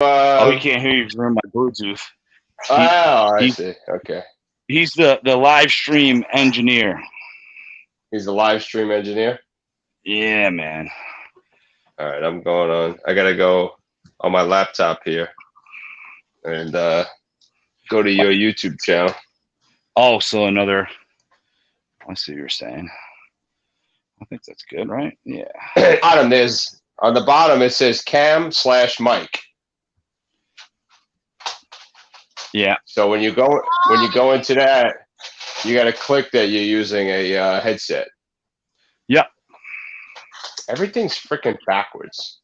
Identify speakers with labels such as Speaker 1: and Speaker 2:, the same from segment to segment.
Speaker 1: Oh, he can't hear you because we're in my Bluetooth.
Speaker 2: I see. Okay.
Speaker 1: He's the live stream engineer.
Speaker 2: He's a live stream engineer?
Speaker 1: Yeah, man.
Speaker 2: All right, I'm going on. I got to go on my laptop here and go to your YouTube channel.
Speaker 1: Oh, so another. I see what you're saying. I think that's good, right? Yeah.
Speaker 2: On the bottom it says cam/mic.
Speaker 1: Yeah.
Speaker 2: So when you go into that, you got to click that you're using a headset.
Speaker 1: Yep.
Speaker 2: Everything's freaking backwards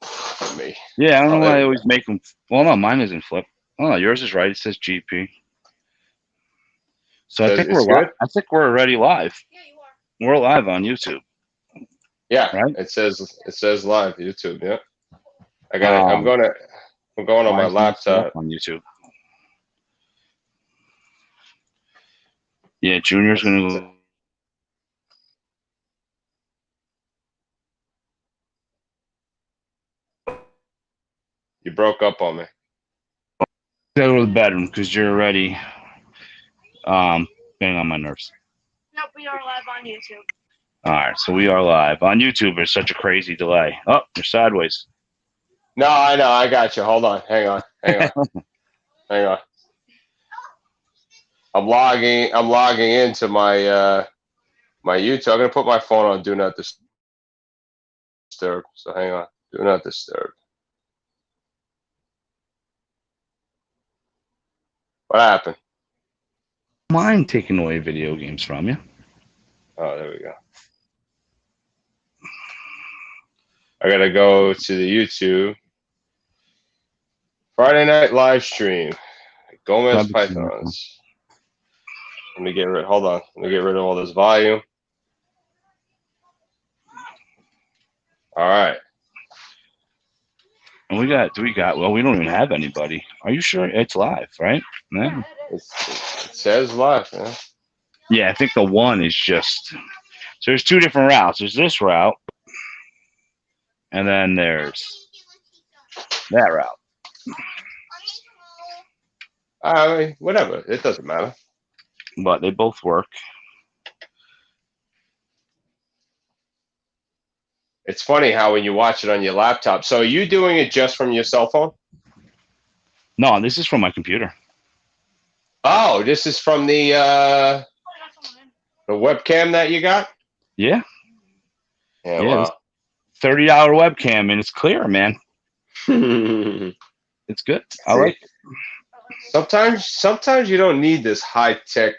Speaker 2: for me.
Speaker 1: Yeah, I don't know why I always make them. Well, no, mine isn't flipped. Oh, no, yours is right. It says GP. So I think we're live. I think we're already live. Yeah, you are. We're live on YouTube.
Speaker 2: Yeah, right. It says live YouTube. Yeah. I got it. I'm going on my laptop
Speaker 1: on YouTube. Yeah, Junior's gonna go.
Speaker 2: You broke up on me.
Speaker 1: Go to the bedroom because you're already getting on my nerves.
Speaker 3: Nope, we are live on YouTube.
Speaker 1: All right, so we are live on YouTube. There's such a crazy delay. Oh, you're sideways.
Speaker 2: No, I know. I got you. Hold on. Hang on. Hang on. I'm logging into my my YouTube. I'm gonna put my phone on Do Not Disturb. So hang on. Do Not Disturb. What happened?
Speaker 1: Mind taking away video games from you.
Speaker 2: Oh, there we go. I gotta go to the YouTube. Friday night live stream. Gomez Pythons. Let me get rid. Hold on. Let me get rid of all this volume. All right.
Speaker 1: And we got. Well, we don't even have anybody. Are you sure it's live? Right? Yeah.
Speaker 2: It says live. Yeah.
Speaker 1: Yeah, I think the one is just. So there's two different routes. There's this route, and then there's that route.
Speaker 2: I mean, whatever. It doesn't matter.
Speaker 1: But they both work.
Speaker 2: It's funny how when you watch it on your laptop. So are you doing it just from your cell phone?
Speaker 1: No, this is from my computer.
Speaker 2: Oh, this is from the webcam that you got?
Speaker 1: Yeah.
Speaker 2: Yeah, wow.
Speaker 1: $30 webcam, and it's clear, man. It's good. I like it.
Speaker 2: Sometimes you don't need this high-tech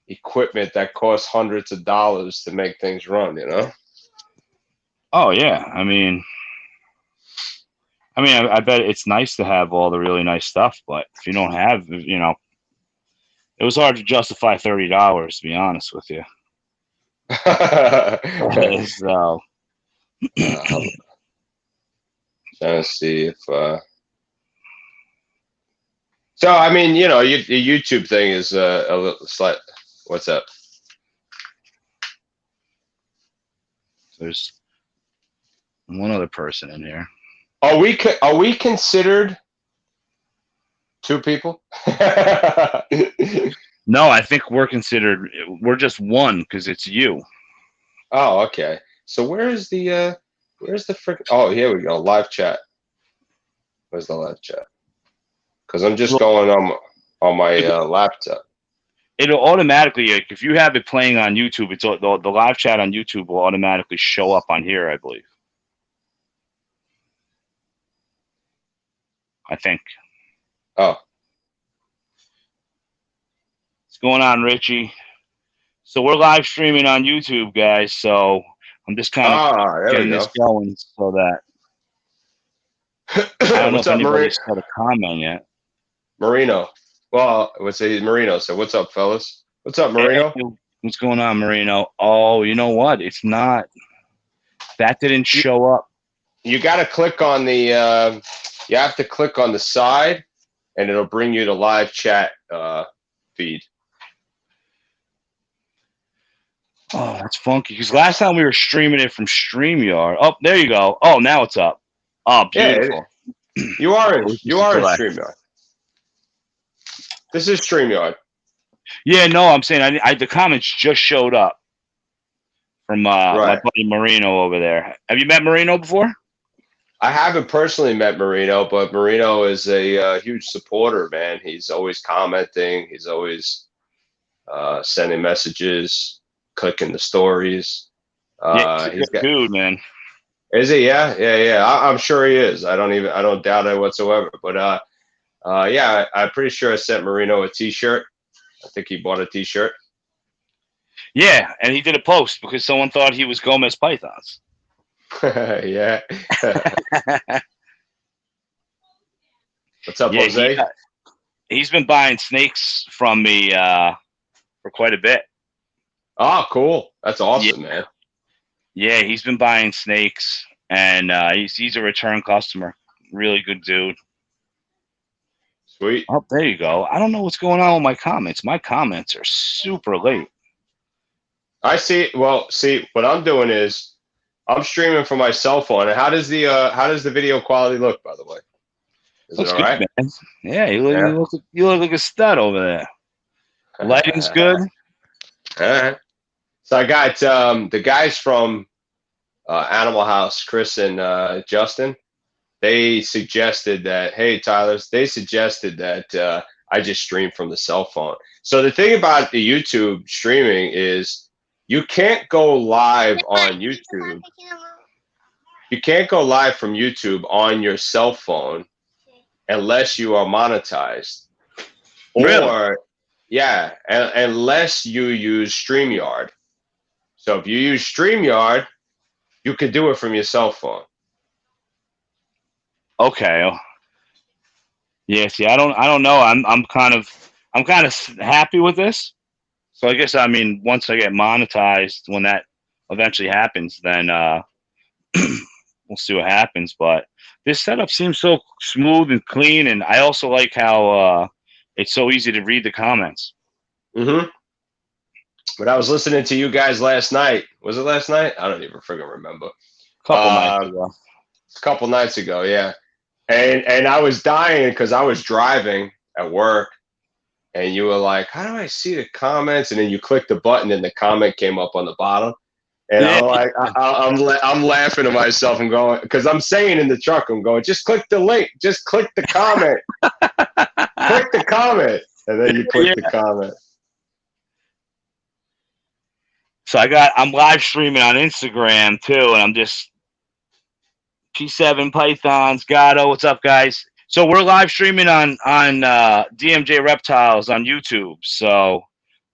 Speaker 2: equipment that costs hundreds of dollars to make things run, you know?
Speaker 1: Oh, yeah. I mean, I bet it's nice to have all the really nice stuff, but if you don't have, you know, it was hard to justify $30, to be honest with you. So,
Speaker 2: trying to see if. So I mean, you know, the YouTube thing is a little slight. What's up?
Speaker 1: There's one other person in here.
Speaker 2: Are we considered two people?
Speaker 1: No, I think we're considered. We're just one because it's you.
Speaker 2: Oh, okay. So where's the frick? Oh, here we go. Live chat. Where's the live chat? Because I'm just going on my laptop.
Speaker 1: It'll automatically, like, if you have it playing on YouTube, it's the live chat on YouTube will automatically show up on here, I believe. I think.
Speaker 2: Oh.
Speaker 1: What's going on, Richie? So we're live streaming on YouTube, guys. So I'm just kind of getting this going so that I don't know if anybody's got a comment yet.
Speaker 2: Marino. Well, let's say he's Marino. So what's up, fellas? What's up, Marino?
Speaker 1: Hey, what's going on, Marino? Oh, you know what? It's not. That didn't show up.
Speaker 2: You got to click on the. You have to click on the side, and it'll bring you to live chat feed.
Speaker 1: Oh, that's funky. Because last time we were streaming it from StreamYard. Oh, there you go. Oh, now it's up. Oh, beautiful.
Speaker 2: You are in
Speaker 1: Which is correct.
Speaker 2: StreamYard. This is StreamYard.
Speaker 1: Yeah, no, I'm saying the comments just showed up from my
Speaker 2: Right.
Speaker 1: buddy Marino over there. Have you met Marino before?
Speaker 2: I haven't personally met Marino, but Marino is a huge supporter, man. He's always commenting. He's always sending messages, clicking the stories.
Speaker 1: Yeah, he's
Speaker 2: He's
Speaker 1: a good
Speaker 2: got.
Speaker 1: dude, man.
Speaker 2: Is he? Yeah. I'm sure he is. I don't doubt it whatsoever. But yeah, I'm pretty sure I sent Marino a T-shirt. I think he bought a T-shirt.
Speaker 1: Yeah, and he did a post because someone thought he was Gomez Pythons.
Speaker 2: Yeah. What's up,
Speaker 1: Yeah,
Speaker 2: Jose?
Speaker 1: he's been buying snakes from me for quite a bit.
Speaker 2: Oh, cool. That's awesome, man.
Speaker 1: Yeah, he's been buying snakes, and he's a return customer. Really good dude.
Speaker 2: Sweet.
Speaker 1: Oh, there you go. I don't know what's going on with my comments. My comments are super late.
Speaker 2: I see. Well, see, what I'm doing is I'm streaming from my cell phone. And how does the video quality look, by the way? Is
Speaker 1: Looks
Speaker 2: it all
Speaker 1: good,
Speaker 2: right?
Speaker 1: man. Yeah, you look like a stud over there. Lighting's good.
Speaker 2: All right. So I got the guys from Animal House, Chris and Justin. They suggested that, hey, Tyler, they suggested that I just stream from the cell phone. So the thing about the YouTube streaming is you can't go live on YouTube. You can't go live from YouTube on your cell phone unless you are monetized.
Speaker 1: Really?
Speaker 2: Or, yeah, unless you use StreamYard. So if you use StreamYard, you can do it from your cell phone.
Speaker 1: Okay. Yeah. See, I don't know. I'm kind of happy with this. So I guess once I get monetized, when that eventually happens, then we'll see what happens. But this setup seems so smooth and clean, and I also like how it's so easy to read the comments.
Speaker 2: Mm-hmm. But I was listening to you guys last night. Was it last night? I don't even friggin' remember.
Speaker 1: Couple nights ago.
Speaker 2: A couple nights ago, yeah. And I was dying because I was driving at work, and you were like, "How do I see the comments?" And then you clicked the button, and the comment came up on the bottom. And
Speaker 1: Yeah.
Speaker 2: I'm like, I'm laughing to myself and going, because I'm saying in the truck, I'm going, just click the link, just click the comment, click the comment, and then you click the comment.
Speaker 1: So I'm live streaming on Instagram too, and I'm just P7 Pythons, Gato, what's up, guys? So we're live streaming on DMJ Reptiles on YouTube. So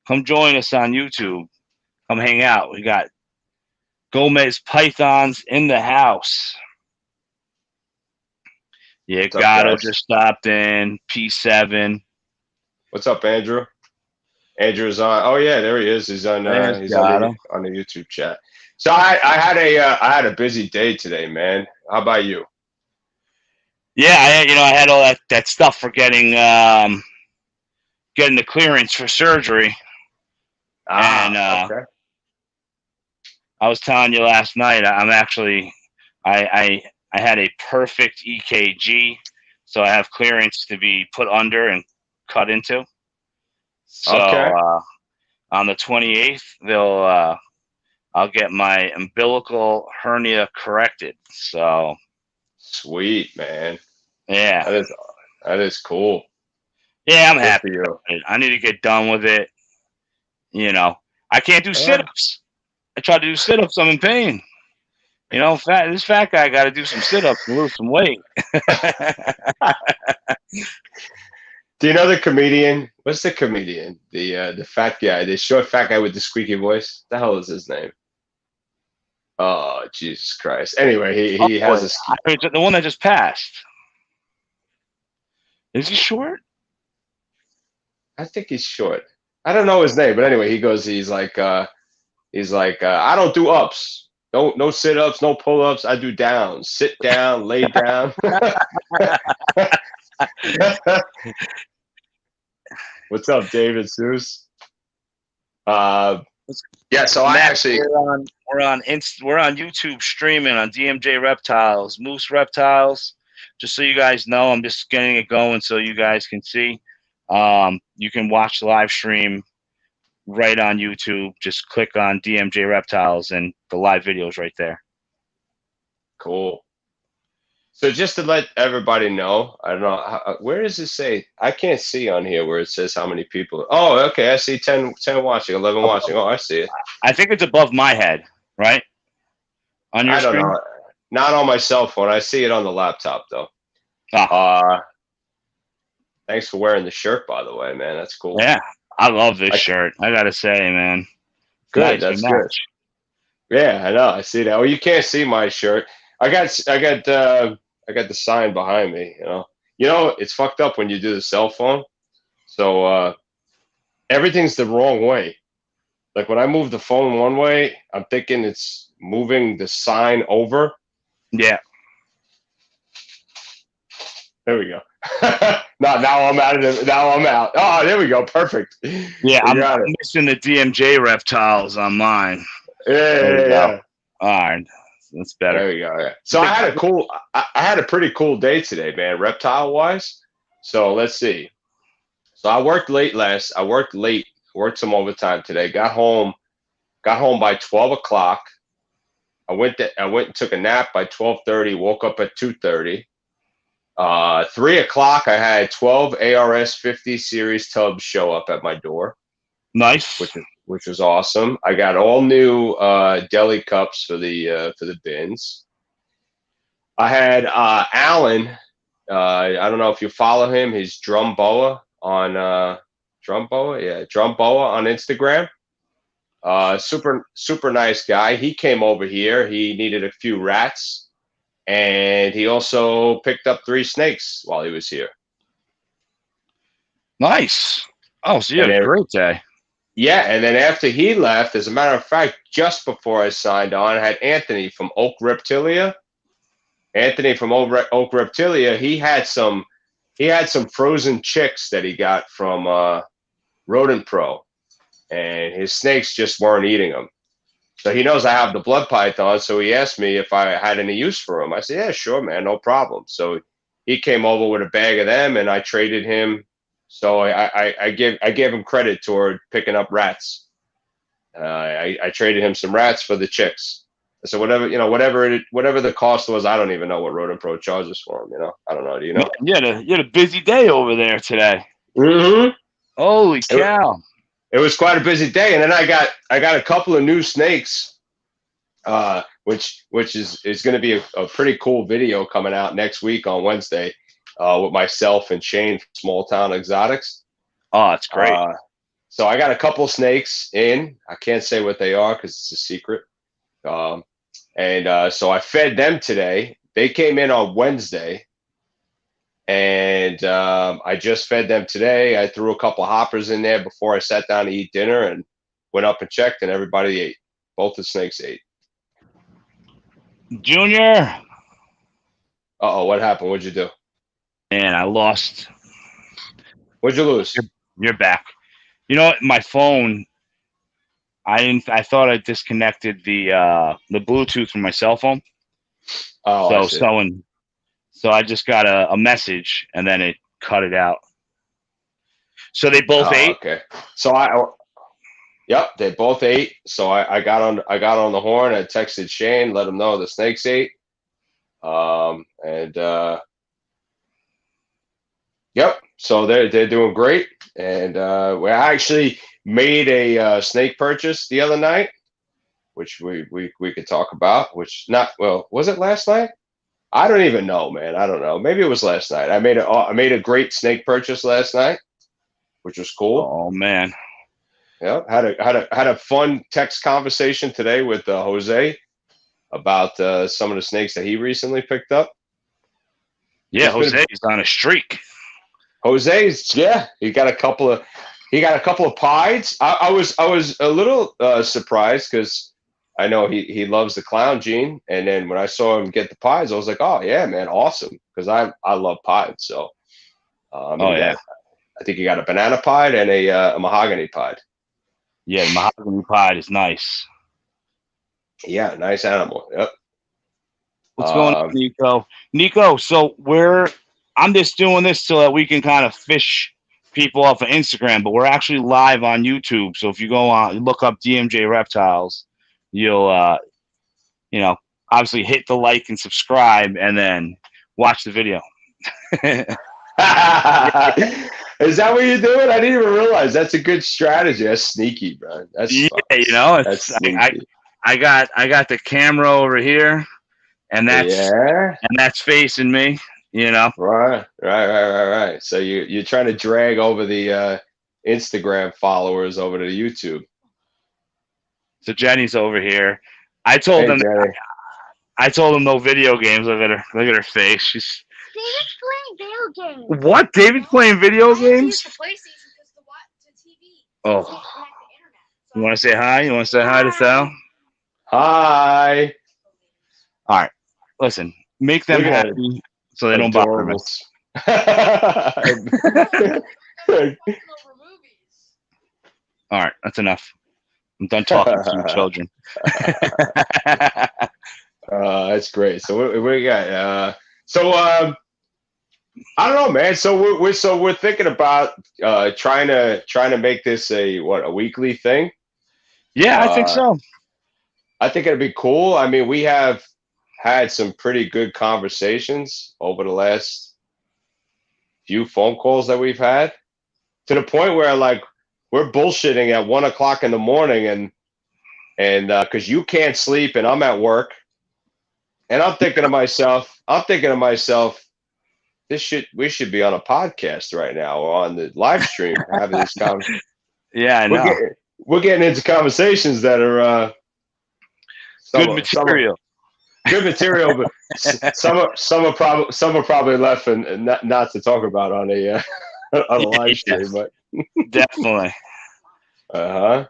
Speaker 1: come join us on YouTube. Come hang out. We got Gomez Pythons in the house. Yeah, Gato just stopped in. P7.
Speaker 2: What's up, Andrew? Andrew's on. Oh yeah, there he is. He's on. He's on the YouTube chat. So I had a busy day today, man. How about you?
Speaker 1: Yeah, I had all that stuff for getting the clearance for surgery.
Speaker 2: Okay.
Speaker 1: I was telling you last night. I had a perfect EKG, so I have clearance to be put under and cut into. So on the 28th, I'll get my umbilical hernia corrected. So
Speaker 2: sweet, man.
Speaker 1: Yeah,
Speaker 2: that is cool.
Speaker 1: Yeah, I'm happy. I need to get done with it. I can't do sit-ups. I try to do sit-ups. I'm in pain. This fat guy got to do some sit-ups and lose some weight.
Speaker 2: Do you know the comedian? What's the comedian? The fat guy, the short fat guy with the squeaky voice. The hell is his name? Oh, Jesus Christ. Anyway, he has
Speaker 1: the one that just passed. Is he short?
Speaker 2: I think he's short. I don't know his name, but anyway, he's like, I don't do ups. No sit-ups, no pull-ups. I do downs. Sit down, lay down. What's up, David Seuss? Yeah, so I actually
Speaker 1: we're on YouTube streaming on DMJ Reptiles, Moose Reptiles. just so you guys know, I'm just getting it going so you guys can see. You can watch the live stream right on YouTube. Just click on DMJ Reptiles and the live videos right there.
Speaker 2: Cool. So just to let everybody know, I don't know, where does it say? I can't see on here where it says how many people. Oh, okay. I see 10 watching, 11 watching. Oh, I see it.
Speaker 1: I think it's above my head, right? On your
Speaker 2: I don't
Speaker 1: screen?
Speaker 2: know. Not on my cell phone. I see it on the laptop, though.
Speaker 1: Ah.
Speaker 2: Thanks for wearing the shirt, by the way, man. That's cool.
Speaker 1: Yeah, I love this shirt. I got to say, man.
Speaker 2: Good. That's good. Yeah, I know. I see that. Oh, you can't see my shirt. I got the sign behind me. It's fucked up when you do the cell phone. So everything's the wrong way. Like when I move the phone one way, I'm thinking it's moving the sign over.
Speaker 1: Yeah.
Speaker 2: There we go. Now I'm out of it. Now I'm out. Oh, there we go. Perfect.
Speaker 1: Yeah, I'm missing the DMJ Reptiles on mine.
Speaker 2: Yeah.
Speaker 1: All right. That's better.
Speaker 2: There we go. Yeah. So I had a pretty cool day today, man, reptile wise. So let's see. So I worked late. Worked some overtime today. Got home by 12 o'clock. I went and took a nap by 12:30. Woke up at 2:30. 3 o'clock. I had 12 ARS 50 series tubs show up at my door.
Speaker 1: Nice.
Speaker 2: Which was awesome. I got all new deli cups for the bins. I had Alan. I don't know if you follow him. He's Drum Boa on Drum Boa on Instagram. Super nice guy. He came over here. He needed a few rats, and he also picked up 3 snakes while he was here.
Speaker 1: Nice. Oh, so you had a great day.
Speaker 2: Yeah, and then after he left, as a matter of fact, just before I signed on, I had Anthony from Oak Reptilia. Anthony from Oak Reptilia, he had some frozen chicks that he got from Rodent Pro, and his snakes just weren't eating them. So he knows I have the blood python, so he asked me if I had any use for them. I said, yeah, sure, man, no problem. So he came over with a bag of them, and I traded him. So I gave him credit toward picking up rats. I traded him some rats for the chicks. So whatever the cost was, I don't even know what Rodent Pro charges for them. I don't know. Do you know?
Speaker 1: You had a busy day over there today.
Speaker 2: Mm-hmm.
Speaker 1: Holy cow!
Speaker 2: It was quite a busy day, and then I got a couple of new snakes, which is going to be a pretty cool video coming out next week on Wednesday. With myself and Shane from Small Town Exotics.
Speaker 1: Oh, that's great.
Speaker 2: So I got a couple snakes in. I can't say what they are because it's a secret. So I fed them today. They came in on Wednesday, and I just fed them today. I threw a couple of hoppers in there before I sat down to eat dinner and went up and checked, and everybody ate. Both the snakes ate.
Speaker 1: Junior.
Speaker 2: Uh-oh, what happened? What'd you do?
Speaker 1: Man, I lost.
Speaker 2: What'd you lose?
Speaker 1: You're back. You know what? My phone. I thought I disconnected the Bluetooth from my cell phone.
Speaker 2: Oh,
Speaker 1: so I just got a message and then it cut it out. So they both ate.
Speaker 2: Okay. So yep, they both ate. So I got on the horn. I texted Shane, let him know the snakes ate. Yep. So they're doing great, and we actually made a snake purchase the other night, which we could talk about. Was it last night? I don't even know, man. I don't know. Maybe it was last night. I made a great snake purchase last night, which was cool.
Speaker 1: Oh man.
Speaker 2: Yeah. Had a fun text conversation today with Jose about some of the snakes that he recently picked up.
Speaker 1: Yeah, Jose is on a streak.
Speaker 2: Jose's, yeah, he got a couple of pieds. I was a little surprised because I know he loves the clown gene, and then when I saw him get the pieds, I was like, oh yeah, man, awesome, because I love pieds. So, I think he got a banana pied and a mahogany pied.
Speaker 1: Yeah, the mahogany pied is nice.
Speaker 2: Yeah, nice animal. Yep.
Speaker 1: What's going on, Nico? Nico, so I'm just doing this so that we can kind of fish people off of Instagram, but we're actually live on YouTube. So if you go on, look up DMJ Reptiles, you'll, obviously hit the like and subscribe, and then watch the video.
Speaker 2: Is that what you're doing? I didn't even realize. That's a good strategy. That's sneaky, bro. That's fun. That's sneaky.
Speaker 1: I got the camera over here, and that's facing me.
Speaker 2: Right. So you're trying to drag over the Instagram followers over to YouTube.
Speaker 1: So Jenny's over here. I told them no video games. Look at her face. She's
Speaker 3: David's playing video games.
Speaker 1: What? David's playing video games?
Speaker 3: The PlayStation because the TV.
Speaker 1: Oh. You want to say hi? You want to say hi to Sal?
Speaker 2: Hi.
Speaker 1: All right. Listen, make them happy so they don't bother us. All right. That's enough. I'm done talking to you children.
Speaker 2: That's great. So what we got? I don't know, man. So we're thinking about trying to make this a weekly thing.
Speaker 1: Yeah, I think so.
Speaker 2: I think it'd be cool. I mean, we have had some pretty good conversations over the last few phone calls that we've had, to the point where like we're bullshitting at 1 o'clock in the morning, and because you can't sleep and I'm at work, and I'm thinking to myself, we should be on a podcast right now or on the live stream having this conversation.
Speaker 1: Yeah, I know.
Speaker 2: We're getting into conversations that are
Speaker 1: good material.
Speaker 2: Good material, but some are probably left and not to talk about on a live stream. But
Speaker 1: definitely.
Speaker 2: Uh-huh.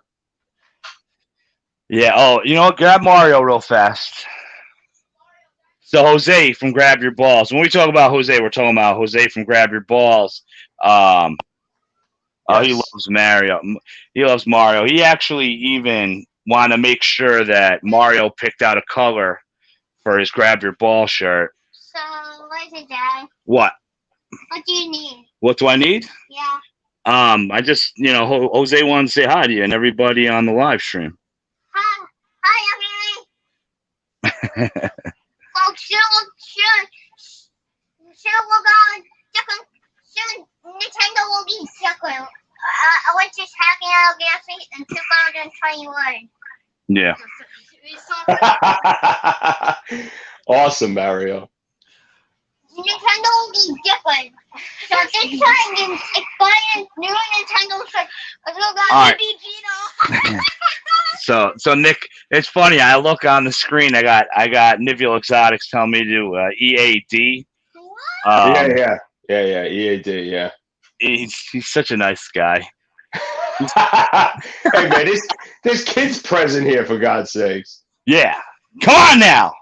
Speaker 1: Yeah. Oh, you know what? Grab Mario real fast. So Jose from Grab Your Balls. When we talk about Jose, we're talking about Jose from Grab Your Balls.
Speaker 2: Yes.
Speaker 1: He loves Mario. He loves Mario. He actually even wanted to make sure that Mario picked out a color for his Grab Your Ball shirt.
Speaker 3: So, what is it, Dad?
Speaker 1: What?
Speaker 3: What do you need?
Speaker 1: What do I need?
Speaker 3: Yeah.
Speaker 1: I just, Jose wanted to say hi to you and everybody on the live stream.
Speaker 3: Hi, everybody. Soon Nintendo will be second. I was just hacking out Galaxy in 2021.
Speaker 1: Yeah.
Speaker 2: Awesome, Mario.
Speaker 3: Nintendo will be different. So this time, it's buying new Nintendo.
Speaker 1: So Nick, it's funny. I look on the screen. I got Nivial Exotics telling me to EAD.
Speaker 2: Yeah. EAD. Yeah.
Speaker 1: He's such a nice guy.
Speaker 2: Hey man, this kid's present here, for God's sakes.
Speaker 1: Yeah. Come on now.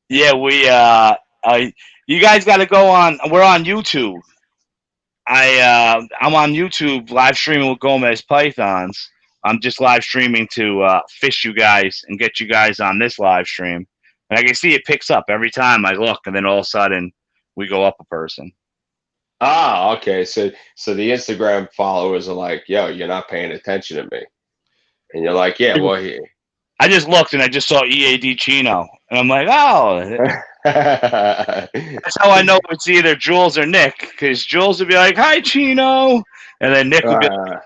Speaker 1: Yeah, you guys got to go on. We're on YouTube. I'm on YouTube live streaming with Gomez Pythons. I'm just live streaming to fish you guys and get you guys on this live stream. And I can see it picks up every time I look, and then all of a sudden we go up a person.
Speaker 2: Ah, okay. So the Instagram followers are like, "Yo, you're not paying attention to me," and you're like, "Yeah, well,
Speaker 1: I just looked and I just saw EAD Chino, and I'm like, oh, that's how I know it's either Jules or Nick, because Jules would be like, hi, Chino, and then Nick would be like,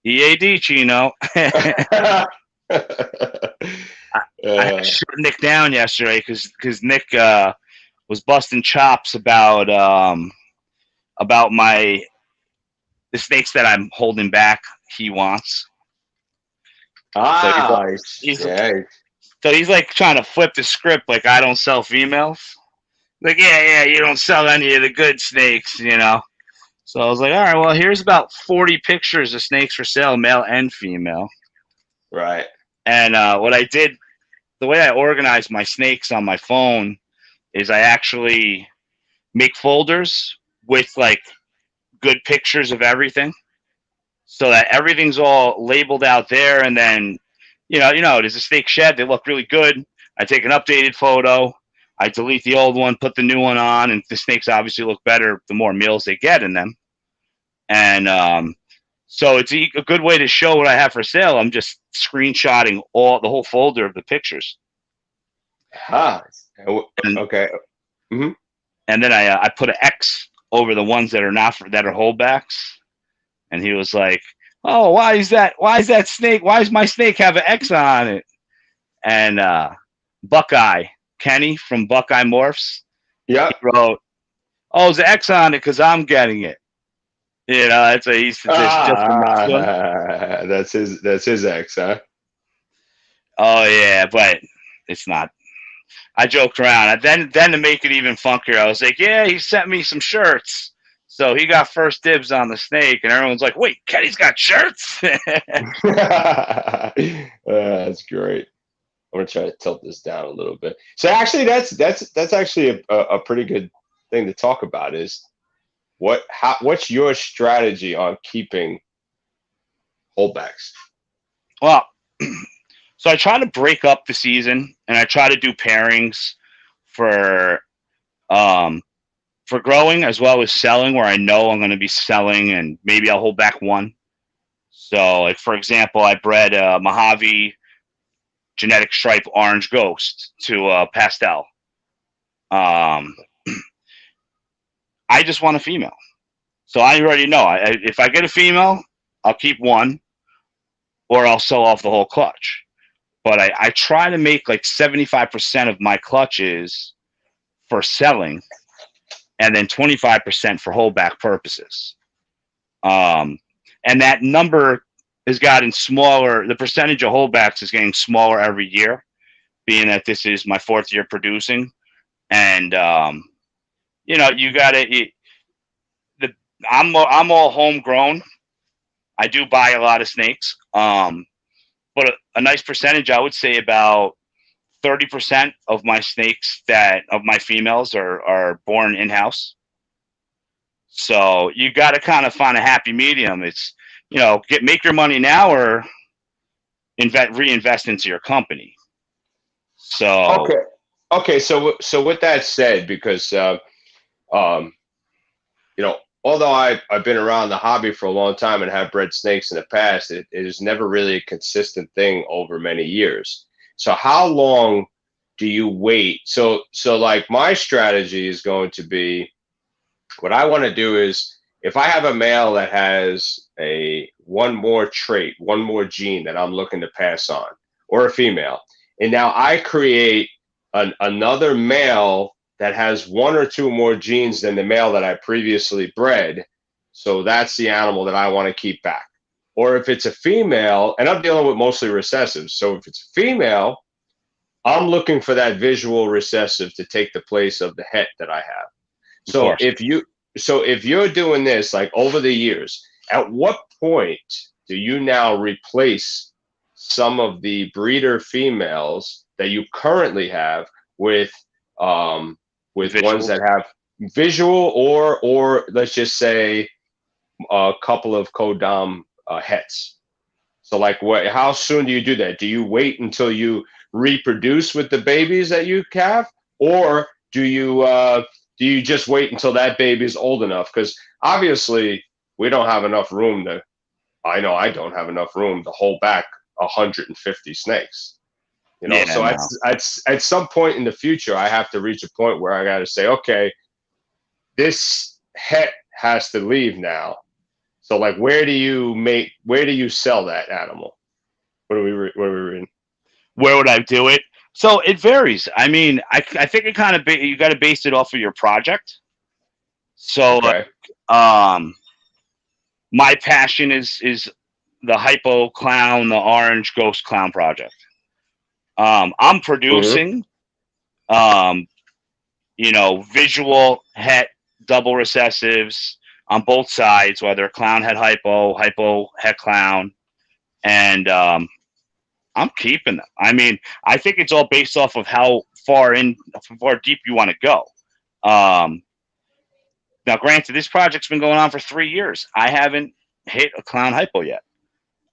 Speaker 1: EAD Chino. I shut Nick down yesterday because Nick was busting chops about the snakes that I'm holding back. He wants. So he's like trying to flip the script, like I don't sell females. Like, yeah, you don't sell any of the good snakes, So I was like, all right, well, here's about 40 pictures of snakes for sale, male and female.
Speaker 2: Right.
Speaker 1: And what I did, the way I organized my snakes on my phone is I actually make folders with like good pictures of everything, so that everything's all labeled out there. And then, there's a snake shed. They look really good. I take an updated photo. I delete the old one, put the new one on, and the snakes obviously look better the more meals they get in them. And so it's a good way to show what I have for sale. I'm just screenshotting the whole folder of the pictures.
Speaker 2: Okay. Mm-hmm.
Speaker 1: And then I put an X over the ones that are that are holdbacks. And he was like, "Oh, why is that? Why is that snake? Why does my snake have an X on it?" And Buckeye Kenny from Buckeye Morphs, he wrote, "Oh, there's an X on it because I'm getting it." That's what he used to just
Speaker 2: that's his X, huh?
Speaker 1: Oh yeah, but it's not. I joked around. Then to make it even funkier, I was like, "Yeah, he sent me some shirts, so he got first dibs on the snake." And everyone's like, "Wait, Kenny's got shirts?"
Speaker 2: That's great. I'm gonna try to tilt this down a little bit. So actually, that's actually a pretty good thing to talk about. Is what's your strategy on keeping holdbacks?
Speaker 1: Well, so I try to break up the season, and I try to do pairings for growing as well as selling, where I know I'm going to be selling, and maybe I'll hold back one. So, like for example, I bred a Mojave genetic stripe orange ghost to pastel. I just want a female, so I already know if I get a female, I'll keep one, or I'll sell off the whole clutch. But I try to make like 75% of my clutches for selling, and then 25% for holdback purposes. And that number has gotten smaller. The percentage of holdbacks is getting smaller every year, being that this is my 4th year producing. And you got to. I'm all homegrown. I do buy a lot of snakes. But a nice percentage, I would say about 30% of my snakes of my females are born in-house. So you got to kind of find a happy medium. It's, make your money now or reinvest into your company. So
Speaker 2: okay. So with that said, because although I've been around the hobby for a long time and have bred snakes in the past, it is never really a consistent thing over many years. So how long do you wait? So like my strategy is going to be, what I want to do is, if I have a male that has one more trait, one more gene that I'm looking to pass on, or a female, and now I create another male that has 1 or 2 more genes than the male that I previously bred. So that's the animal that I want to keep back. Or if it's a female, and I'm dealing with mostly recessives. So if it's a female, I'm looking for that visual recessive to take the place of the het that I have. So if you're doing this like over the years, at what point do you now replace some of the breeder females that you currently have with visual ones that have visual, or let's just say a couple of co-dom hets? So like how soon do you do that? Do you wait until you reproduce with the babies that you have, or do you just wait until that baby is old enough? Because obviously we don't have enough room I know I don't have enough room to hold back 150 snakes. So at some point in the future, I have to reach a point where I got to say, okay, this het has to leave now. So like, where do you sell that animal? What are we reading?
Speaker 1: Where would I do it? So it varies. I mean, I think it kind of you got to base it off of your project. So,
Speaker 2: okay.
Speaker 1: My passion is the hypo clown, the orange ghost clown project. I'm producing, visual het double recessives on both sides, whether clown het hypo het clown, and I'm keeping them. I mean, I think it's all based off of how far deep you want to go. Now, granted, this project's been going on for 3 years. I haven't hit a clown hypo yet.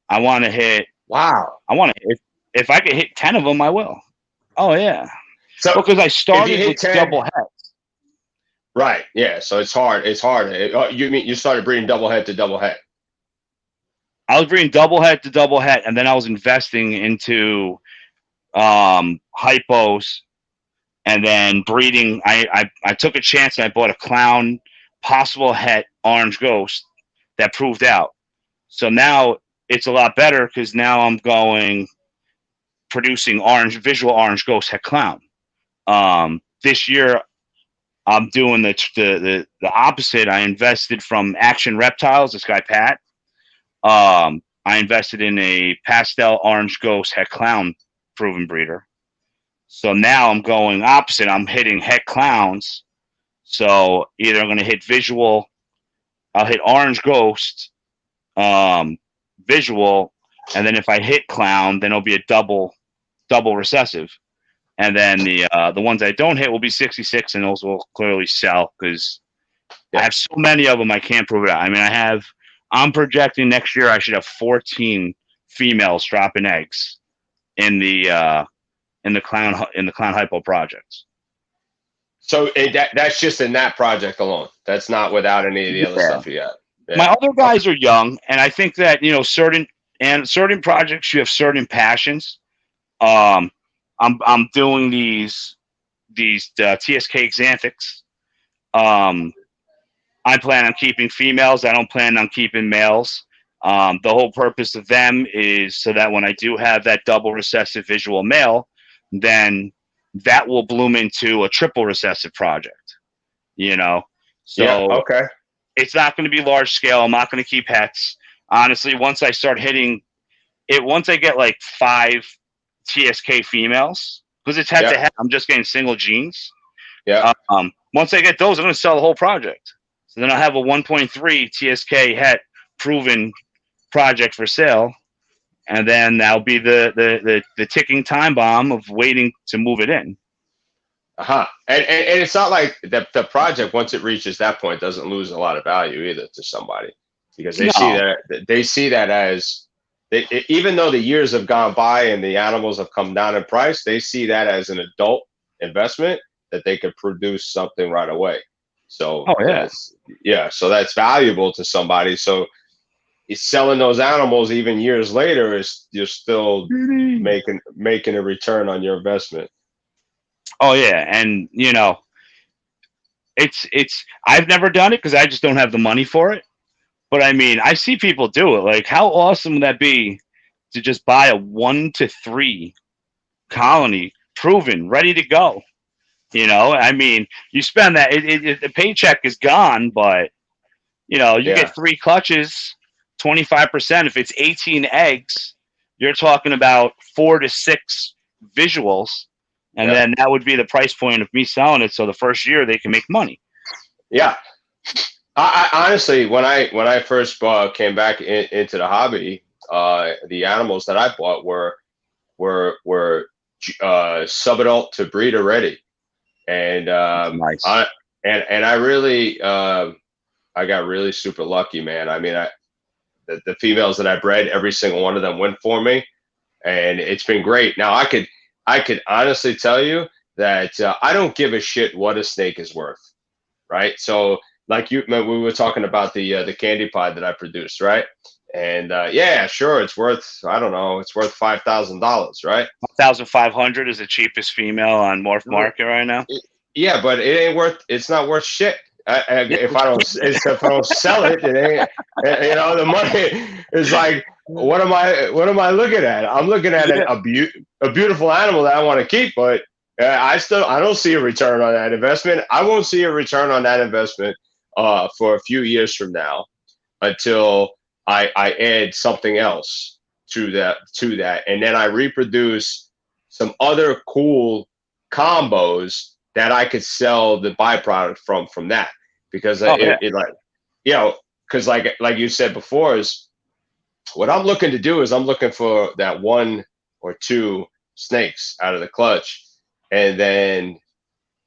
Speaker 1: I want to hit.
Speaker 2: Wow.
Speaker 1: I want to hit. if I could hit 10 of them, I will. Oh yeah,
Speaker 2: So
Speaker 1: because I
Speaker 2: if you
Speaker 1: started
Speaker 2: hit
Speaker 1: with
Speaker 2: 10,
Speaker 1: double head.
Speaker 2: right? Yeah. So it's hard. It's hard. You mean you started breeding double head to double head?
Speaker 1: I was breeding double head to double head, and then I was investing into hypos, and then breeding. I took a chance and I bought a clown possible het orange ghost that proved out. So now it's a lot better because now I'm going producing visual orange ghost het clown. This year I'm doing the opposite. I invested from Action Reptiles. This guy Pat. I invested in a pastel orange ghost het clown proven breeder. So now I'm going opposite. I'm hitting het clowns. So either I'm going to hit visual, I'll hit orange ghost, visual, and then if I hit clown, then it'll be a double recessive. And then the ones I don't hit will be 66, and those will clearly sell because I have so many of them I can't prove it out. I mean, I'm projecting next year I should have 14 females dropping eggs in the clown hypo projects.
Speaker 2: So that's just in that project alone. That's not without any of the other stuff you got. Yeah.
Speaker 1: My other guys are young, and I think that certain projects you have certain passions. I'm doing these TSK Xanthics. I plan on keeping females. I don't plan on keeping males. The whole purpose of them is so that when I do have that double recessive visual male, then that will bloom into a triple recessive project. So
Speaker 2: okay.
Speaker 1: It's not going to be large scale. I'm not going to keep hets. Honestly, once I start hitting it, once I get like 5 TSK females, because it's head to head, I'm just getting single genes.
Speaker 2: Yeah.
Speaker 1: Once I get those, I'm going to sell the whole project. So then I'll have a 1.3 TSK het proven project for sale, and then that'll be the ticking time bomb of waiting to move it in.
Speaker 2: And it's not like the project, once it reaches that point, doesn't lose a lot of value either to somebody, because they see that as even though the years have gone by and the animals have come down in price, they see that as an adult investment that they could produce something right away. So so that's valuable to somebody. So selling those animals even years later you're still making a return on your investment.
Speaker 1: Oh yeah, and it's I've never done it because I just don't have the money for it. But I mean, I see people do it. Like, how awesome would that be to just buy a 1 to 3 colony, proven, ready to go? I mean, you spend that, the paycheck is gone, but you get 3 clutches, 25%. If it's 18 eggs, you're talking about 4 to 6 visuals. And then that would be the price point of me selling it. So the first year they can make money. Yeah.
Speaker 2: I honestly, when I first came back into the hobby, the animals that I bought were subadult to breeder ready. And
Speaker 1: nice.
Speaker 2: I really I got really super lucky, man. I mean, the females that I bred, every single one of them went for me, and it's been great. Now I could honestly tell you that I don't give a shit what a snake is worth, right? So like we were talking about the candy pod that I produced, right? And sure, it's worth, I don't know, it's worth $5,000, right?
Speaker 1: $1,500 is the cheapest female on Morph Market right now.
Speaker 2: Yeah, but it's not worth shit. If I don't sell it, it ain't. The money is like, what am I looking at? I'm looking at a beautiful animal that I want to keep, but I don't see a return on that investment. I won't see a return on that investment for a few years from now until I add something else to that, and then I reproduce some other cool combos that I could sell the byproduct from that, because because like you said before, is what I'm looking to do is I'm looking for that 1 or 2 snakes out of the clutch, and then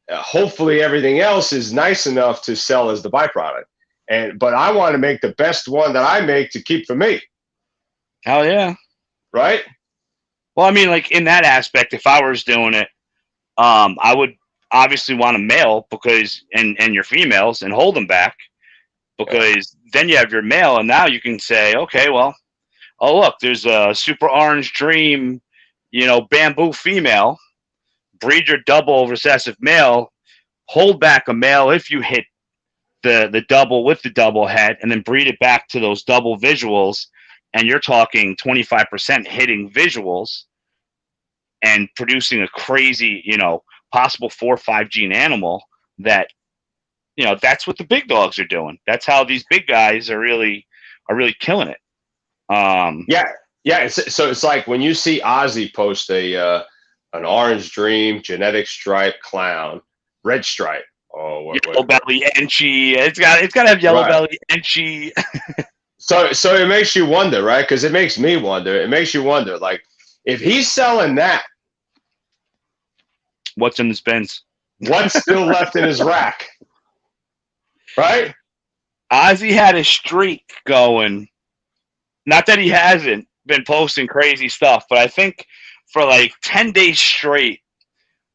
Speaker 2: hopefully everything else is nice enough to sell as the byproduct. But I want to make the best one that I make to keep for me.
Speaker 1: Hell yeah.
Speaker 2: Right?
Speaker 1: Well, I mean, like in that aspect, if I was doing it, I would obviously want a male because and your females and hold them back because then you have your male and now you can say, okay, well, oh look, there's a super orange dream, bamboo female, breed your double recessive male, hold back a male if you hit the double with the double head, and then breed it back to those double visuals, and you're talking 25% hitting visuals and producing a crazy, possible 4 or 5 gene animal that, that's what the big dogs are doing. That's how these big guys are really killing it.
Speaker 2: Yeah. So it's like when you see Ozzy post an orange dream, genetic stripe clown, red stripe. Oh,
Speaker 1: yellow belly Enchi. It's got to have yellow belly Enchi.
Speaker 2: So it makes you wonder, right? Because it makes me wonder. It makes you wonder, like, if he's selling that,
Speaker 1: what's in his bins?
Speaker 2: What's still left in his rack? Right?
Speaker 1: Ozzy had a streak going. Not that he hasn't been posting crazy stuff, but I think for like 10 days straight,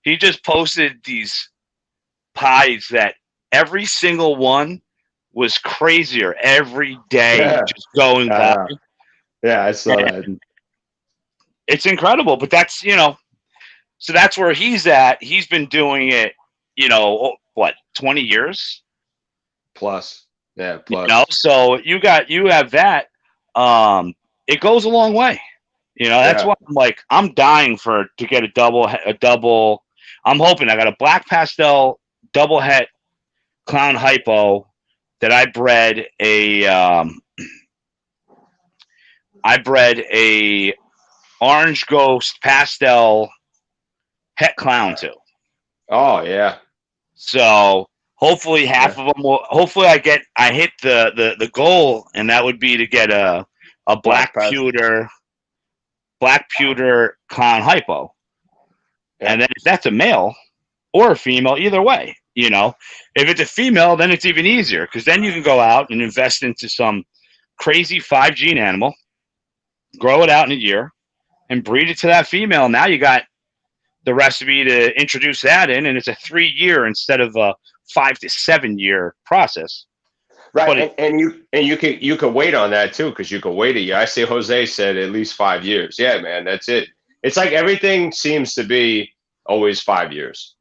Speaker 1: he just posted these pies that every single one was crazier every day, just going by.
Speaker 2: Yeah, I saw that.
Speaker 1: It's incredible, but that's, so that's where he's at. He's been doing it, 20 years?
Speaker 2: Plus. Yeah, plus.
Speaker 1: So you have that. It goes a long way. That's why I'm like, I'm dying to get a double. I'm hoping I got a black pastel double het clown hypo that I bred a orange ghost pastel het clown to.
Speaker 2: Oh yeah.
Speaker 1: So hopefully half of them will. Hopefully I hit the goal, and that would be to get a black pewter clown hypo, and then if that's a male or a female, either way, if it's a female, then it's even easier because then you can go out and invest into some crazy 5 gene animal, grow it out in a year, and breed it to that female. Now you got the recipe to introduce that in, and it's a 3-year instead of a 5 to 7 year process.
Speaker 2: Right, and you can wait on that too, because you can wait a year. I see Jose said at least 5 years. Yeah, man, that's it. It's like everything seems to be always 5 years.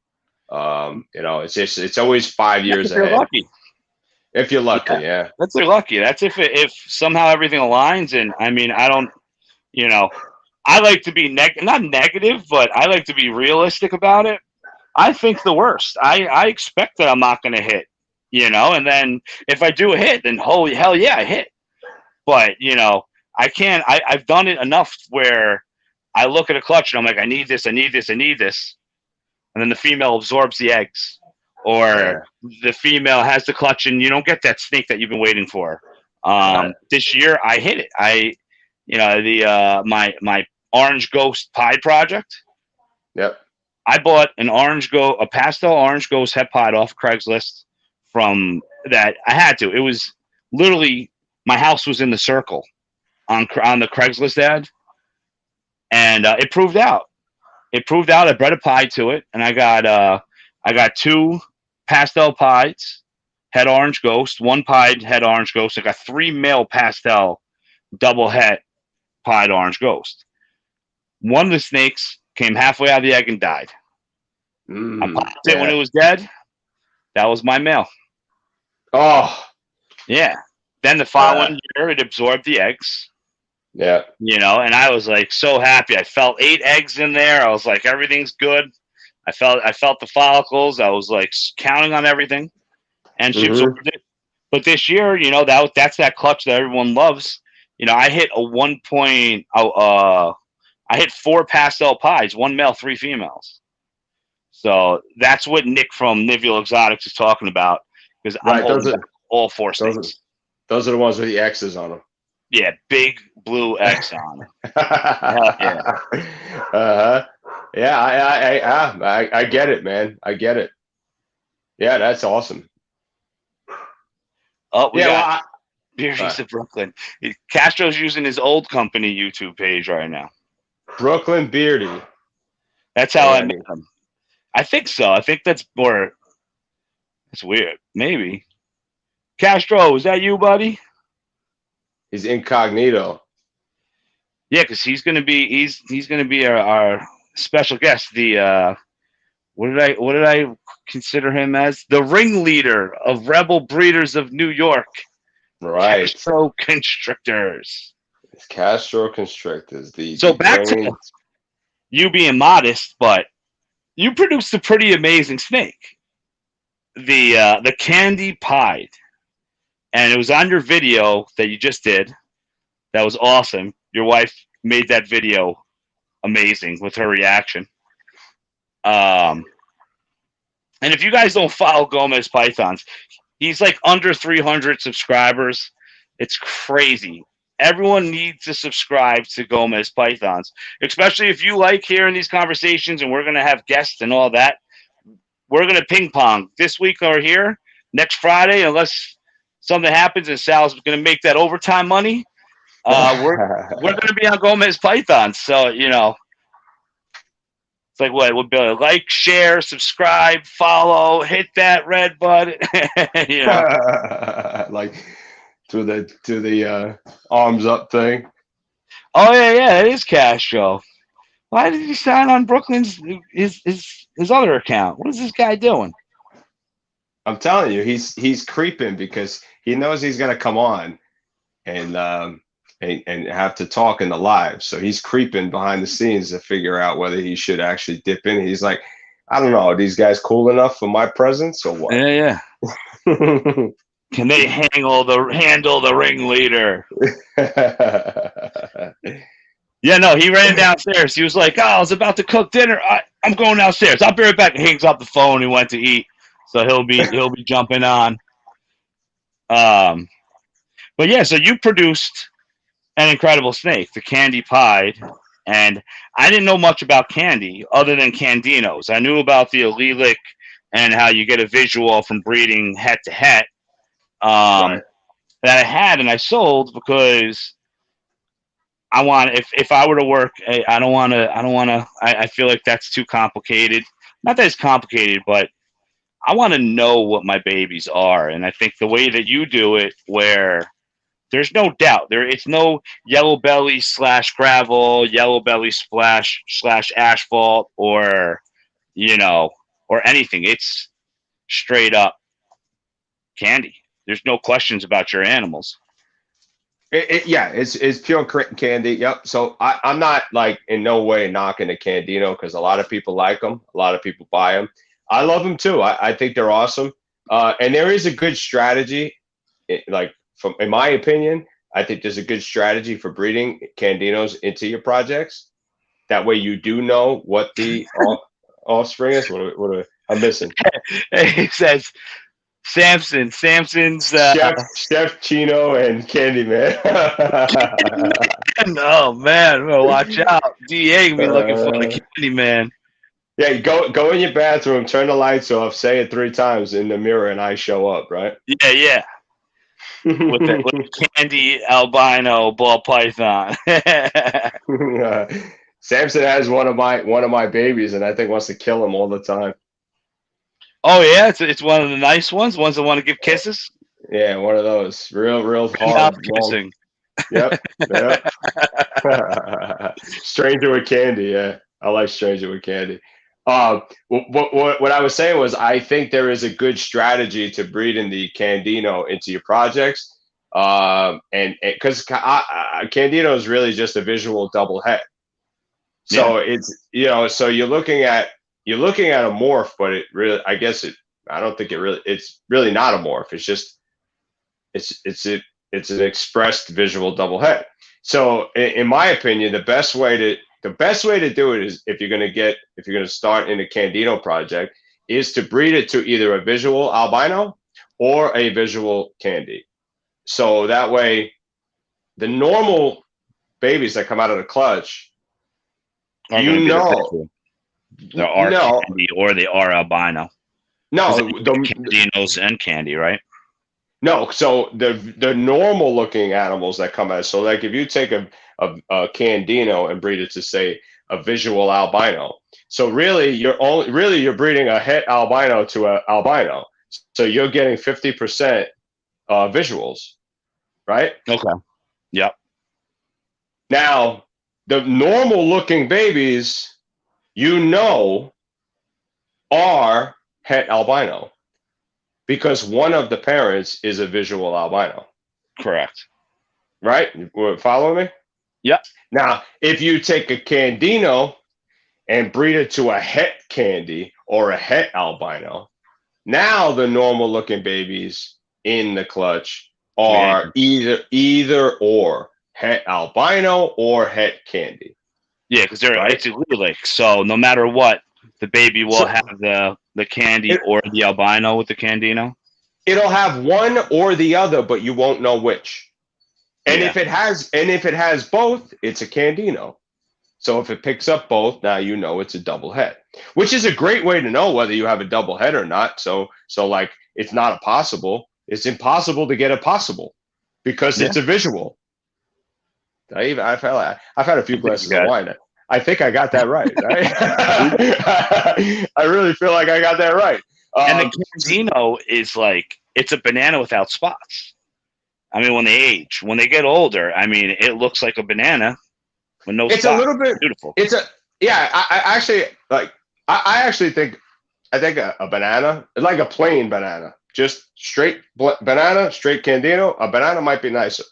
Speaker 2: It's always 5 years ahead.
Speaker 1: Lucky.
Speaker 2: If you're lucky, yeah.
Speaker 1: That's if you're lucky. That's if somehow everything aligns. And I mean, I don't, I like to be not negative, but I like to be realistic about it. I think the worst. I expect that I'm not going to hit, and then if I do a hit, then holy hell yeah, I hit. But, I can't, I've done it enough where I look at a clutch and I'm like, I need this. And then the female absorbs the eggs, or the female has the clutch and you don't get that snake that you've been waiting for. This year I hit it. My Orange Ghost Pied project.
Speaker 2: Yep.
Speaker 1: I bought a pastel orange ghost het pied off Craigslist from that. I had to. It was literally, my house was in the circle on the Craigslist ad, and it proved out. I bred a pie to it, and I got 2 pastel pies, het orange ghost, 1 pied het orange ghost. I got 3 male pastel double het pied orange ghost. One of the snakes came halfway out of the egg and died. I popped it when it was dead. That was my male.
Speaker 2: Oh.
Speaker 1: Yeah. Then the following year, it absorbed the eggs.
Speaker 2: Yeah.
Speaker 1: And I was like so happy. I felt 8 eggs in there. I was like, everything's good. I felt the follicles. I was like counting on everything, and she absorbed it. But this year, that's that clutch that everyone loves. I hit I hit 4 pastel pies, 1 male, 3 females. So that's what Nick from Nivular Exotics is talking about, because I'm holding all 4 snakes.
Speaker 2: Those are the ones with the X's on them.
Speaker 1: Yeah, big blue X on them.
Speaker 2: Yeah. Yeah, I get it, man. I get it. Yeah, that's awesome.
Speaker 1: Oh, we got Beervies of Brooklyn. Castro's using his old company YouTube page right now.
Speaker 2: Brooklyn Beardy.
Speaker 1: That's how I
Speaker 2: And
Speaker 1: met him. I think so. I think that's more. That's weird. Maybe. Castro, is that you, buddy?
Speaker 2: he's incognito.
Speaker 1: Yeah, because he's gonna be our special guest. The what did I consider him as? The ringleader of Rebel Breeders of New York,
Speaker 2: Right.
Speaker 1: Castro Constrictors.
Speaker 2: It's Castro Constrictors.
Speaker 1: So
Speaker 2: the
Speaker 1: back to
Speaker 2: grain-
Speaker 1: you being modest, but you produced a pretty amazing snake. The candy pied, and it was on your video that you just did. That was awesome. Your wife made that video amazing with her reaction. And if you guys don't follow Gomez Pythons, he's like under 300 subscribers. It's crazy. Everyone needs to subscribe to Gomez Pythons, especially if you like hearing these conversations and we're going to have guests and all that. We're going to ping pong this week or here next Friday, unless something happens and Sal's going to make that overtime money. We're going to be on Gomez Pythons. So, you know, it's like what? We'll be like, share, subscribe, follow, hit that red button. You know,
Speaker 2: like to the arms up thing.
Speaker 1: oh yeah, it is Castro. Why did he sign on Brooklyn's his other account? What is this guy doing?
Speaker 2: I'm telling you, he's creeping because he knows he's gonna come on and have to talk in the live. So he's creeping behind the scenes to figure out whether he should actually dip in. He's like, I don't know, are these guys cool enough for my presence or what?
Speaker 1: Yeah. Can they handle the ringleader? Yeah, no, he ran downstairs. He was like, "Oh, I was about to cook dinner. I'm going downstairs. I'll be right back." He hangs up the phone. He went to eat, so he'll be jumping on. But yeah, so you produced an incredible snake, the candy pied, and I didn't know much about candy other than candinos. I knew about the allelic and how you get a visual from breeding het to het.
Speaker 2: Right.
Speaker 1: That I had and I sold because I want, if I were to work, I feel like that's too complicated. Not that it's complicated, but I want to know what my babies are. And I think the way that you do it, where there's no doubt, it's no yellow belly / gravel, yellow belly / asphalt, or, you know, or anything. It's straight up candy. There's no questions about your animals.
Speaker 2: It's pure candy. Yep. So I'm not like in no way knocking the Candino because a lot of people like them. A lot of people buy them. I love them too. I think they're awesome. And there is a good strategy. In my opinion, I think there's a good strategy for breeding Candinos into your projects. That way you do know what the offspring is. What I'm missing.
Speaker 1: He says, Samson's
Speaker 2: Chef Chino and Candyman.
Speaker 1: Oh man, well, watch out. DA can be looking for the Candyman.
Speaker 2: Yeah, you go in your bathroom, turn the lights off, say it 3 times in the mirror, and I show up, right?
Speaker 1: Yeah. with the candy albino ball python.
Speaker 2: Samson has one of my babies, and I think wants to kill him all the time.
Speaker 1: Oh yeah, it's one of the nice ones that want to give kisses.
Speaker 2: Yeah, one of those real hard
Speaker 1: kissing.
Speaker 2: Yep. Stranger with candy. Yeah, I like Stranger with candy. What I was saying was I think there is a good strategy to breeding the Candino into your projects, and because Candino is really just a visual double het. So it's so you're looking at a morph, but it really, I don't think it's really not a morph. It's just it's an expressed visual double het. So in my opinion, the best way to do it is if you're going to start in a Candino project is to breed it to either a visual albino or a visual candy. So that way the normal babies that come out of the clutch,
Speaker 1: there are candy or they are albino.
Speaker 2: No,
Speaker 1: Candinos and candy, right?
Speaker 2: No, so the normal looking animals that come out. So like if you take a Candino and breed it to say a visual albino. So really you're breeding a het albino to a albino. So you're getting 50% visuals, right?
Speaker 1: Okay. Yep.
Speaker 2: Now the normal looking babies, are het albino because one of the parents is a visual albino.
Speaker 1: Correct.
Speaker 2: Right? You follow me?
Speaker 1: Yep.
Speaker 2: Now, if you take a Candino and breed it to a het candy or a het albino, now the normal looking babies in the clutch are either or het albino or het candy.
Speaker 1: Yeah, because
Speaker 2: Right?
Speaker 1: it's allelic. So no matter what, the baby will have the candy or the albino with the Candino.
Speaker 2: It'll have one or the other, but you won't know which. And
Speaker 1: Yeah.
Speaker 2: if it has both, it's a Candino. So if it picks up both, now you know it's a double head, which is a great way to know whether you have a double head or not. So like it's not a possible. It's impossible to get a possible because it's a visual. I've had a few glasses of wine. I think I got that right. I really feel like I got that right.
Speaker 1: And the Candino is like, it's a banana without spots. I mean, when they age, when they get older, I mean, it looks like a banana with no spots.
Speaker 2: It's a little bit
Speaker 1: beautiful.
Speaker 2: I think a banana, like a plain banana, just straight banana, straight Candino. A banana might be nicer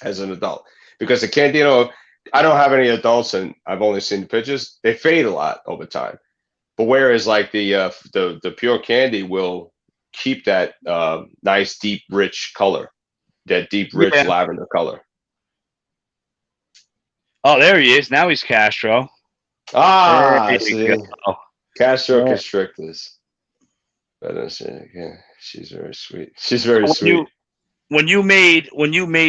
Speaker 2: as an adult because the Candino, I don't have any adults and I've only seen the pictures. They fade a lot over time. But whereas like the pure candy will keep that nice, deep, rich color, that deep, rich lavender color.
Speaker 1: Oh, there he is. Now he's Castro.
Speaker 2: Ah, see. Castro Constrictors. Yeah, she's very sweet. She's very sweet.
Speaker 1: When you made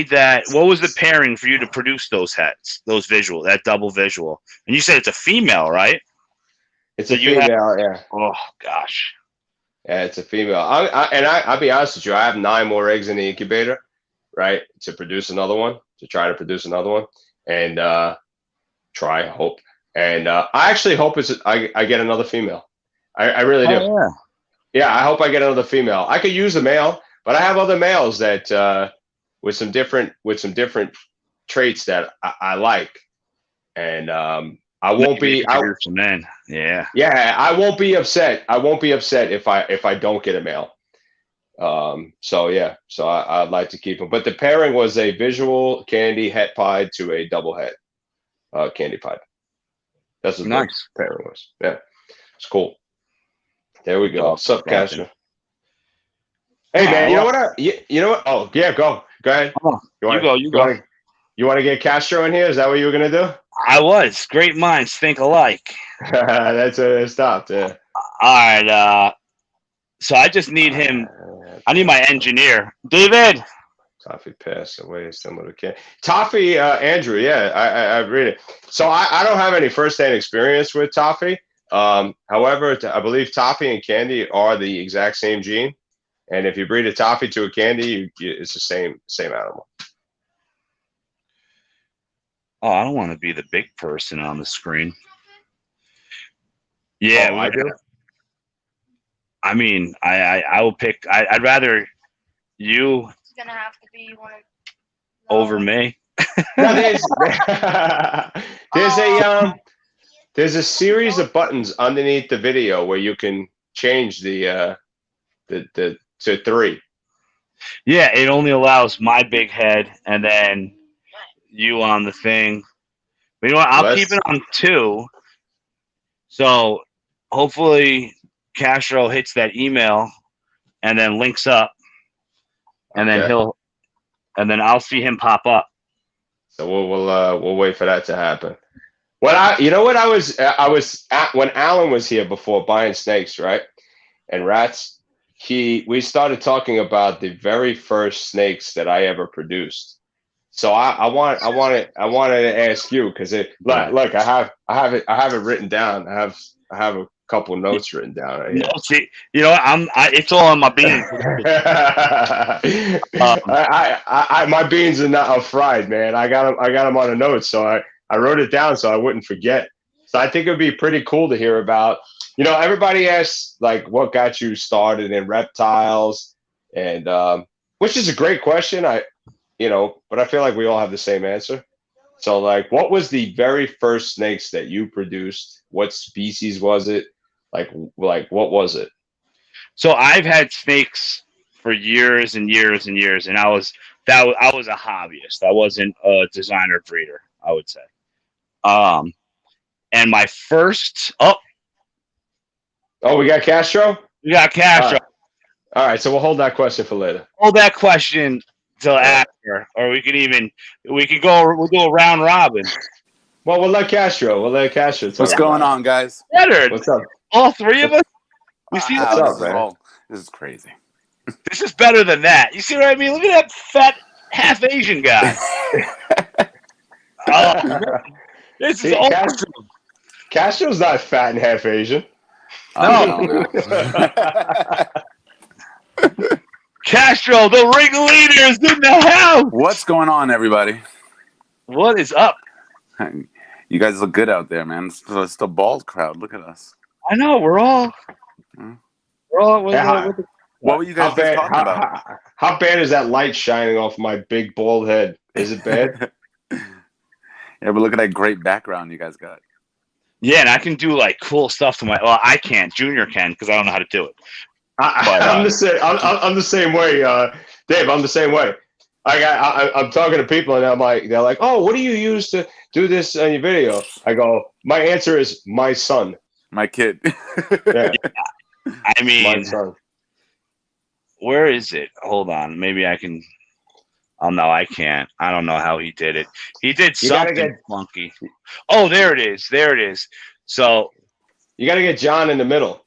Speaker 1: that, what was the pairing for you to produce those heads, those visual, that double visual? And you said it's a female, right?
Speaker 2: It's a female, yeah.
Speaker 1: Oh gosh.
Speaker 2: Yeah, it's a female. I'll be honest with you. I have 9 more eggs in the incubator, right, to produce another one, to try to produce another one, and hope. And I actually hope I get another female. I really do.
Speaker 1: Yeah.
Speaker 2: Yeah, I hope I get another female. I could use a male, but I have other males that with some different traits that I like, and I won't be. Yeah, I won't be upset. I won't be upset if I don't get a male. So I'd like to keep them. But the pairing was a visual candy het pied to a double het candy pied. That's what the pairing was. Yeah, it's cool. There we go. What's up, Castro? Hey man, you know what? You know what? Oh yeah, go ahead.
Speaker 1: You go.
Speaker 2: You want to get Castro in here? Is that what you were gonna do?
Speaker 1: I was. Great minds think alike.
Speaker 2: That's where it stopped. Yeah.
Speaker 1: All right. So I just need him. I need my engineer, David.
Speaker 2: Toffee passed away. Similar to Toffee, Andrew. Yeah, I read it. So I don't have any firsthand experience with Toffee. However, I believe Toffee and candy are the exact same gene, and if you breed a Toffee to a candy, it's the same animal.
Speaker 1: Oh, I don't want to be the big person on the screen. Yeah,
Speaker 2: I do.
Speaker 1: I mean, I will pick. I'd rather you.
Speaker 3: It's gonna have to be one of
Speaker 1: over me.
Speaker 2: No, there's a series of buttons underneath the video where you can change the to 3.
Speaker 1: Yeah, it only allows my big head and then you on the thing. But you know what? I'll keep it on 2. So hopefully Castro hits that email and then links up, and then I'll see him pop up.
Speaker 2: So we'll wait for that to happen. When I was at when Alan was here before buying snakes, right, and rats. We started talking about the very first snakes that I ever produced. So I wanted to ask you because look, I have it written down. I have couple notes written down right
Speaker 1: No, see, you know what? It's all on my beans.
Speaker 2: My beans are not fried, man. I got them on a note, so I wrote it down so I wouldn't forget. So I think it would be pretty cool to hear about. You know, everybody asks like, what got you started in reptiles, and which is a great question. But I feel like we all have the same answer. So, like, what was the very first snakes that you produced? What species was it? Like what was it?
Speaker 1: So I've had snakes for years and years and years, and I was a hobbyist. I wasn't a designer breeder, I would say. And my first
Speaker 2: we got Castro.
Speaker 1: We got Castro.
Speaker 2: All right, so we'll hold that question for later.
Speaker 1: Hold that question till after, or we'll do a round robin.
Speaker 2: Well, we'll let Castro.
Speaker 4: What's going on, guys?
Speaker 1: Leonard,
Speaker 2: what's up?
Speaker 1: All three of us. You see
Speaker 2: what's up, man?
Speaker 4: This is crazy.
Speaker 1: This is better than that. You see what I mean? Look at that fat half Asian guy. This is awesome.
Speaker 2: Castro's not fat and half Asian.
Speaker 1: No. Castro, the ringleader, is in the house.
Speaker 4: What's going on, everybody?
Speaker 1: What is up?
Speaker 4: You guys look good out there, man. It's the bald crowd. Look at us.
Speaker 1: I know. We're all.
Speaker 4: What were you guys just talking about?
Speaker 2: How bad is that light shining off my big bald head? Is it bad?
Speaker 4: Yeah, but look at that great background you guys got.
Speaker 1: Yeah, and I can do like cool stuff to my. Well, I can't. Junior can because I don't know how to do it.
Speaker 2: I'm the same. I'm the same way, Dave. I'm the same way. I'm talking to people and they're like, oh, what do you use to do this on your video? I go, my answer is my son.
Speaker 4: My kid.
Speaker 2: Yeah.
Speaker 1: I mean,
Speaker 2: my son.
Speaker 1: Where is it? Hold on. Maybe I can. Oh, no, I can't. I don't know how he did it. He did something funky. Oh, there it is. There it is. So
Speaker 2: you got to get John in the middle.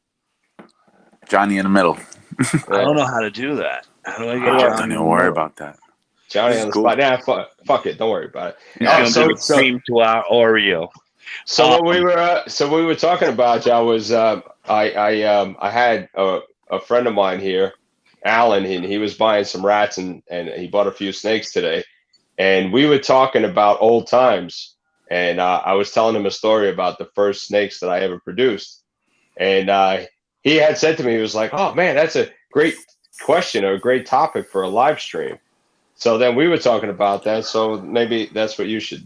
Speaker 4: Johnny in the middle.
Speaker 1: I don't know how to do that. How do I get Johnny?
Speaker 4: Don't even worry about that.
Speaker 2: Johnny on the spot. Nah, fuck it. Don't worry about it.
Speaker 1: Yeah, cream to our Oreo.
Speaker 2: So what we were talking about, John, was I had a friend of mine here, Alan, and he was buying some rats and he bought a few snakes today, and we were talking about old times, and I was telling him a story about the first snakes that I ever produced, and he had said to me, he was like, "Oh man, that's a great question or a great topic for a live stream." So then we were talking about that. So maybe that's what you should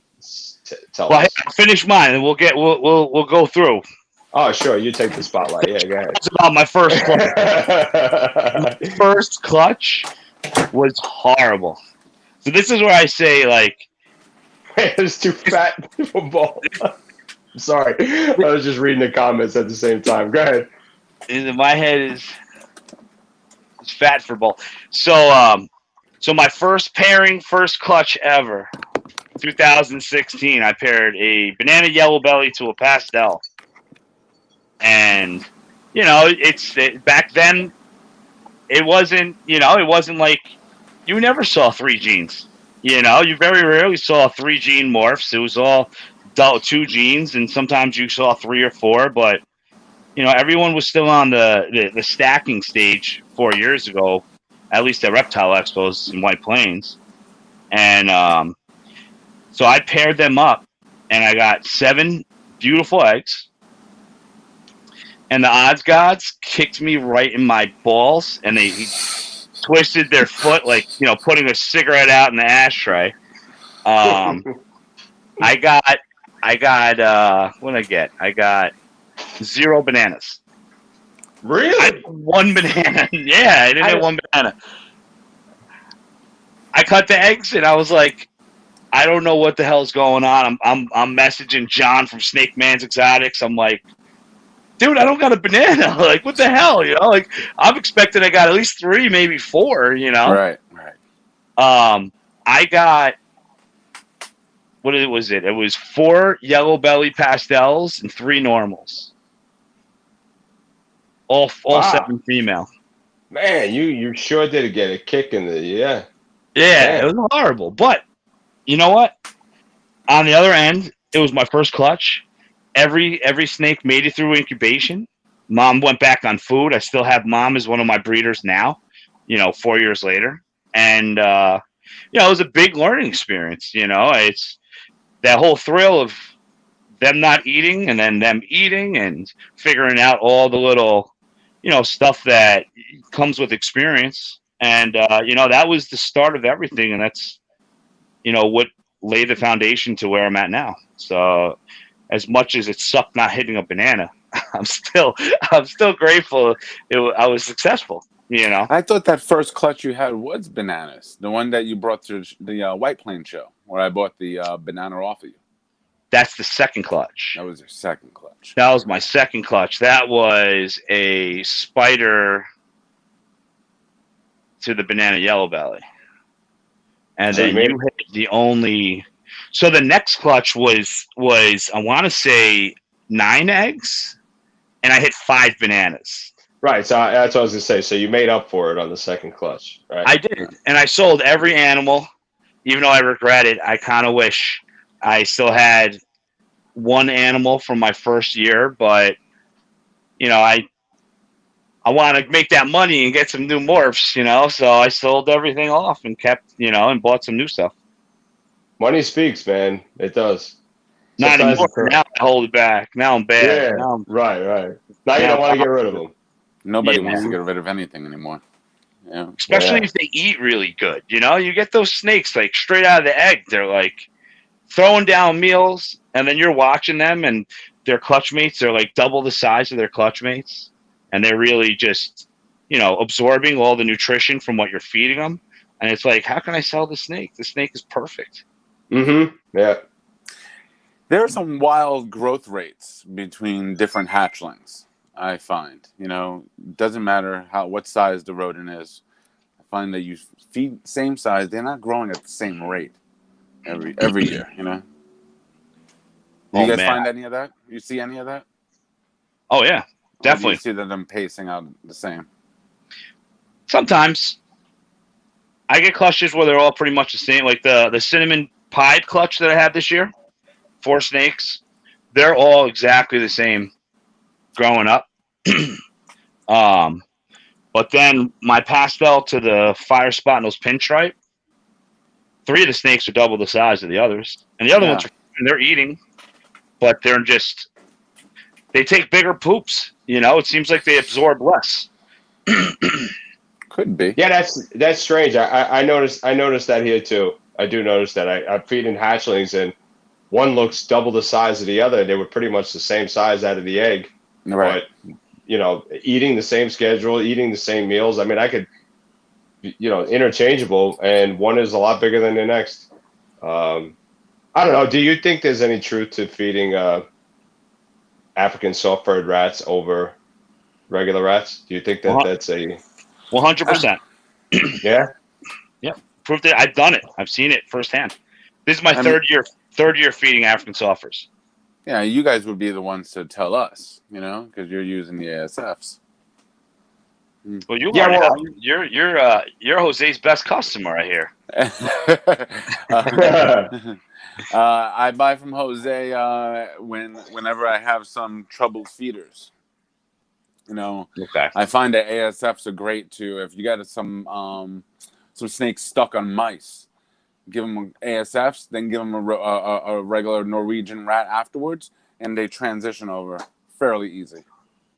Speaker 2: tell us.
Speaker 1: I'll finish mine, and we'll go through.
Speaker 2: Oh, sure. You take the spotlight. Yeah, go ahead.
Speaker 1: It's about my first clutch. My first clutch was horrible. So this is where I say, like,
Speaker 2: it was too fat for ball. I'm sorry. I was just reading the comments at the same time. Go ahead.
Speaker 1: My head is fat for ball. So my first clutch ever, 2016, I paired a banana yellow belly to a pastel. And, back then, it wasn't like, you never saw 3 genes. You very rarely saw 3 gene morphs. It was all 2 genes, and sometimes you saw 3 or 4, but, everyone was still on the stacking stage 4 years ago, at least at Reptile Expos in White Plains. And so I paired them up, and I got 7 beautiful eggs. And the odds gods kicked me right in my balls, and they twisted their foot like, putting a cigarette out in the ashtray. I got what did I get? I got 0 bananas.
Speaker 2: Really?
Speaker 1: I had 1 banana. Yeah, I didn't have 1 banana. I cut the eggs, and I was like, I don't know what the hell's going on. I'm messaging John from Snake Man's Exotics. I'm like, dude, I don't got a banana. Like, what the hell? Like, I'm expecting I got at least 3, maybe 4.
Speaker 4: Right.
Speaker 1: I got, what was it? It was 4 yellow belly pastels and 3 normals. All
Speaker 2: Wow.
Speaker 1: 7 female.
Speaker 2: Man, you sure did get a kick in the
Speaker 1: Yeah, it was horrible. But you know what? On the other end, it was my first clutch. Every snake made it through incubation. Mom went back on food. I still have Mom as one of my breeders now, 4 years later. And, it was a big learning experience. It's that whole thrill of them not eating and then them eating and figuring out all the little, stuff that comes with experience. And, that was the start of everything. And that's, what laid the foundation to where I'm at now. So as much as it sucked not hitting a banana, I'm still grateful I was successful.
Speaker 4: I thought that first clutch you had was bananas, the one that you brought to the White Plains show, where I bought the banana off of you.
Speaker 1: That's the second clutch.
Speaker 4: That was your second clutch.
Speaker 1: That was my second clutch. That was a spider to the banana yellow belly. And then you hit the only. So the next clutch was I want to say 9 eggs, and I hit 5 bananas.
Speaker 2: Right, so that's what I was gonna say. So you made up for it on the second clutch, right?
Speaker 1: I did, and I sold every animal, even though I regret it. I kind of wish I still had one animal from my first year, but I want to make that money and get some new morphs, So I sold everything off and kept, and bought some new stuff.
Speaker 2: Money speaks, man. It does.
Speaker 1: Not anymore. Now I hold it back. Now I'm bad.
Speaker 2: Yeah, right. Now you don't want to get rid of them.
Speaker 4: Nobody wants to get rid of anything anymore. Yeah.
Speaker 1: Especially if they eat really good. You get those snakes like straight out of the egg. They're like throwing down meals, and then you're watching them, and their clutch mates are like double the size of their clutch mates, and they're really just, absorbing all the nutrition from what you're feeding them. And it's like, how can I sell the snake? The snake is perfect.
Speaker 2: Mm-hmm. Yeah.
Speaker 4: There are some wild growth rates between different hatchlings. I find, doesn't matter what size the rodent is. I find that you feed same size, they're not growing at the same rate every year. Do you guys find any of that? You see any of that?
Speaker 1: Oh yeah, definitely.
Speaker 4: You see that them pacing out the same.
Speaker 1: Sometimes I get clutches where they're all pretty much the same. Like the cinnamon pied clutch that I had this year, 4 snakes, they're all exactly the same growing up. But then my pastel to the fire spot nose pinstripe, 3 of the snakes are double the size of the others, and the other ones they're eating, but they take bigger poops. It seems like they absorb less.
Speaker 4: Could be.
Speaker 2: Yeah, that's strange. I noticed that here too. I do notice that. I'm feeding hatchlings, and one looks double the size of the other. They were pretty much the same size out of the egg.
Speaker 4: Right.
Speaker 2: But, eating the same schedule, eating the same meals. I mean, I could, interchangeable, and one is a lot bigger than the next. I don't know. Do you think there's any truth to feeding African soft-furred rats over regular rats? Do you think that that's a
Speaker 1: 100%?
Speaker 2: Yeah.
Speaker 1: Yeah. Proved it. I've done it. I've seen it firsthand. This is my third year feeding African softers.
Speaker 4: Yeah, you guys would be the ones to tell us, because you're using the ASFs.
Speaker 1: Well, you're Jose's best customer, I hear.
Speaker 4: I buy from Jose whenever I have some troubled feeders.
Speaker 1: Okay.
Speaker 4: I find that ASFs are great too. If you got some snakes stuck on mice, give them ASFs, then give them a regular Norwegian rat afterwards, and they transition over fairly easy.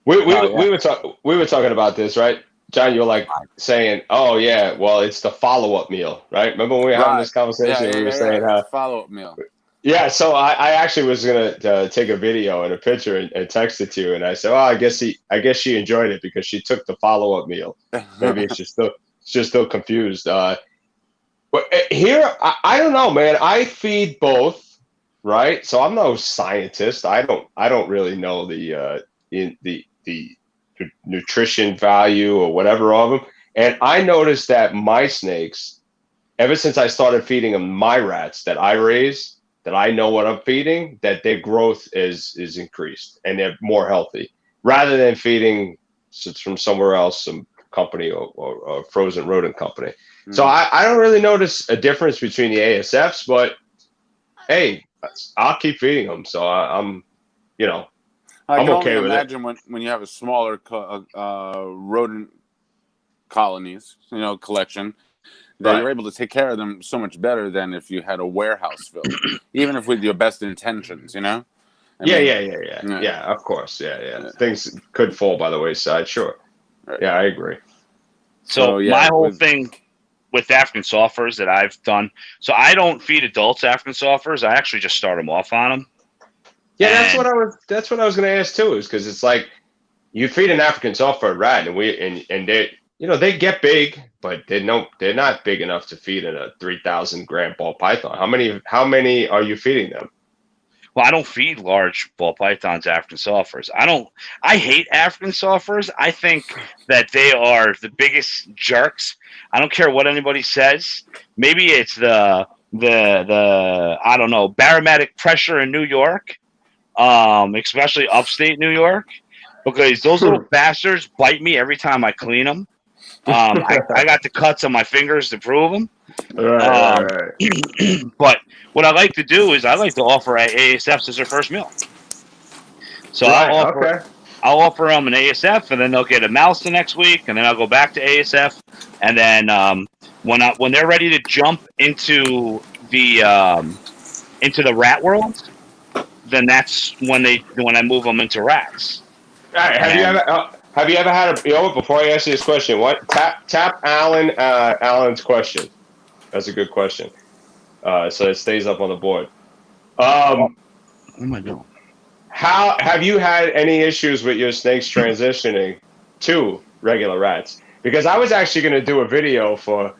Speaker 2: We were talking about this, right, John? You were like saying, "Oh yeah, well it's the follow-up meal," right? Remember when we were having this conversation? We were saying how
Speaker 4: follow-up meal.
Speaker 2: Yeah, so I actually was gonna take a video and a picture and text it to you, and I said, "Oh, I guess she enjoyed it because she took the follow-up meal. Maybe it's just still confused." But here, I don't know, man. I feed both, right? So I'm no scientist. I don't really know the nutrition value or whatever of them. And I noticed that my snakes, ever since I started feeding them my rats that I raise, that I know what I'm feeding, that their growth is increased and they're more healthy, rather than feeding from somewhere else, some company or frozen rodent company. So I don't really notice a difference between the ASFs, but hey, I'll keep feeding them. So I'm.
Speaker 4: I
Speaker 2: I'm
Speaker 4: can
Speaker 2: okay
Speaker 4: only
Speaker 2: with it.
Speaker 4: imagine when you have a smaller rodent colonies, collection, that
Speaker 2: Right.
Speaker 4: you're able to take care of them so much better than if you had a warehouse filled, even if with your best intentions, I
Speaker 2: Yeah,
Speaker 4: mean,
Speaker 2: yeah. Of course, yeah. Things could fall by the wayside. Sure.
Speaker 4: Right.
Speaker 2: Yeah, I agree.
Speaker 1: So
Speaker 4: yeah,
Speaker 1: my whole thing with African softers that I've done, so I don't feed adults African softers. I actually just start them off on them.
Speaker 2: Yeah, that's what I was going to ask too. Is because it's like you feed an African software rat, and they they get big, but they're not big enough to feed in a 3,000 gram ball python. How many are you feeding them?
Speaker 1: Well, I don't feed large ball pythons African softers. I hate African softers. I think that they are the biggest jerks. I don't care what anybody says. Maybe it's the I don't know, barometric pressure in New York, especially upstate New York, because those little bastards bite me every time I clean them. I got the cuts on my fingers to prove them.
Speaker 2: Right.
Speaker 1: But what I like to do is I like to offer ASFs as their first meal. So
Speaker 2: Right.
Speaker 1: I'll offer them an ASF, and then they'll get a mouse the next week, and then I'll go back to ASF, and then when they're ready to jump into the rat world, then that's when I move them into rats.
Speaker 2: All right. Have you ever had before I ask you this question, what tap Alan's question? That's a good question. So it stays up on the board.
Speaker 1: What am I doing?
Speaker 2: How have you had any issues with your snakes transitioning to regular rats? Because I was actually going to do a video on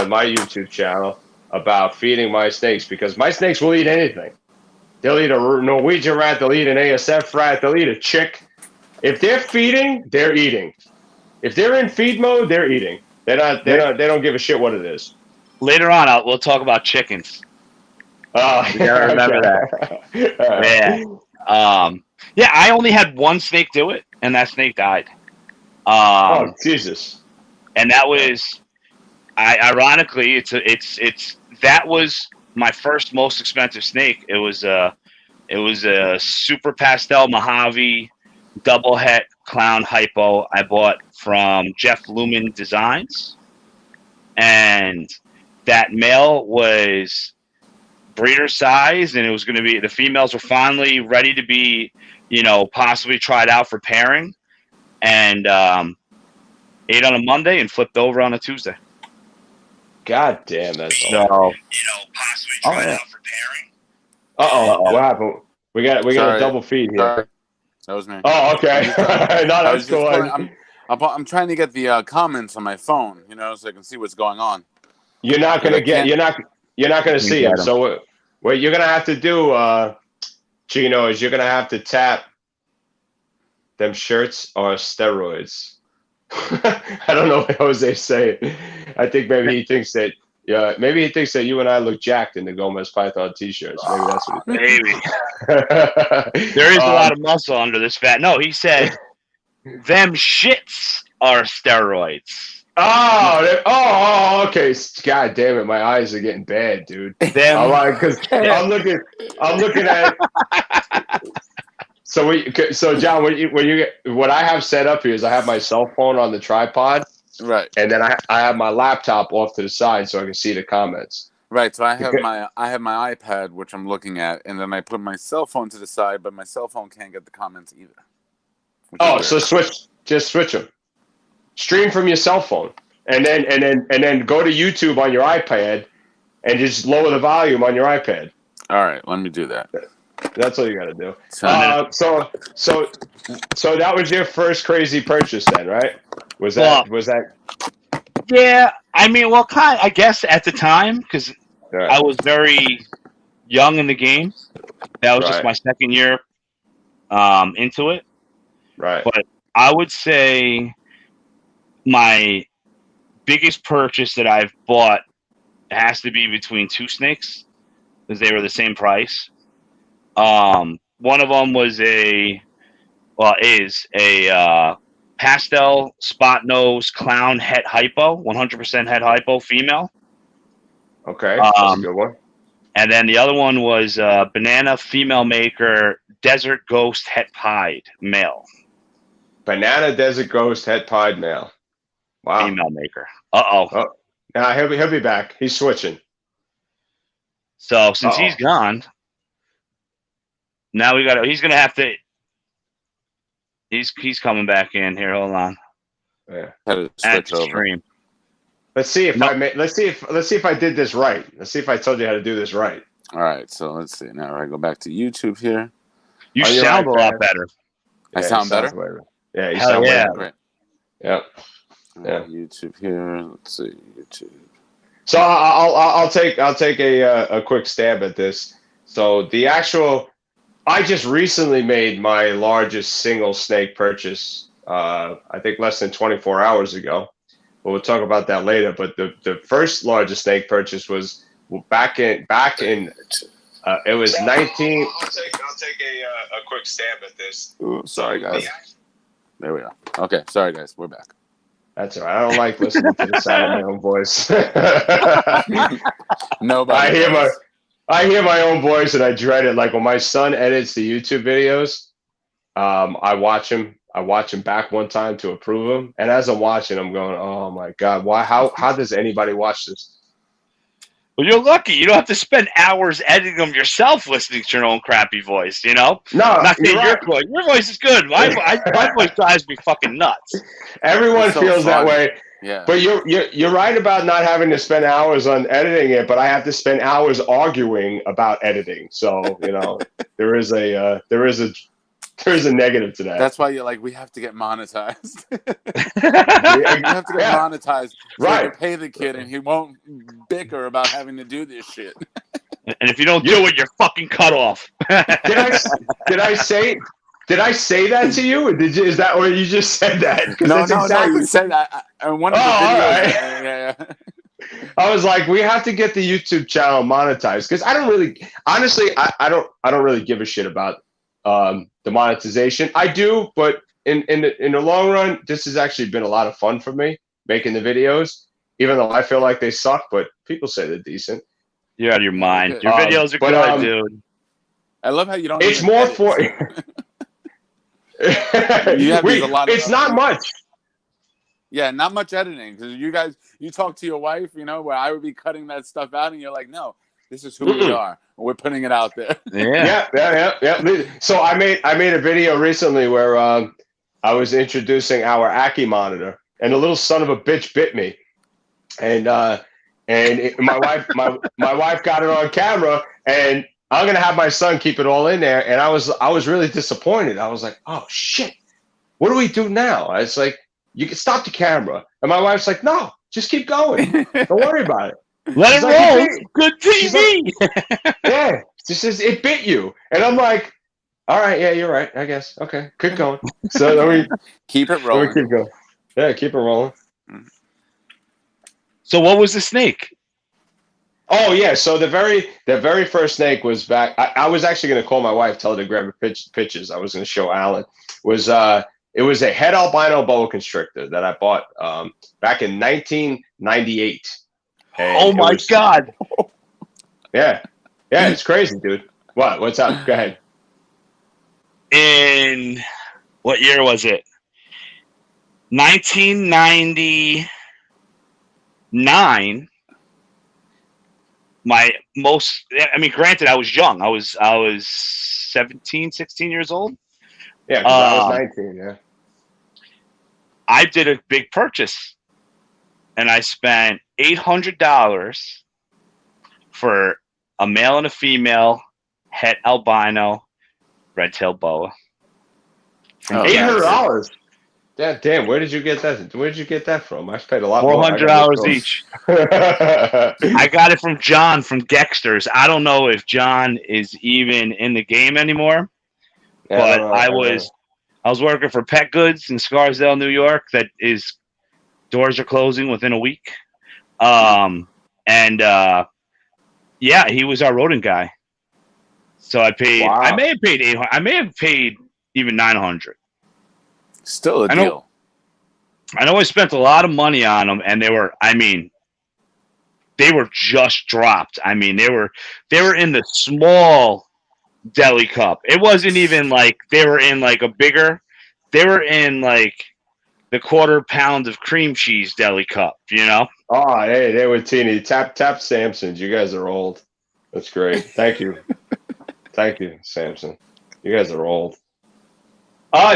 Speaker 2: my YouTube channel about feeding my snakes, because my snakes will eat anything. They'll eat a Norwegian rat, they'll eat an ASF rat, they'll eat a chick. If they're feeding, they're eating. If they're in feed mode, they're eating. They don't give a shit what it is.
Speaker 1: Later on, we'll talk about chickens.
Speaker 2: Oh,
Speaker 1: you gotta remember that. Yeah. Yeah, I only had one snake do it, and that snake died.
Speaker 2: Oh, Jesus.
Speaker 1: And that was, ironically, that was my first most expensive snake. It was a super pastel Mojave double het clown hypo I bought from Jeff Lumen Designs, and that male was breeder size, and it was going to be, the females were finally ready to be, possibly tried out for pairing, and ate on a Monday and flipped over on a Tuesday.
Speaker 2: God damn, that's
Speaker 1: awful.
Speaker 2: Possibly tried out for pairing. What happened? We got a double feed here.
Speaker 4: Sorry. That was me.
Speaker 2: Oh, okay. No, that's cool.
Speaker 4: I'm trying to get the comments on my phone, so I can see what's going on.
Speaker 2: You're not gonna see them. So what you're gonna have to do, Chino, is you're gonna have to tap them shirts are steroids. I don't know what Jose's saying. I think maybe he thinks that you and I look jacked in the Gomez Python t-shirts. Maybe that's what he thinks.
Speaker 1: Maybe. There is a lot of muscle under this fat. No, he said them shits are steroids.
Speaker 2: Oh, okay. God damn it, my eyes are getting bad, dude. Because I'm looking at. So John, what I have set up here is I have my cell phone on the tripod,
Speaker 4: right,
Speaker 2: and then I have my laptop off to the side so I can see the comments.
Speaker 4: Right. So I have my iPad, which I'm looking at, and then I put my cell phone to the side, but my cell phone can't get the comments either.
Speaker 2: So switch them. Stream from your cell phone, and then go to YouTube on your iPad, and just lower the volume on your iPad.
Speaker 4: All right, let me do that.
Speaker 2: That's all you got to do. So that was your first crazy purchase, then, right? Was that?
Speaker 1: Yeah, I mean, I guess at the time, because I was very young in the game. That was just my second year into it.
Speaker 2: Right.
Speaker 1: But I would say my biggest purchase that I've bought has to be between two snakes, because they were the same price. One of them is a pastel spot nose clown het hypo, 100% het hypo female.
Speaker 2: Okay, that's a good one.
Speaker 1: And then the other one was banana female maker, desert ghost het pied male.
Speaker 2: Banana Desert Ghost Het Pied male. Wow.
Speaker 1: Female maker. Uh-oh.
Speaker 2: Oh, nah, he'll be back. He's switching.
Speaker 1: So since he's gone, now he's gonna have to. He's coming back in here. Hold on.
Speaker 2: Yeah.
Speaker 4: Switch over.
Speaker 1: Stream.
Speaker 2: Let's see if let's see if I did this right. Let's see if I told you how to do this right.
Speaker 4: All right, so let's see. Now I go back to YouTube here.
Speaker 1: You sound a lot better.
Speaker 4: I sound better?
Speaker 2: Yeah, you
Speaker 1: Hell
Speaker 2: sound
Speaker 1: yeah.
Speaker 2: better.
Speaker 4: Great.
Speaker 2: Yep. Yeah.
Speaker 4: YouTube here. Let's see YouTube.
Speaker 2: So I'll take a quick stab at this. So I just recently made my largest single snake purchase. I think less than 24 hours ago. But we'll talk about that later. But the first largest snake purchase was back in it was 19. I'll take a quick stab at this.
Speaker 4: Ooh, sorry guys. There we are. Okay, sorry guys, we're back.
Speaker 2: That's all right. I don't like listening to the sound of my own voice.
Speaker 4: Nobody.
Speaker 2: I hear my own voice and I dread it. Like when my son edits the YouTube videos, I watch him back one time to approve them. And as I'm watching, I'm going, "Oh my God, why? How does anybody watch this?"
Speaker 1: Well, you're lucky. You don't have to spend hours editing them yourself, listening to your own crappy voice. You know?
Speaker 2: No,
Speaker 1: not saying
Speaker 2: right.
Speaker 1: Your voice is good. My voice drives me fucking nuts.
Speaker 2: Everyone feels that way.
Speaker 4: Yeah.
Speaker 2: But you're right about not having to spend hours on editing it, but I have to spend hours arguing about editing. So there is a negative to that.
Speaker 4: That's why you're like, we have to get monetized. We have to get monetized so
Speaker 2: right.
Speaker 4: we can pay the kid and he won't bicker about having to do this shit.
Speaker 1: And if you don't do it, you're fucking cut off.
Speaker 2: Did I say that to you? Or is that or you just said that?
Speaker 4: No, you said that. One of the videos. Yeah.
Speaker 2: I was like, we have to get the YouTube channel monetized because I don't really, honestly, I don't really give a shit about the monetization. I do, but in the long run, this has actually been a lot of fun for me making the videos, even though I feel like they suck. But people say they're decent.
Speaker 1: You're out of your mind. Your videos are good, dude.
Speaker 4: I love how you don't.
Speaker 2: It's more for. It's not much.
Speaker 4: Yeah, not much editing because you talk to your wife, where I would be cutting that stuff out, and you're like, no, this is who we are. We're putting it out there.
Speaker 2: Yeah. So I made a video recently where I was introducing our Ackie monitor, and the little son of a bitch bit me, and my wife got it on camera, and I'm gonna have my son keep it all in there, and I was really disappointed. I was like, oh shit, what do we do now? I was like, you can stop the camera, and my wife's like, no, just keep going, don't worry about it.
Speaker 1: Let it roll. Good TV.
Speaker 2: Like, yeah, she says it bit you, and I'm like, all right, yeah, you're right, I guess. Okay, keep going. So then we
Speaker 4: keep it rolling.
Speaker 2: Keep going. Yeah, keep it rolling.
Speaker 1: So what was the snake?
Speaker 2: Oh yeah, so the very first snake was back. I was actually going to call my wife, tell her to grab her pictures. I was going to show Alan. It was a het albino boa constrictor that I bought back in 1998.
Speaker 1: Oh my God!
Speaker 2: Yeah, it's crazy, dude. What's up? Go ahead.
Speaker 1: In what year was it? 1999. Granted, I was young. I was 17, 16 years old.
Speaker 2: Yeah, I was 19. Yeah.
Speaker 1: I did a big purchase, and I spent $800 for a male and a female het albino red-tailed boa.
Speaker 2: $800. Damn! Where did you get that? Where did you get that from? I paid a lot more.
Speaker 1: $400 each. I got it from John from Dexter's. I don't know if John is even in the game anymore, but I was working for Pet Goods in Scarsdale, New York. Doors are closing within a week. He was our rodent guy. So I paid. Wow. I may have paid $800. I may have paid even $900.
Speaker 4: Still a deal.
Speaker 1: I know I spent a lot of money on them, and they they were just dropped. I mean, they were in the small deli cup. It wasn't even like they were in like a bigger. They were in like the quarter pound of cream cheese deli cup. You know.
Speaker 2: Oh, hey, they were teeny. Tap Samsons. You guys are old. That's great. Thank you. Thank you, Samson. You guys are old.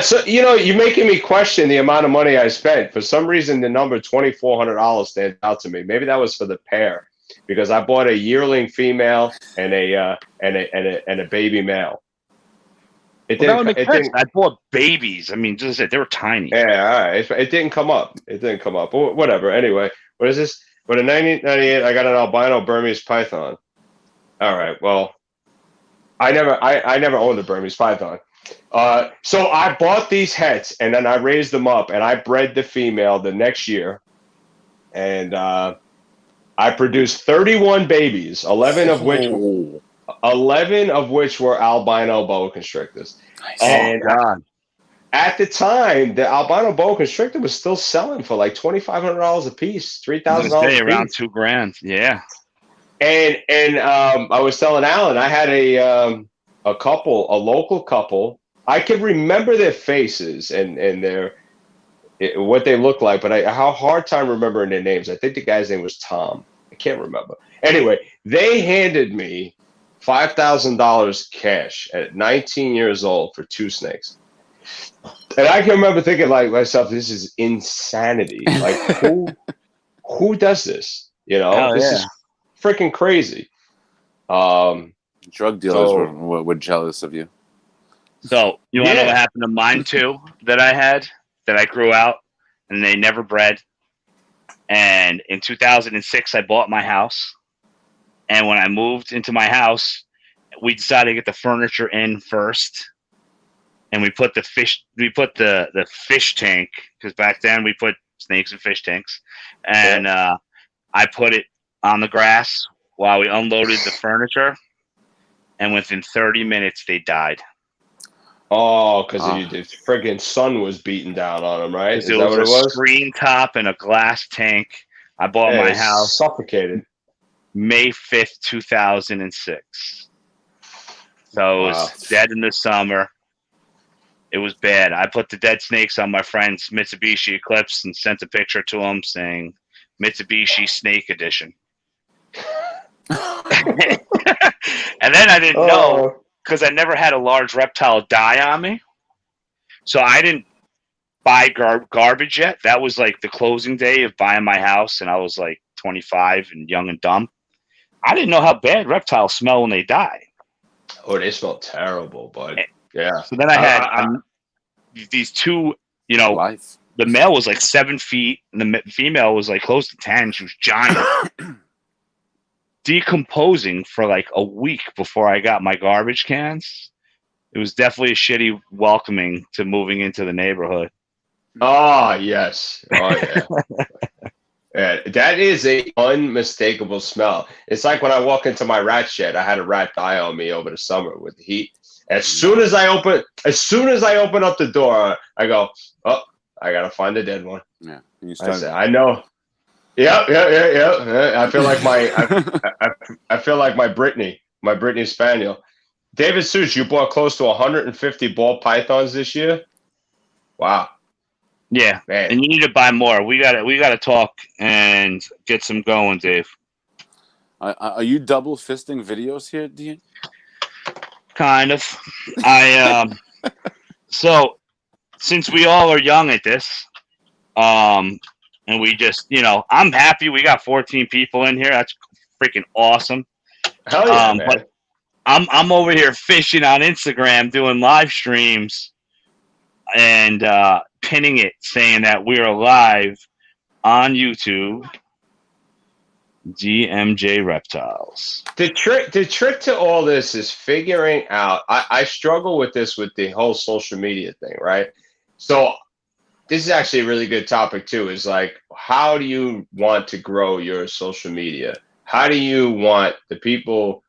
Speaker 2: So you're making me question the amount of money I spent. For some reason, the number $2,400 stands out to me. Maybe that was for the pair, because I bought a yearling female and a baby male.
Speaker 1: I bought babies. I mean, just they were tiny.
Speaker 2: Yeah, all right. It didn't come up. But whatever. Anyway, what is this? With a 1998, I got an albino Burmese python. All right. Well, I never owned a Burmese python. So I bought these hets, and then I raised them up, and I bred the female the next year, and I produced 31 babies, 11 of which were albino boa constrictors.
Speaker 4: Nice.
Speaker 2: And at the time, the albino boa constrictor was still selling for like $2,500 a piece, $3,000
Speaker 1: around $2,000. Yeah.
Speaker 2: And I was telling Alan, I had a local couple. I can remember their faces and what they look like, but I have a hard time remembering their names. I think the guy's name was Tom. I can't remember. Anyway, they handed me $5,000 cash at 19 years old for 2 snakes. And I can remember thinking like myself, this is insanity. Like who does this? This is freaking crazy.
Speaker 4: Drug dealers were jealous of you.
Speaker 1: So you want to know what happened to mine too? That I grew out, and they never bred. And in 2006, I bought my house. And when I moved into my house, we decided to get the furniture in first. And we put the fish tank, because back then we put snakes in fish tanks. And I put it on the grass while we unloaded the furniture. And within 30 minutes, they died.
Speaker 2: Oh, because the friggin' sun was beating down on them, right? Is that what it was?
Speaker 1: A screen top and a glass tank. I bought my house.
Speaker 2: Suffocated.
Speaker 1: May 5th, 2006. So it was dead in the summer. It was bad. I put the dead snakes on my friend's Mitsubishi Eclipse and sent a picture to him saying Mitsubishi Snake Edition. And then I didn't know, because I never had a large reptile die on me. So I didn't buy garbage yet. That was like the closing day of buying my house, and I was like 25 and young and dumb. I didn't know how bad reptiles smell when they die.
Speaker 2: Oh, they smell terrible, bud. Yeah.
Speaker 1: So then I had these two,
Speaker 4: Life.
Speaker 1: The male was like 7 feet, and the female was like close to 10. She was giant. Decomposing for like a week before I got my garbage cans. It was definitely a shitty welcoming to moving into the neighborhood.
Speaker 2: Oh, yes. Oh, yeah. Yeah, that is a unmistakable smell. It's like when I walk into my rat shed. I had a rat die on me over the summer with the heat. As soon as I open up the door, I go, "Oh, I gotta find the dead one."
Speaker 4: Yeah,
Speaker 2: I know. Yeah. I feel like I feel like my Brittany Spaniel. David Such, you bought close to 150 ball pythons this year. Wow.
Speaker 1: Yeah,
Speaker 2: man.
Speaker 1: And you need to buy more. We got to talk and get some going, Dave.
Speaker 4: Are you double fisting videos here, Dean?
Speaker 1: Kind of. So since we all are young at this, and we just, I'm happy we got 14 people in here. That's freaking awesome.
Speaker 2: Hell yeah, man.
Speaker 1: But I'm over here fishing on Instagram, doing live streams, and pinning it, saying that we're live on YouTube. DMJ Reptiles.
Speaker 2: The trick to all this is figuring out. I struggle with this with the whole social media thing, right? So this is actually a really good topic too. Is like, how do you want to grow your social media? How do you want the people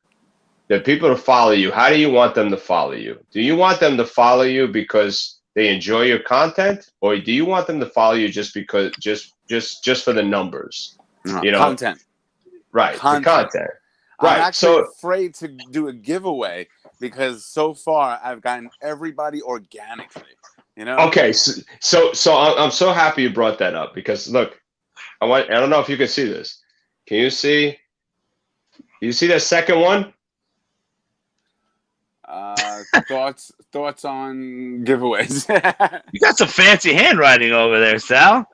Speaker 2: to follow you? How do you want them to follow you? Do you want them to follow you because they enjoy your content, or do you want them to follow you just because just for the numbers?
Speaker 4: Content.
Speaker 2: Right, the content.
Speaker 4: I'm
Speaker 2: Right.
Speaker 4: actually
Speaker 2: So
Speaker 4: afraid to do a giveaway because so far I've gotten everybody organically. You know?
Speaker 2: okay, so I'm so happy you brought that up because look, I don't know if you can see this. Can you see? You see that second one?
Speaker 4: Thoughts on giveaways.
Speaker 1: You got some fancy handwriting over there, Sal.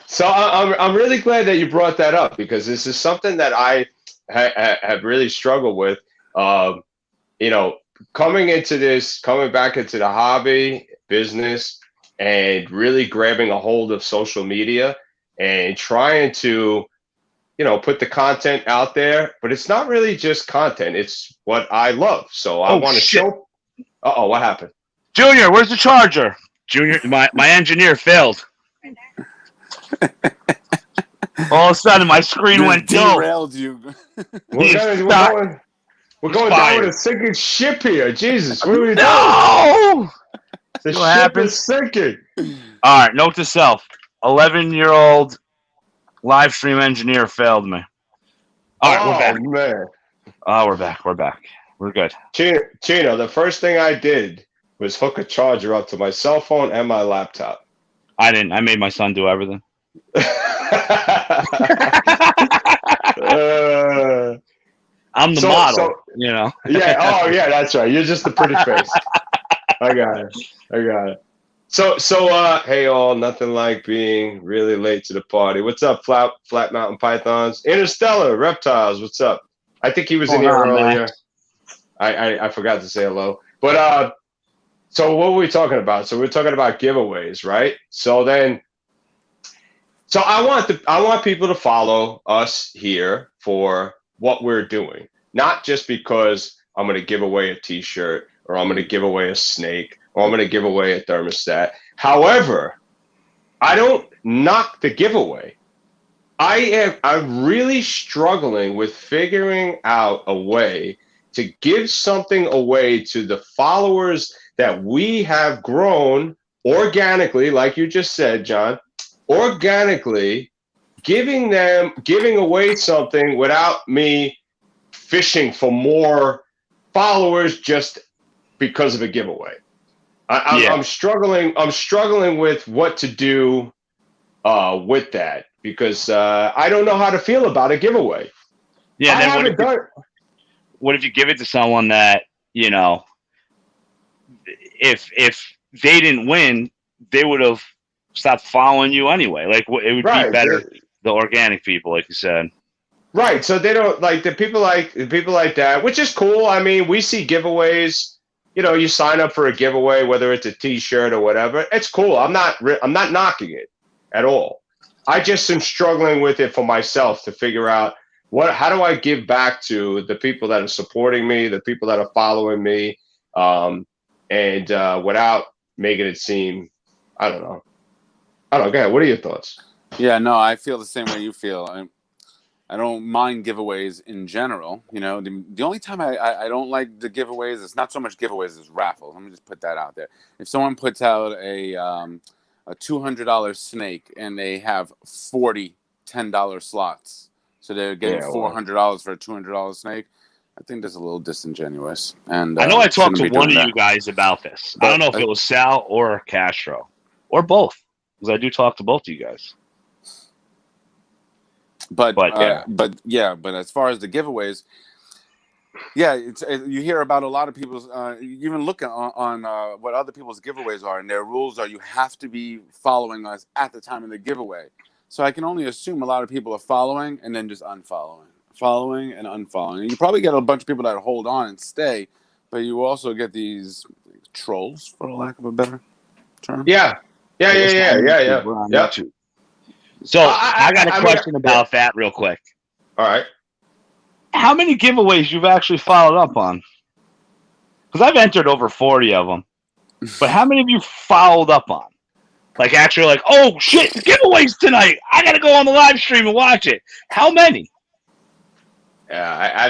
Speaker 2: So I'm really glad that you brought that up because this is something that I have really struggled with. You know, coming back into the hobby business and really grabbing a hold of social media and trying to, put the content out there, but it's not really just content. It's what I love. So I want to show. Uh-oh, what happened?
Speaker 1: Junior, where's the charger? Junior, my engineer failed. All of a sudden, my screen went dope.
Speaker 4: Derailed you.
Speaker 2: We're going down with a sinking ship here. Jesus, what are we doing?
Speaker 1: No!
Speaker 2: The
Speaker 1: What
Speaker 2: ship
Speaker 1: happened?
Speaker 2: is sinking.
Speaker 1: All right, note to self: 11-year-old live stream engineer failed me. All right, we're back.
Speaker 2: Man.
Speaker 1: Oh, we're back. We're back. We're good.
Speaker 2: Chino, the first thing I did was hook a charger up to my cell phone and my laptop.
Speaker 1: I didn't. I made my son do everything. I'm the model,
Speaker 2: Yeah. Oh, yeah. That's right. You're just the pretty face. I got it. So, hey all, nothing like being really late to the party. What's up, Flat Mountain Pythons? Interstellar Reptiles, what's up? I think he was in here earlier. I forgot to say hello. But so what were we talking about? So we're talking about giveaways, right? So I want people to follow us here for what we're doing, not just because I'm going to give away a T-shirt or I'm going to give away a snake or I'm going to give away a thermostat. However, I don't knock the giveaway. I'm really struggling with figuring out a way to give something away to the followers that we have grown organically, like you just said, John, organically giving away something without me fishing for more followers just because of a giveaway. I'm struggling with what to do with that because I don't know how to feel about a giveaway.
Speaker 1: Yeah. Then what if you give it to someone that, if they didn't win, they would have stopped following you anyway. Like it would be better the organic people, like you said.
Speaker 2: Right. So they don't like the people like that, which is cool. I mean, we see giveaways. You sign up for a giveaway, whether it's a T-shirt or whatever. It's cool. I'm not knocking it at all. I just am struggling with it for myself to figure out how do I give back to the people that are supporting me, the people that are following me, and without making it seem, I don't know. Go ahead. What are your thoughts?
Speaker 4: Yeah, no, I feel the same way you feel. I don't mind giveaways in general. The only time I don't like the giveaways, it's not so much giveaways as raffles. Let me just put that out there. If someone puts out a $200 snake and they have 40 $10 slots, so they're getting $400 for a $200 snake, I think that's a little disingenuous. And
Speaker 1: I know I talked to one of you guys about this. I don't know if it was Sal or Castro or both, because I do talk to both of you guys.
Speaker 4: But as far as the giveaways, you hear about a lot of people's. You even look on what other people's giveaways are, and their rules are you have to be following us at the time of the giveaway. So I can only assume a lot of people are following and then just unfollowing, following and unfollowing. And you probably get a bunch of people that hold on and stay, but you also get these trolls, for lack of a better term.
Speaker 2: Yeah. Yep.
Speaker 1: So I got a question about that real quick.
Speaker 2: All right.
Speaker 1: How many giveaways you've actually followed up on? Because I've entered over 40 of them. But how many of you followed up on? Like actually like, oh shit, giveaways tonight. I got to go on the live stream and watch it. How many?
Speaker 2: Yeah, I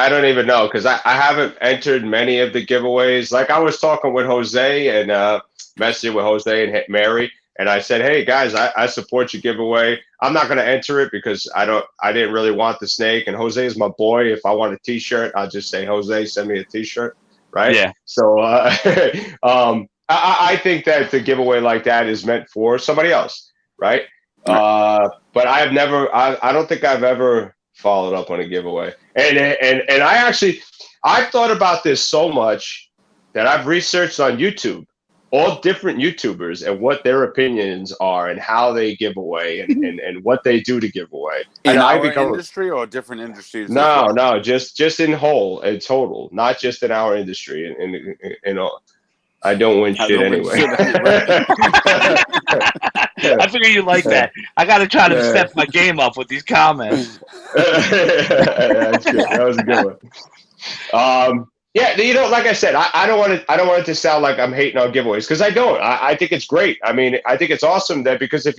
Speaker 2: don't even know because I haven't entered many of the giveaways. Like I was talking with Jose and messaging with Jose and Mary, and I said, hey guys, I support your giveaway. I'm not going to enter it because I didn't really want the snake, and Jose is my boy. If I want a t-shirt, I'll just say, Jose, send me a t-shirt. Right.
Speaker 1: Yeah.
Speaker 2: So I think that the giveaway like that is meant for somebody else. Right. But I don't think I've ever followed up on a giveaway. And I've thought about this so much that I've researched on YouTube, all different YouTubers and what their opinions are and how they give away and what they do to give away.
Speaker 4: In our industry or different industries?
Speaker 2: No, just in whole and total, not just in our industry. And I don't win shit anyway.
Speaker 1: I figure you like that. I got to try to step my game up with these comments.
Speaker 2: That's good. That was a good one. Yeah, like I said, I don't want it to sound like I'm hating on giveaways, because I don't. I think it's great. I mean, I think it's awesome that, because if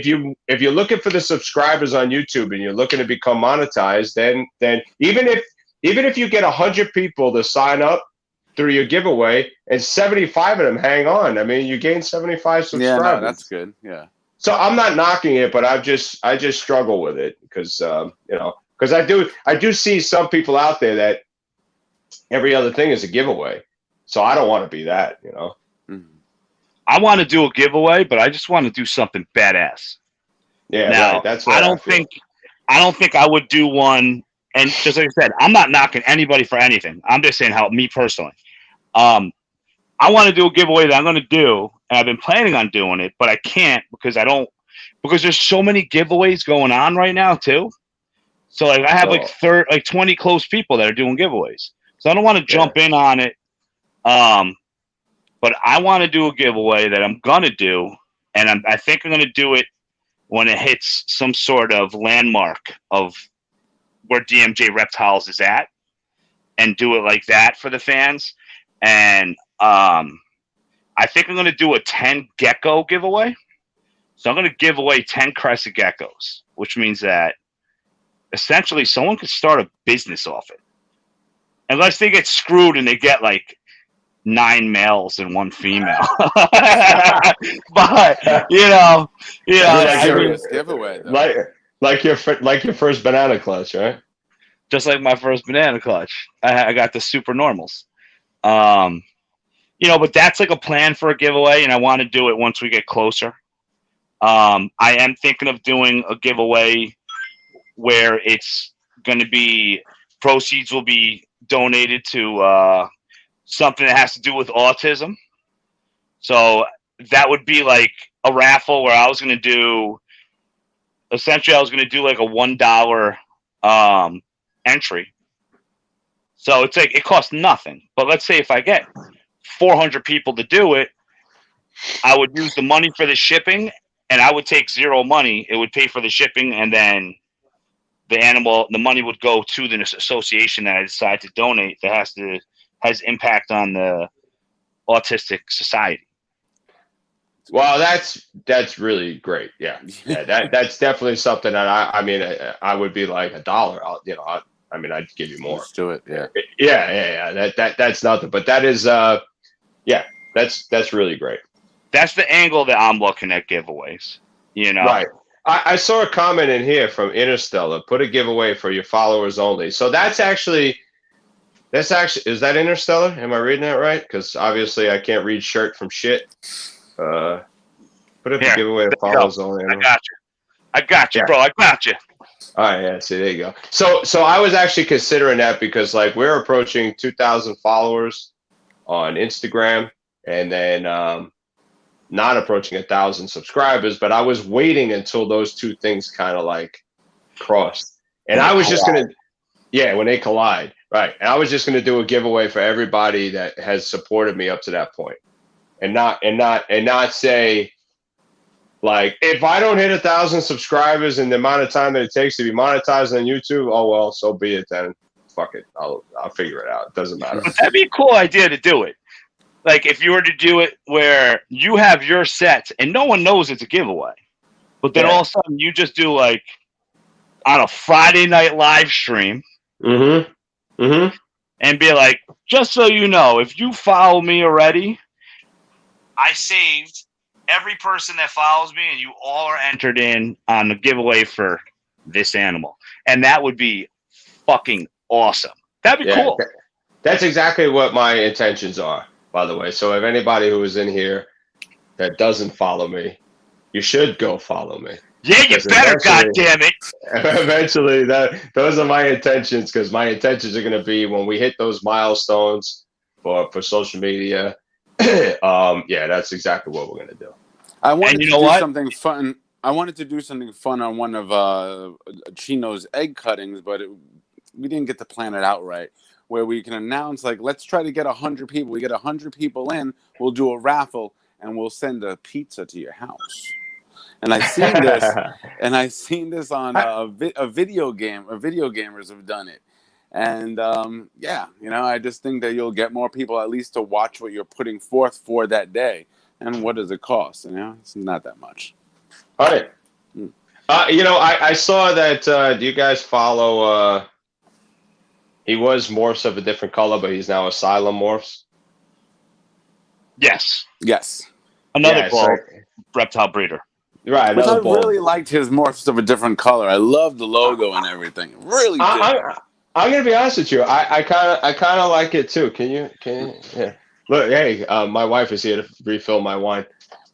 Speaker 2: you're looking for the subscribers on YouTube and you're looking to become monetized, then even if you get 100 people to sign up through your giveaway and 75 of them hang on, I mean, you gain 75 subscribers.
Speaker 4: Yeah, no, that's good. Yeah.
Speaker 2: So I'm not knocking it, but I just struggle with it because because I do see some people out there that every other thing is a giveaway. So I don't want to be that,
Speaker 4: Mm-hmm.
Speaker 1: I want to do a giveaway, but I just want to do something badass.
Speaker 2: Yeah,
Speaker 1: now,
Speaker 2: right. That's what I don't
Speaker 1: think I would do one. And just like I said, I'm not knocking anybody for anything. I'm just saying how me personally. I want to do a giveaway that I'm going to do, and I've been planning on doing it, but I can't because there's so many giveaways going on right now too. So like I have like 20 close people that are doing giveaways. So I don't want to jump in on it. But I want to do a giveaway that I'm going to do, and I think I'm going to do it when it hits some sort of landmark of where DMJ Reptiles is at, and do it like that for the fans. And I think I'm going to do a 10 gecko giveaway. So I'm going to give away 10 crested geckos, which means that essentially someone could start a business off it. Unless they get screwed and they get like 9 males and 1 female. But
Speaker 4: giveaway.
Speaker 2: Like your first banana clutch, right?
Speaker 1: Just like my first banana clutch. I got the super normals. But that's like a plan for a giveaway, and I want to do it once we get closer. I am thinking of doing a giveaway where it's going to be proceeds will be donated to something that has to do with autism. So that would be like a raffle where I was going to do like a $1 entry. So it's like it costs nothing. But let's say if I get 400 people to do it, I would use the money for the shipping, and I would take zero money. It would pay for the shipping, and then the money would go to the association that I decide to donate that has impact on the autistic society.
Speaker 2: Well, that's really great. Yeah, that's definitely something that I would be like $1. I'd give you more.
Speaker 4: Let's do it. Yeah.
Speaker 2: Yeah. That's nothing, but that is that's really great.
Speaker 1: That's the angle that I'm looking at giveaways.
Speaker 2: Right. I saw a comment in here from Interstellar. Put a giveaway for your followers only. So that's actually is that Interstellar? Am I reading that right? Because obviously I can't read shirt from shit. Put up a giveaway of followers only.
Speaker 1: I got you, bro. I got you.
Speaker 2: All right, yeah. See, there you go. So I was actually considering that because like we're approaching 2,000 followers on Instagram, and then not approaching 1,000 subscribers. But I was waiting until those two things kind of like crossed, and I was just gonna, when they collide, right? And I was just gonna do a giveaway for everybody that has supported me up to that point, and not say, like, if I don't hit 1,000 subscribers in the amount of time that it takes to be monetized on YouTube, oh well, so be it then. Fuck it, I'll figure it out. It doesn't matter.
Speaker 1: But that'd be a cool idea to do it. Like if you were to do it where you have your sets and no one knows it's a giveaway, but then all of a sudden you just do like on a Friday night live stream, and be like, just so you know, if you follow me already, I saved every person that follows me, and you all are entered in on the giveaway for this animal, and that would be fucking awesome. That'd be cool.
Speaker 2: That's exactly what my intentions are, by the way. So if anybody who is in here that doesn't follow me, you should go follow me.
Speaker 1: Yeah, you better, goddammit.
Speaker 2: Eventually, those are my intentions, because my intentions are going to be when we hit those milestones for social media. Yeah, that's exactly what we're going to do.
Speaker 4: I wanted to do something fun. I wanted to do something fun on one of Chino's egg cuttings, but we didn't get to plan it out right. Where we can announce, like, let's try to get 100 people. We get 100 people in, we'll do a raffle, and we'll send a pizza to your house. And I seen this on a video game. Video gamers have done it, and yeah, I just think that you'll get more people at least to watch what you're putting forth for that day. And what does it cost? It's not that much.
Speaker 2: All right. I saw that. Do you guys follow? He was Morphs of a different color, but he's now Asylum Morphs.
Speaker 1: Yes.
Speaker 2: Another
Speaker 1: reptile breeder.
Speaker 2: Right.
Speaker 4: But I really liked his Morphs of a different color. I love the logo and everything. Really did.
Speaker 2: I'm gonna be honest with you. I kind of like it too. Can you? Yeah. Look, hey, my wife is here to refill my wine.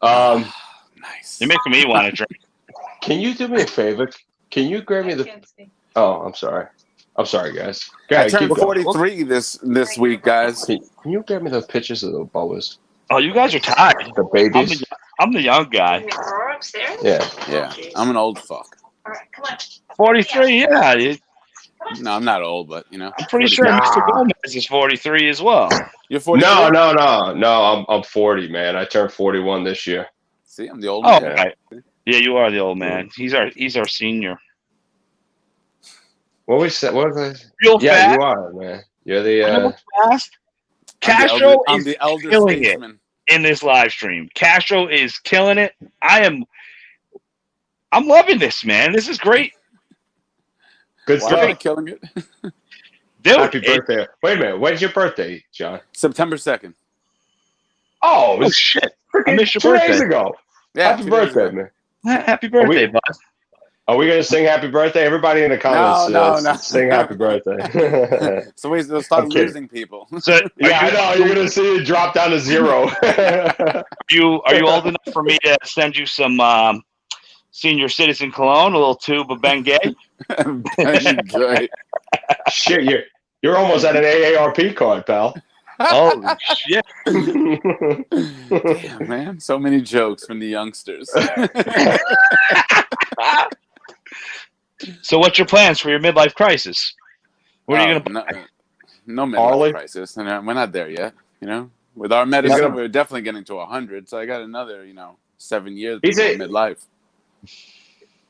Speaker 4: Nice.
Speaker 1: You're making me want to drink.
Speaker 2: Can you do me a favor? Can you grab me the? Oh, I'm sorry. I'm sorry, guys.
Speaker 4: I turned 43 this week, guys.
Speaker 2: Can you grab me the pictures of the boas?
Speaker 1: Oh, you guys are tired.
Speaker 2: The babies.
Speaker 1: I'm the young guy.
Speaker 2: Yeah.
Speaker 4: I'm an old fuck.
Speaker 3: All right, come on.
Speaker 1: 43. Yeah.
Speaker 4: No, I'm not old, but
Speaker 1: I'm pretty sure Mr. Gomez is 43 as well.
Speaker 4: You're 43?
Speaker 2: No. I'm 40, man. I turned 41 this year.
Speaker 4: See, I'm the old man.
Speaker 1: Right. Yeah, you are the old man. He's our senior.
Speaker 2: What was that? What was that?
Speaker 1: Real fast.
Speaker 2: You are, man. You're the
Speaker 1: fast. Castro is
Speaker 4: the elder
Speaker 1: killing
Speaker 4: statesman
Speaker 1: it in this live stream. Castro is killing it. I'm loving this, man. This is great.
Speaker 2: Good
Speaker 4: Why
Speaker 2: stuff.
Speaker 4: am I killing it?
Speaker 2: Dude, happy birthday. Wait a minute. When's your birthday, John?
Speaker 4: September 2nd.
Speaker 2: Oh,
Speaker 1: shit.
Speaker 2: I missed your birthday. 2 days ago.
Speaker 4: Yeah,
Speaker 2: happy birthday, man.
Speaker 1: Happy birthday, bud.
Speaker 2: Are we going to sing happy birthday? Everybody in the comments,
Speaker 4: no.
Speaker 2: sing happy birthday.
Speaker 4: So they'll start losing people.
Speaker 2: So, I know. You're going to see it drop down to 0.
Speaker 1: Are you old enough for me to send you some senior citizen cologne, a little tube of Bengay?
Speaker 2: Shit, you're almost at an AARP card, pal.
Speaker 1: Oh, shit.
Speaker 4: Damn, man. So many jokes from the youngsters.
Speaker 1: So what's your plans for your midlife crisis? What are you going to buy?
Speaker 4: No midlife crisis. And we're not there yet. With our medicine, we're definitely getting to 100. So I got another, 7 years before midlife.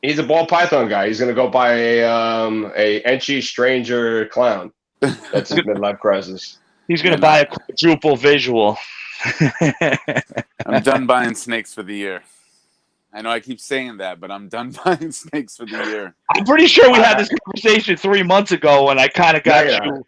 Speaker 2: He's a ball python guy. He's going to go buy a Enchi Stranger clown. That's his midlife crisis.
Speaker 1: He's going to buy a quadruple visual.
Speaker 4: I'm done buying snakes for the year. I know I keep saying that, but I'm done buying snakes for the year.
Speaker 1: I'm pretty sure we had this conversation 3 months ago when I kind of got you.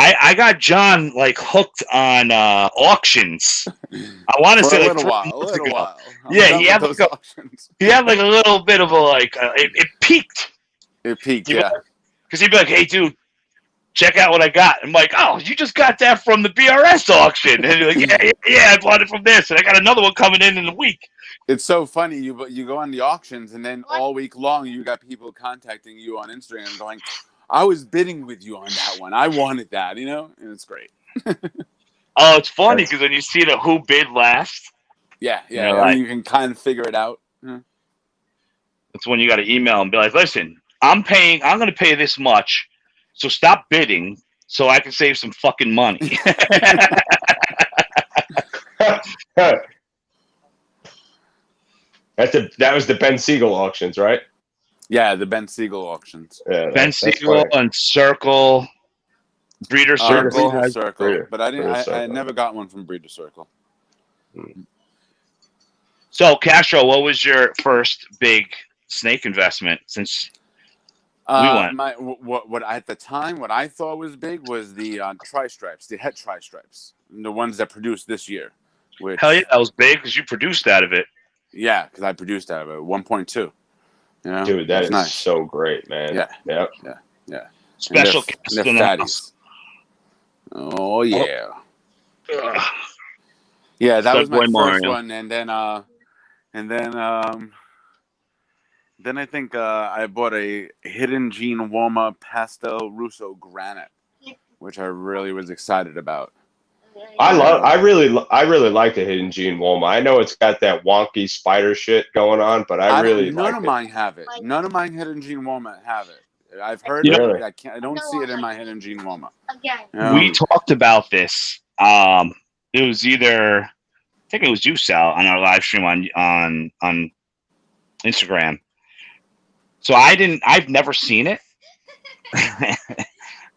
Speaker 1: I got John hooked on auctions. I want to say
Speaker 4: a little while.
Speaker 1: Yeah, he had a little bit of it peaked.
Speaker 4: It peaked, yeah.
Speaker 1: Because he'd be like, "Hey, dude, check out what I got." I'm like, "Oh, you just got that from the BRS auction?" And you're like, "Yeah, I bought it from this, and I got another one coming in a week."
Speaker 4: It's so funny. You go on the auctions, and then all week long, you got people contacting you on Instagram going, "I was bidding with you on that one. I wanted that," and it's great.
Speaker 1: Oh, it's funny because when you see the who bid last,
Speaker 4: yeah, you can kind of figure it out.
Speaker 1: That's when you got to email and be like, "Listen, I'm going to pay this much, so stop bidding so I can save some fucking money."
Speaker 2: That was the Ben Siegel auctions, right?
Speaker 4: Yeah, the Ben Siegel auctions.
Speaker 2: Yeah,
Speaker 1: Ben Siegel and Circle, Breeder Circle.
Speaker 4: Breeder Circle, but I never got one from Breeder Circle.
Speaker 1: So, Castro, what was your first big snake investment since we went?
Speaker 4: What at the time, what I thought was big was the tri-stripes, the het tri-stripes, the ones that produced this year. Which,
Speaker 1: Hell yeah, that was big because you produced out of it.
Speaker 4: yeah, because I produced out of it 1.2. You know,
Speaker 2: Dude, that is
Speaker 4: nice.
Speaker 2: so great, man.
Speaker 4: Yeah.
Speaker 2: Yep.
Speaker 4: Yeah.
Speaker 1: Special
Speaker 4: and
Speaker 1: guest
Speaker 4: they're
Speaker 1: in the house.
Speaker 4: fatties. Oh yeah.
Speaker 1: Ugh.
Speaker 4: Yeah, that
Speaker 1: Stud
Speaker 4: was my
Speaker 1: boy
Speaker 4: first
Speaker 1: Mario.
Speaker 4: one, and then I think I bought a Hidden Gene Woma Pastel Russo Granite, which I really was excited about.
Speaker 2: I really like the Hidden Gene Woma. I know it's got that wonky spider shit going on, but I really
Speaker 4: none
Speaker 2: like
Speaker 4: of
Speaker 2: it.
Speaker 4: mine have it. None of mine Hidden Gene Woma have it. I've heard
Speaker 1: You
Speaker 4: of
Speaker 2: know-
Speaker 4: it. I don't see it in my Hidden Gene Woma.
Speaker 3: Again.
Speaker 4: You know?
Speaker 1: We talked about this. It was either, I think it was you, Sal, on our live stream on Instagram. So I've never seen it.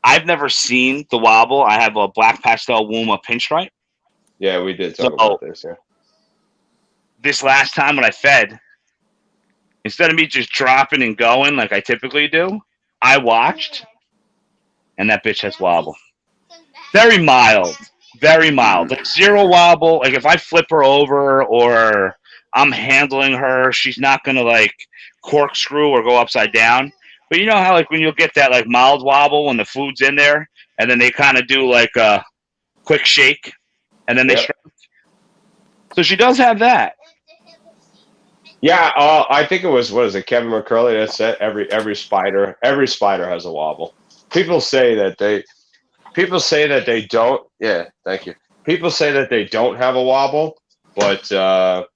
Speaker 1: I've never seen the wobble. I have a black pastel Woma pinstripe.
Speaker 2: Yeah, we did talk
Speaker 1: So-
Speaker 2: about this. Yeah.
Speaker 1: This last time when I fed, instead of me just dropping and going like I typically do, I watched, and that bitch has wobble. Very mild. Very mild. Like zero wobble. Like if I flip her over or I'm handling her, she's not gonna like corkscrew or go upside down. But you know how like when you'll get that like mild wobble when the food's in there, and then they kind of do like a quick shake, and then they
Speaker 2: Yep.
Speaker 1: shrink. So she does have that.
Speaker 2: Yeah, I think it was Kevin McCurley that said every spider has a wobble. People say that they don't. Yeah, thank you. People say that they don't have a wobble, but they're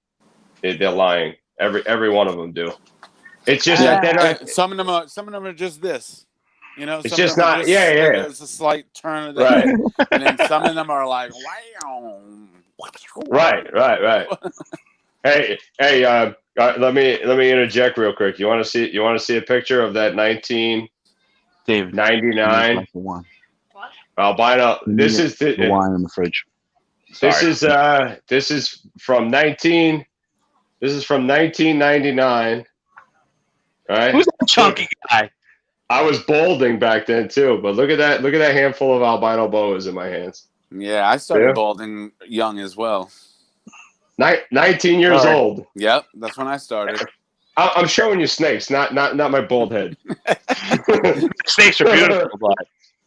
Speaker 2: lying. Every one of them do. It's just that they're not.
Speaker 4: Some of them are just this. You know,
Speaker 2: It's
Speaker 4: some
Speaker 2: just
Speaker 4: of them are
Speaker 2: not. Yeah.
Speaker 4: There's a slight turn of the
Speaker 2: Right.
Speaker 4: head, and then some of them are like, wow.
Speaker 2: Right. Hey, let me interject real quick. You want to see a picture of that 1999
Speaker 1: One.
Speaker 2: albino? This is
Speaker 1: The wine in the fridge.
Speaker 2: this is from 1999. Right?
Speaker 1: Who's that chunky guy?
Speaker 2: I was balding back then too, but look at that handful of albino boas in my hands.
Speaker 4: Yeah, I started
Speaker 2: Yeah.
Speaker 4: balding young as well.
Speaker 2: 19 years
Speaker 1: All right.
Speaker 2: old.
Speaker 4: Yep, that's when I started.
Speaker 2: I'm showing you snakes, not my bald head.
Speaker 1: Snakes are beautiful, but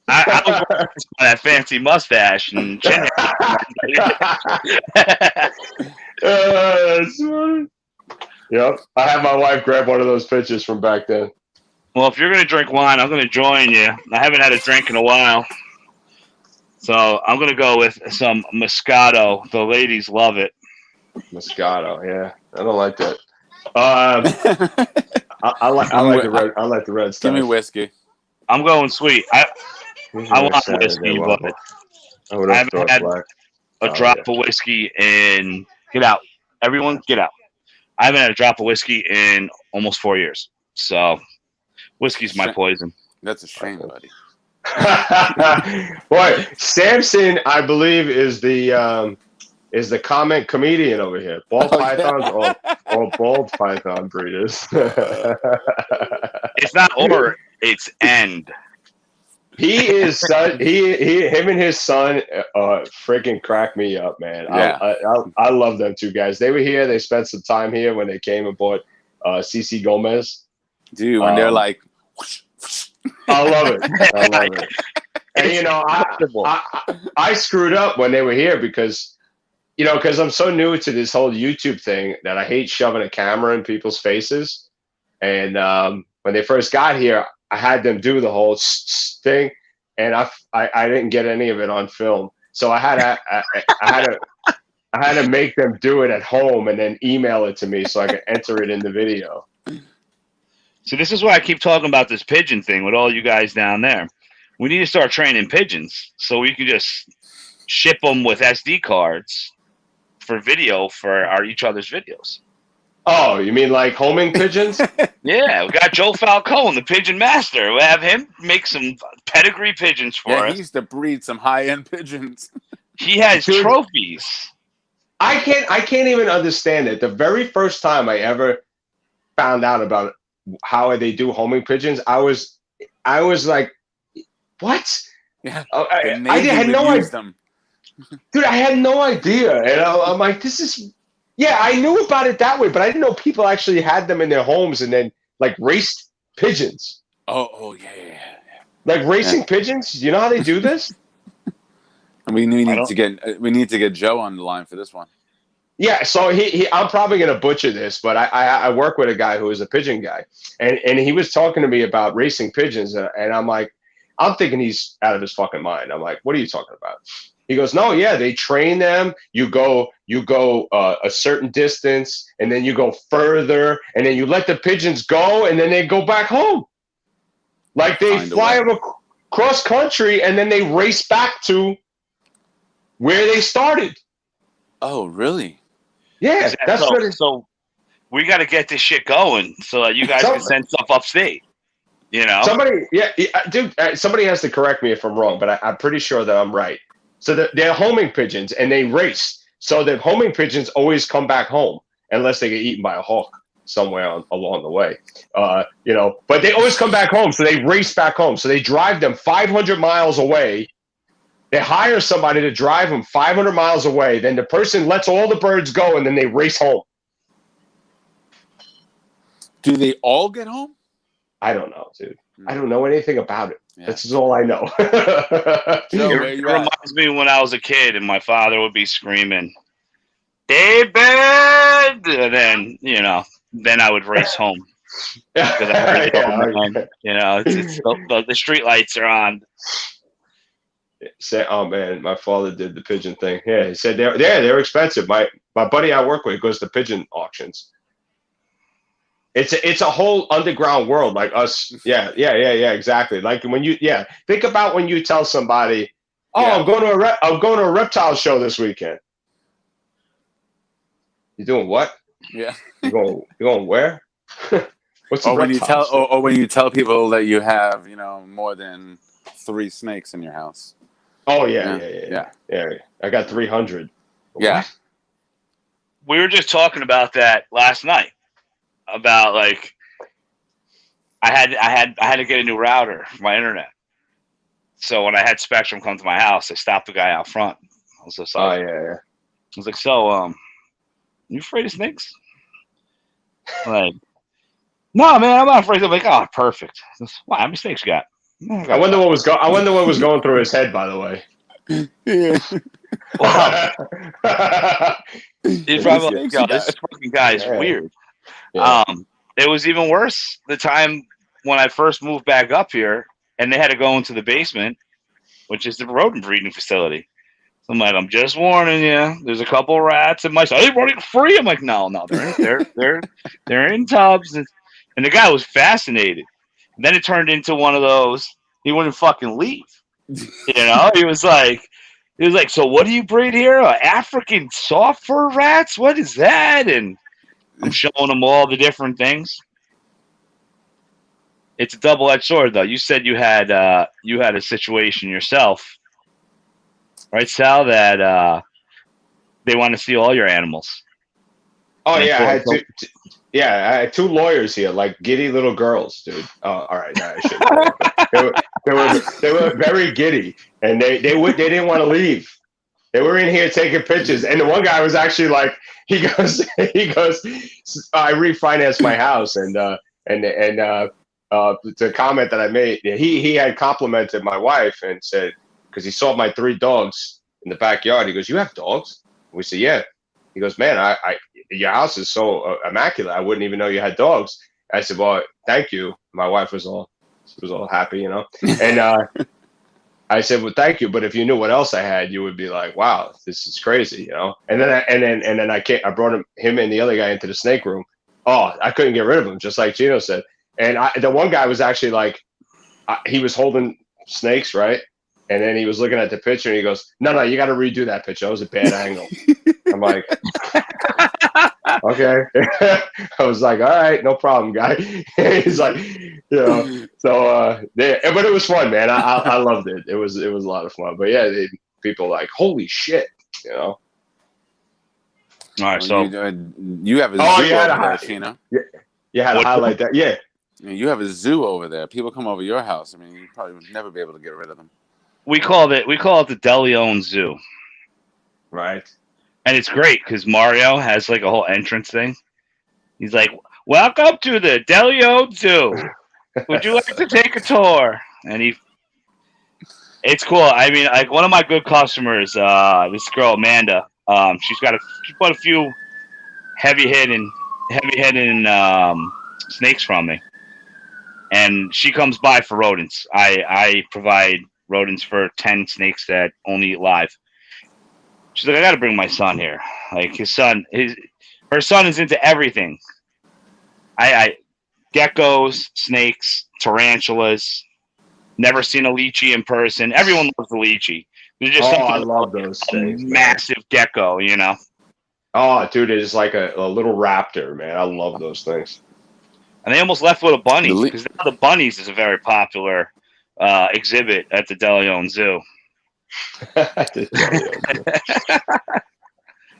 Speaker 1: I was wondering about that fancy mustache and chin hair.
Speaker 2: That's funny. Yep, I had my wife grab one of those pictures from back then.
Speaker 1: Well, if you're going to drink wine, I'm going to join you. I haven't had a drink in a while. So I'm going to go with some Moscato. The ladies love it.
Speaker 2: Moscato, yeah, I don't like that. I like the red. I like the red stuff.
Speaker 4: Give me whiskey.
Speaker 1: I'm going sweet. I want whiskey, but I haven't had a drop of whiskey in. Get out. Everyone, get out. I haven't had a drop of whiskey in almost 4 years. So whiskey's my poison.
Speaker 4: That's a shame, buddy.
Speaker 2: Boy, Samson, I believe, is the comment comedian over here. Ball pythons or bald python breeders.
Speaker 1: It's not or, it's end.
Speaker 2: He is him and his son freaking crack me up, man.
Speaker 4: Yeah.
Speaker 2: I love them two guys. They were here. They spent some time here when they came and bought CC Gomez.
Speaker 4: Dude, when they're like,
Speaker 2: I love it. I love it. And you know, I screwed up when they were here because I'm so new to this whole YouTube thing that I hate shoving a camera in people's faces. And when they first got here, I had them do the whole thing, and I didn't get any of it on film. So I had to make them do it at home and then email it to me so I could enter it in the video.
Speaker 1: So this is why I keep talking about this pigeon thing with all you guys down there. We need to start training pigeons so we can just ship them with SD cards for video for each other's videos.
Speaker 2: Oh, you mean like homing pigeons?
Speaker 1: Yeah, we got Joe Falcone, the pigeon master. We'll have him make some pedigree pigeons for
Speaker 4: yeah,
Speaker 1: us.
Speaker 4: he used to breed some high-end pigeons.
Speaker 1: He has
Speaker 2: Dude.
Speaker 1: trophies.
Speaker 2: I can't even understand it. The very first time I ever found out about how they do homing pigeons, I was like, what?
Speaker 4: Yeah,
Speaker 2: I
Speaker 4: the Navy
Speaker 2: had
Speaker 4: would
Speaker 2: no
Speaker 4: use
Speaker 2: idea.
Speaker 4: them.
Speaker 2: Dude, I had no idea. And I'm like, this is, yeah, I knew about it that way, but I didn't know people actually had them in their homes and then like raced pigeons.
Speaker 4: Oh yeah.
Speaker 2: Like racing pigeons? You know how they do this?
Speaker 4: And we need to get Joe on the line for this one.
Speaker 2: Yeah, so I'm probably gonna butcher this, but I work with a guy who is a pigeon guy, and he was talking to me about racing pigeons, and I'm like, I'm thinking he's out of his fucking mind. I'm like, what are you talking about? He goes, no, yeah, they train them. You go a certain distance, and then you go further, and then you let the pigeons go, and then they go back home. Like they fly them across country, and then they race back to where they started.
Speaker 4: Oh, really?
Speaker 2: Yeah, that's what it's.
Speaker 1: So we got to get this shit going so that you guys can send stuff upstate. You know,
Speaker 2: somebody has to correct me if I'm wrong, but I'm pretty sure that I'm right. So they're homing pigeons and they race. So the homing pigeons always come back home unless they get eaten by a hawk somewhere along the way. You know, but they always come back home. So they race back home. So they drive them 500 miles away. They hire somebody to drive them 500 miles away. Then the person lets all the birds go, and then they race home.
Speaker 4: Do they all get home?
Speaker 2: I don't know, dude. I don't know anything about it. Yeah. That's all I know.
Speaker 1: It reminds me when I was a kid, and my father would be screaming, "David!" And then, you know, then I would race home. Because I heard you know, it's the street lights are on.
Speaker 2: Say, oh man, my father did the pigeon thing. Yeah, he said they're expensive. My buddy I work with goes to pigeon auctions. It's a whole underground world like us. Yeah, exactly. Like when you think about when you tell somebody, oh, I'm going to a reptile show this weekend. You doing what?
Speaker 4: Yeah.
Speaker 2: You going where? What's the
Speaker 4: when you tell people that you have, you know, more than 3 snakes in your house.
Speaker 2: Oh yeah. I got 300.
Speaker 4: Yeah.
Speaker 2: What?
Speaker 1: We were just talking about that last night. About like, I had to get a new router for my internet. So when I had Spectrum come to my house, I stopped the guy out front. I was just like, I was like, so you afraid of snakes? Like, no, man, I'm not afraid. I'm like, oh, perfect. Wow, how many snakes you got?
Speaker 2: I wonder what was going through his head, by the way.
Speaker 4: Yeah.
Speaker 1: Wow. He's probably like, yo, this fucking guy is weird. Yeah. It was even worse the time when I first moved back up here, and they had to go into the basement, which is the rodent breeding facility. So I'm like, I'm just warning you. There's a couple of rats in my side. Hey, running free. I'm like, no, they're in tubs, and the guy was fascinated. And then it turned into one of those. He wouldn't fucking leave. You know, he was like, so what do you breed here? African soft fur rats? What is that? And I'm showing him all the different things. It's a double-edged sword, though. You said you had a situation yourself, right, Sal? That they want to see all your animals.
Speaker 2: Oh yeah, I had 2 lawyers here, like giddy little girls, dude. Oh, all right, no, I shouldn't. They were very giddy, and they didn't want to leave. They were in here taking pictures, and the one guy was actually like, he goes, I refinanced my house, and the comment that I made, he had complimented my wife and said, because he saw my 3 dogs in the backyard, he goes, "You have dogs?" And we said, "Yeah." He goes, "Man, your house is so immaculate. I wouldn't even know you had dogs." I said, "Well, thank you." My wife was all happy, you know, and I said, "Well, thank you, but if you knew what else I had, you would be like, wow, this is crazy, you know." And then I brought him and the other guy into the snake room. Oh, I couldn't get rid of him, just like Gino said. And the one guy was actually like, he was holding snakes, right? And then he was looking at the picture and he goes, no, you got to redo that picture. That was a bad angle. I'm like, okay. I was like, all right, no problem, guy. He's like, you know, so, but it was fun, man. I loved it. It was a lot of fun. But yeah, people like, holy shit, you know?
Speaker 1: All right, so
Speaker 4: you have a zoo over there, Chino.
Speaker 2: Yeah, you had to highlight that. Yeah.
Speaker 4: You have a zoo over there. People come over your house. I mean, you probably would never be able to get rid of them.
Speaker 1: We call it the De Leon Zoo.
Speaker 2: Right.
Speaker 1: And it's great because Mario has like a whole entrance thing. He's like, "Welcome to the DeLeon Zoo. Would you like to take a tour?" And it's cool. I mean, like one of my good customers, this girl Amanda. She bought a few heavy hitting snakes from me, and she comes by for rodents. I provide rodents for 10 snakes that only eat live. She's like, I got to bring my son here. Like her son is into everything. I geckos, snakes, tarantulas. Never seen a lychee in person. Everyone loves the lychee. There's just
Speaker 2: I love those things.
Speaker 1: Massive gecko, you know.
Speaker 2: Oh, dude, it's like a little raptor, man. I love those things.
Speaker 1: And they almost left with a bunny because now the bunnies is a very popular exhibit at the DeLeon Zoo.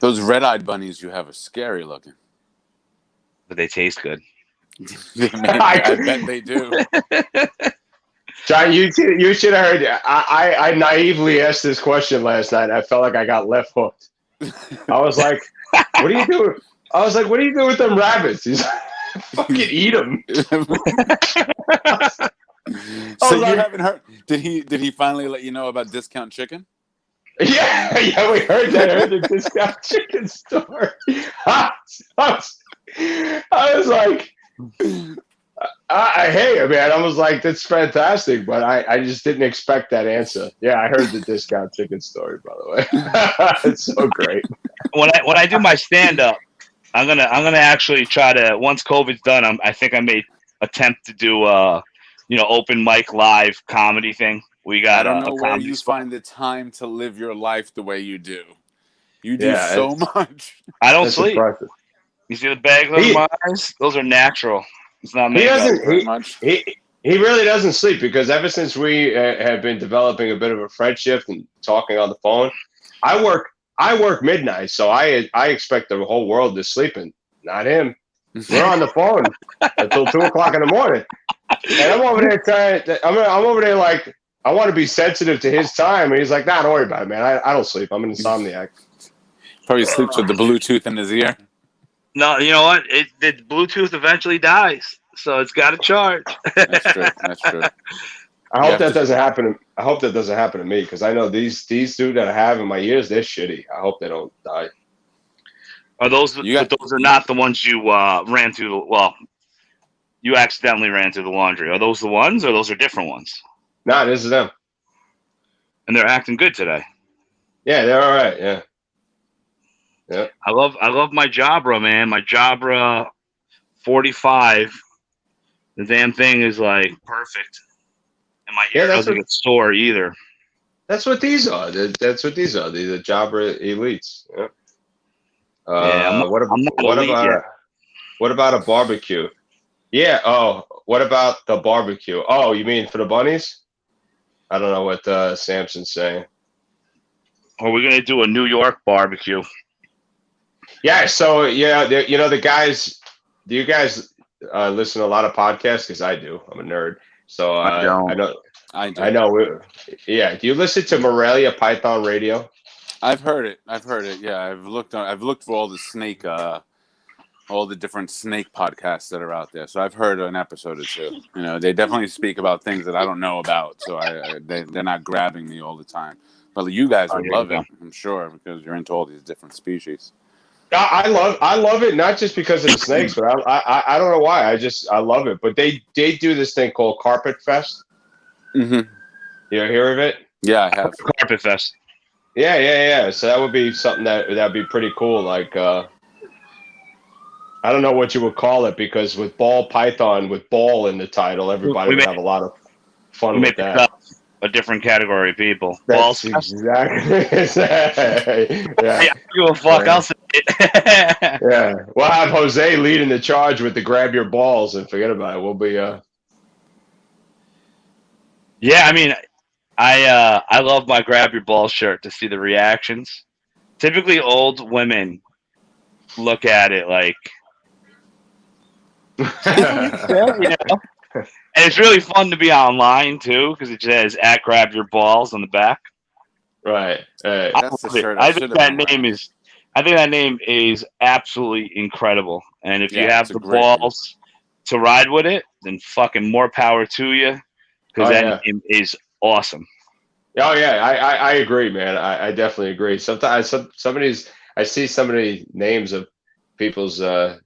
Speaker 4: Those red-eyed bunnies you have are scary looking.
Speaker 1: But they taste good.
Speaker 4: I bet they do.
Speaker 2: John, you should have heard. I naively asked this question last night. I felt like I got left hooked. I was like, "What do you do?" I was like, "What do you do with them rabbits?" He's like, "Fucking eat them."
Speaker 4: So you haven't heard? Did he finally let you know about discount chicken?
Speaker 2: Yeah, we heard that. I heard the discount chicken story. I was like, hey, man, I was like, that's fantastic, but I just didn't expect that answer. Yeah, I heard the discount chicken story, by the way. It's so great.
Speaker 1: When I do my stand up, I'm gonna actually try to, once COVID's done, I think I may attempt to do open mic live comedy thing. We got
Speaker 4: I don't know where you find the time to live your life the way you do. You do so much.
Speaker 1: I don't sleep.
Speaker 2: Impressive.
Speaker 1: You see the bags under my eyes? Those are natural. It's not
Speaker 2: He doesn't.
Speaker 1: very much.
Speaker 2: He really doesn't sleep because ever since we have been developing a bit of a friendship and talking on the phone, I work midnight, so I expect the whole world is sleeping. Not him. We're on the phone until 2:00 in the morning, and I'm over there trying. I'm over there like I want to be sensitive to his time, and he's like, "Nah, don't worry about it, man. I don't sleep. I'm an insomniac."
Speaker 4: Probably sleeps with the Bluetooth in his ear.
Speaker 1: No, you know what? The Bluetooth eventually dies, so it's got to charge.
Speaker 4: That's true. That's true.
Speaker 2: I hope that doesn't happen. I hope that doesn't happen to me because I know these two that I have in my ears, they're shitty. I hope they don't die.
Speaker 1: Are those? Those are not the ones you ran through. You accidentally ran through the laundry. Are those the ones, or those are different ones?
Speaker 2: Nah, this is them.
Speaker 1: And they're acting good today.
Speaker 2: Yeah, they're all right. Yeah. Yeah.
Speaker 1: I love my Jabra, man. My Jabra 45. The damn thing is like perfect. And my ear doesn't get sore either.
Speaker 2: That's what these are. That's what these are. These are Jabra Elites. Yeah. What about a barbecue? Yeah. Oh, what about the barbecue? Oh, you mean for the bunnies? I don't know what Samson's saying.
Speaker 1: Or we're gonna do a New York barbecue.
Speaker 2: Yeah. So yeah, the guys. Do you guys listen to a lot of podcasts? Because I do. I'm a nerd. So I know. I know. Yeah. Do you listen to Morelia Python Radio?
Speaker 4: I've heard it. Yeah, I've looked for all the snake, all the different snake podcasts that are out there. So I've heard an episode or two. You know, they definitely speak about things that I don't know about. So they're not grabbing me all the time. But you guys would love it, I'm sure, because you're into all these different species.
Speaker 2: I love it, not just because of the snakes, but I don't know why. I love it. But they do this thing called Carpet Fest.
Speaker 4: Mm-hmm.
Speaker 2: You ever hear of it?
Speaker 4: Yeah, I have.
Speaker 1: Carpet Fest.
Speaker 2: Yeah. So that would be something that'd be pretty cool. Like I don't know what you would call it because with ball python with ball in the title, everybody would have a lot of fun with that.
Speaker 1: A different category of people.
Speaker 2: That's exactly. Yeah.
Speaker 1: I give a fuck. I'll say it.
Speaker 2: Yeah. We'll have Jose leading the charge with the grab your balls and forget about it. We'll be
Speaker 1: Yeah, I mean, I love my grab your balls shirt to see the reactions. Typically, old women look at it like, you know. And it's really fun to be online too because it says @grab your balls on the back.
Speaker 2: Right.
Speaker 1: I
Speaker 4: That's the
Speaker 1: love it.
Speaker 4: shirt
Speaker 1: I
Speaker 4: should
Speaker 1: think
Speaker 4: have
Speaker 1: that
Speaker 4: been
Speaker 1: name
Speaker 4: wearing.
Speaker 1: is. I think that name is absolutely incredible. And if you
Speaker 4: Yeah,
Speaker 1: have
Speaker 4: it's a
Speaker 1: the
Speaker 4: great name.
Speaker 1: balls to ride with it, then fucking more power to you. Because
Speaker 2: Oh
Speaker 1: that
Speaker 2: yeah.
Speaker 1: name is awesome.
Speaker 2: Oh yeah. I agree, man. I definitely agree. Sometimes some of these I see some of the names of people's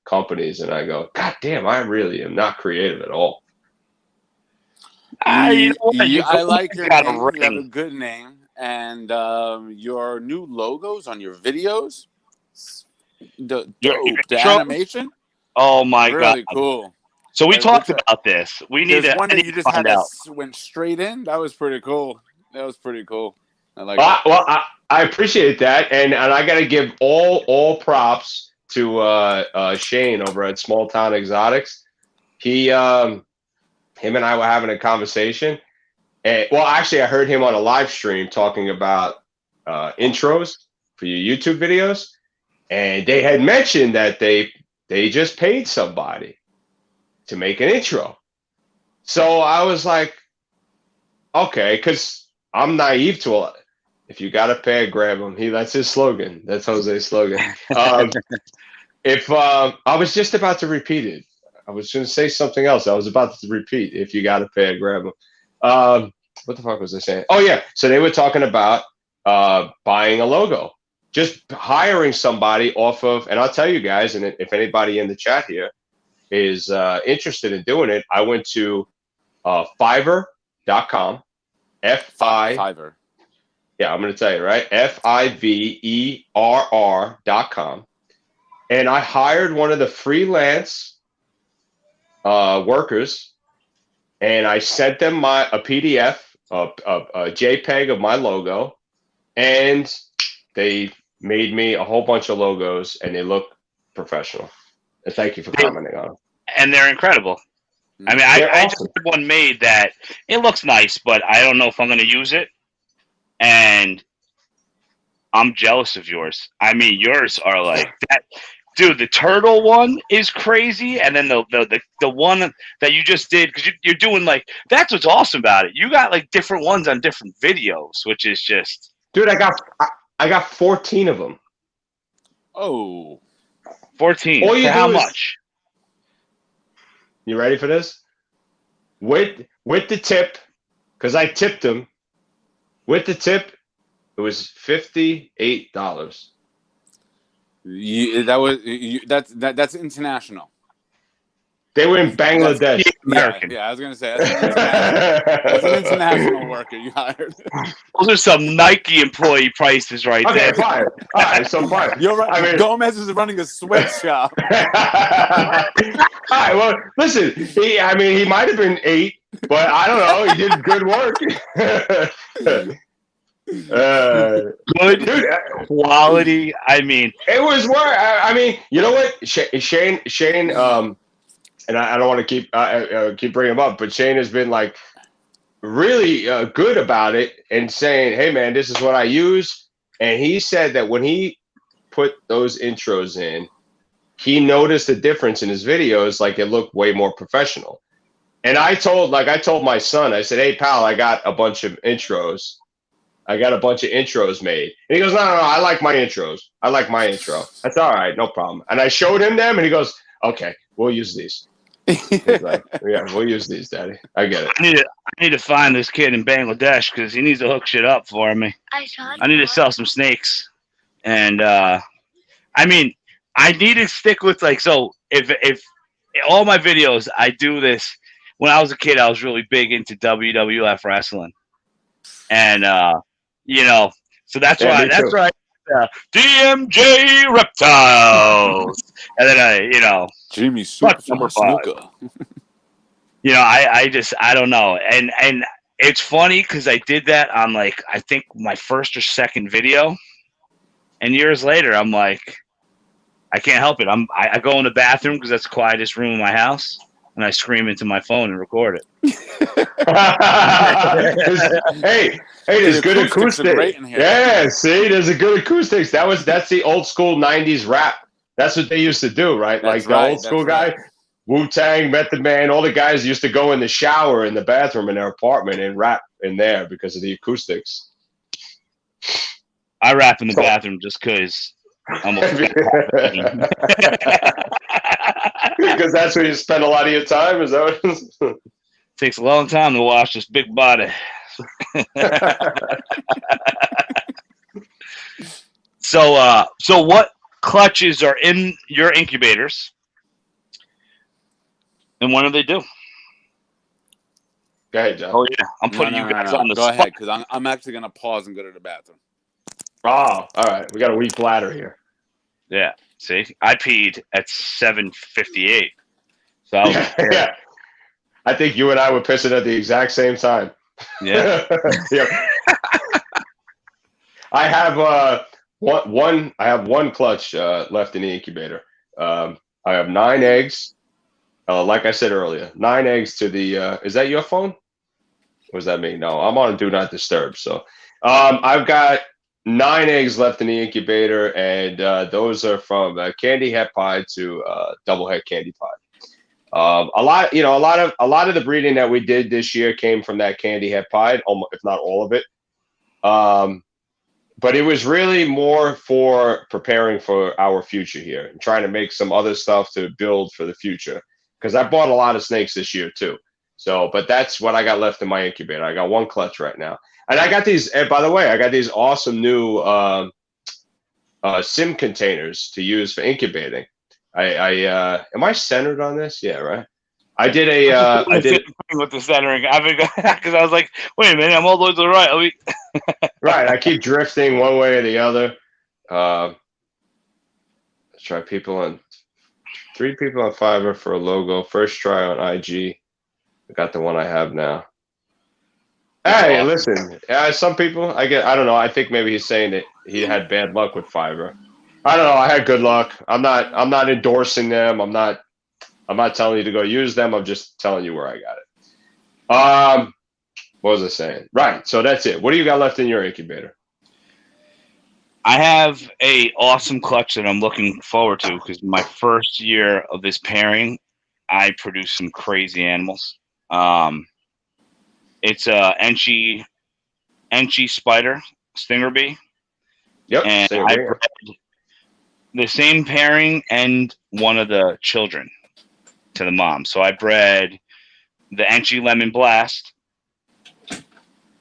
Speaker 2: companies and I go, God damn, I really am not creative at all.
Speaker 1: You know what?
Speaker 4: I like your
Speaker 1: got a
Speaker 4: name. You have a
Speaker 1: ring.
Speaker 4: good name, and your new logos on your videos,
Speaker 1: Your
Speaker 4: dope. The
Speaker 1: intro?
Speaker 4: animation,
Speaker 1: Oh my god!
Speaker 4: really cool.
Speaker 1: So we talked
Speaker 4: Which
Speaker 1: about this. We need
Speaker 4: there's
Speaker 1: to.
Speaker 4: one
Speaker 1: I
Speaker 4: that
Speaker 1: need
Speaker 4: you
Speaker 1: to
Speaker 4: just
Speaker 1: find
Speaker 4: had that
Speaker 1: out.
Speaker 4: went straight in. That was pretty cool. That was pretty cool. I like
Speaker 2: Well,
Speaker 4: it.
Speaker 2: I appreciate that, and I got to give all props to Shane over at Small Town Exotics. He him and I were having a conversation, and well, actually, I heard him on a live stream talking about intros for your YouTube videos, and they had mentioned that they just paid somebody to make an intro. So I was like, okay, because I'm naive to it. If you got to pay, grab them. That's his slogan. That's Jose's slogan. If I was just about to repeat it, I was going to say something else. I was about to repeat. If you got to pay, grab them. What the fuck was I saying? Oh yeah. So they were talking about buying a logo, just hiring somebody off of. And I'll tell you guys, and if anybody in the chat here is interested in doing it, I went to Fiverr.com.
Speaker 4: Fiverr.
Speaker 2: Yeah, I'm going to tell you, right? Fiverr.com. And I hired one of the freelance workers, and I sent them a PDF, a JPEG of my logo, and they made me a whole bunch of logos, and they look professional. And thank you for commenting on them.
Speaker 1: And they're incredible. I mean, I just had one made that it looks nice, but I don't know if I'm going to use it. And I'm jealous of yours. I mean, yours are like that, dude. The turtle one is crazy, and then the one that you just did, because you're doing like, that's what's awesome about it. You got like different ones on different videos, which is just,
Speaker 2: dude. I got 14 of them.
Speaker 4: Oh,
Speaker 1: 14
Speaker 2: All you
Speaker 1: for how
Speaker 2: do is,
Speaker 1: much?
Speaker 2: You ready for this? With the tip, because I tipped them. With the tip, it was $58.
Speaker 4: That's international.
Speaker 2: They were in Bangladesh.
Speaker 1: American.
Speaker 4: Yeah, I was gonna say that's an international worker you hired.
Speaker 1: Those are some Nike employee prices right
Speaker 2: Okay,
Speaker 1: there.
Speaker 2: fine. All right, so fine.
Speaker 4: You're right.
Speaker 2: I mean,
Speaker 4: Gomez is running a sweatshop.
Speaker 2: All right, well, listen, he might have been 8, but I don't know. He did good work.
Speaker 1: Good
Speaker 2: dude,
Speaker 1: quality. I mean,
Speaker 2: it was work. I mean, you know what, Shane. And I don't want to keep bringing him up, but Shane has been like really good about it and saying, "Hey, man, this is what I use." And he said that when he put those intros in, he noticed a difference in his videos. Like it looked way more professional. And I told my son, I said, "Hey, pal, I got a bunch of intros. I got a bunch of intros made." And he goes, "No, I like my intros. I like my intro." That's all right, no problem. And I showed him them, and he goes, "Okay, we'll use these." He's like, "Yeah, we'll use these, Daddy. I get it."
Speaker 1: I need to find this kid in Bangladesh because he needs to hook shit up for me. I need to sell some snakes, and I mean, I need to stick with like, so if all my videos, I do this. When I was a kid, I was really big into WWF wrestling, and so that's why DMJ Reptiles, and then
Speaker 4: Jimmy
Speaker 1: number
Speaker 4: Superfly
Speaker 1: 5.
Speaker 4: Snuka.
Speaker 1: I don't know, and it's funny because I did that on like I think my first or second video, and years later I'm like, I can't help it. I go in the bathroom because that's the quietest room in my house, and I scream into my phone and record it.
Speaker 2: hey, there's good acoustics. Yeah, see, there's a good acoustics. That's the old school '90s rap. That's what they used to do, right?
Speaker 4: That's
Speaker 2: like the old school guy,
Speaker 4: right.
Speaker 2: Wu-Tang, Method Man, all the guys used to go in the shower in the bathroom in their apartment and rap in there because of the acoustics.
Speaker 1: I rap in the bathroom just because I'm a
Speaker 2: Because that's where you spend a lot of your time. Is that what it is?
Speaker 1: Takes a long time to wash this big body. So what clutches are in your incubators, and what do they do?
Speaker 2: Go ahead, John.
Speaker 1: Oh yeah, I'm putting you guys on the
Speaker 4: Go
Speaker 1: spot.
Speaker 4: ahead, because I'm actually gonna pause and go to the bathroom.
Speaker 2: Oh, all right. We got a weak bladder here.
Speaker 1: Yeah, see, I peed at 7:58. So I was
Speaker 2: Yeah. I think you and I were pissing at the exact same time.
Speaker 1: yeah.
Speaker 2: Yep. I have one clutch left in the incubator. I have 9 eggs. Like I said earlier, 9 eggs to the. Is that your phone? What does that mean? No, I'm on Do Not Disturb. So I've got 9 eggs left in the incubator, and those are from candy het pie to double het candy pie. A lot of the breeding that we did this year came from that candy het pie, if not all of it. But it was really more for preparing for our future here and trying to make some other stuff to build for the future. Because I bought a lot of snakes this year too. So, but that's what I got left in my incubator. I got 1 clutch right now. And I got these, and by the way, I got these awesome new sim containers to use for incubating. Am I centered on this? Yeah, right. I did
Speaker 1: with the centering. Because I was like, wait a minute, I'm all the way to the right.
Speaker 2: Right. I keep drifting one way or the other. Let's try 3 people on Fiverr for a logo. First try on IG. I got the one I have now. Hey, listen. Some people I don't know. I think maybe he's saying that he had bad luck with Fiverr. I don't know. I had good luck. I'm not endorsing them. I'm not telling you to go use them. I'm just telling you where I got it. What was I saying? Right. So that's it. What do you got left in your incubator?
Speaker 1: I have a awesome clutch that I'm looking forward to because my first year of this pairing, I produced some crazy animals. It's a Enchi spider stinger bee.
Speaker 2: Yep.
Speaker 1: And I bred the same pairing and one of the children to the mom. So I bred the Enchi lemon blast.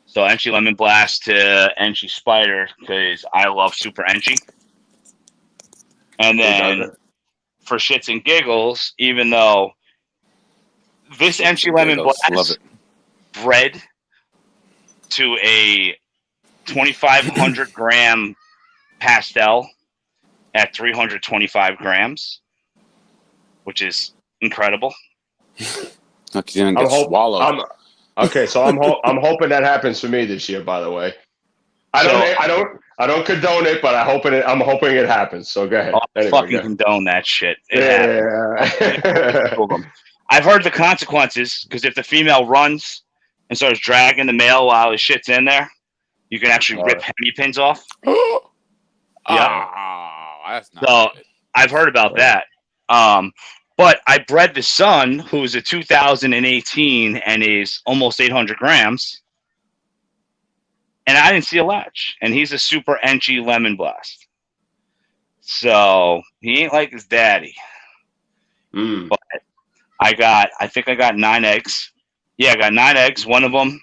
Speaker 1: So Enchi lemon blast to Enchi spider because I love super Enchi. And then for shits and giggles, even though this Enchi lemon blast bred to a 2,500 gram pastel at 325 grams, which is incredible.
Speaker 2: Okay, so I'm hoping that happens for me this year. By the way, I don't condone it, but I'm hoping it happens. So go ahead.
Speaker 1: Anyway, fucking condone that shit. I've heard the consequences because if the female runs and starts dragging the male while his shit's in there, you can actually rip hemipins off.
Speaker 4: That's not good.
Speaker 1: I've heard about that. But I bred the son, who's a 2018 and is almost 800 grams, and I didn't see a latch. And he's a super Enchi lemon blast. So he ain't like his daddy. But I think I got 9 eggs. Yeah, I got 9 eggs. One of them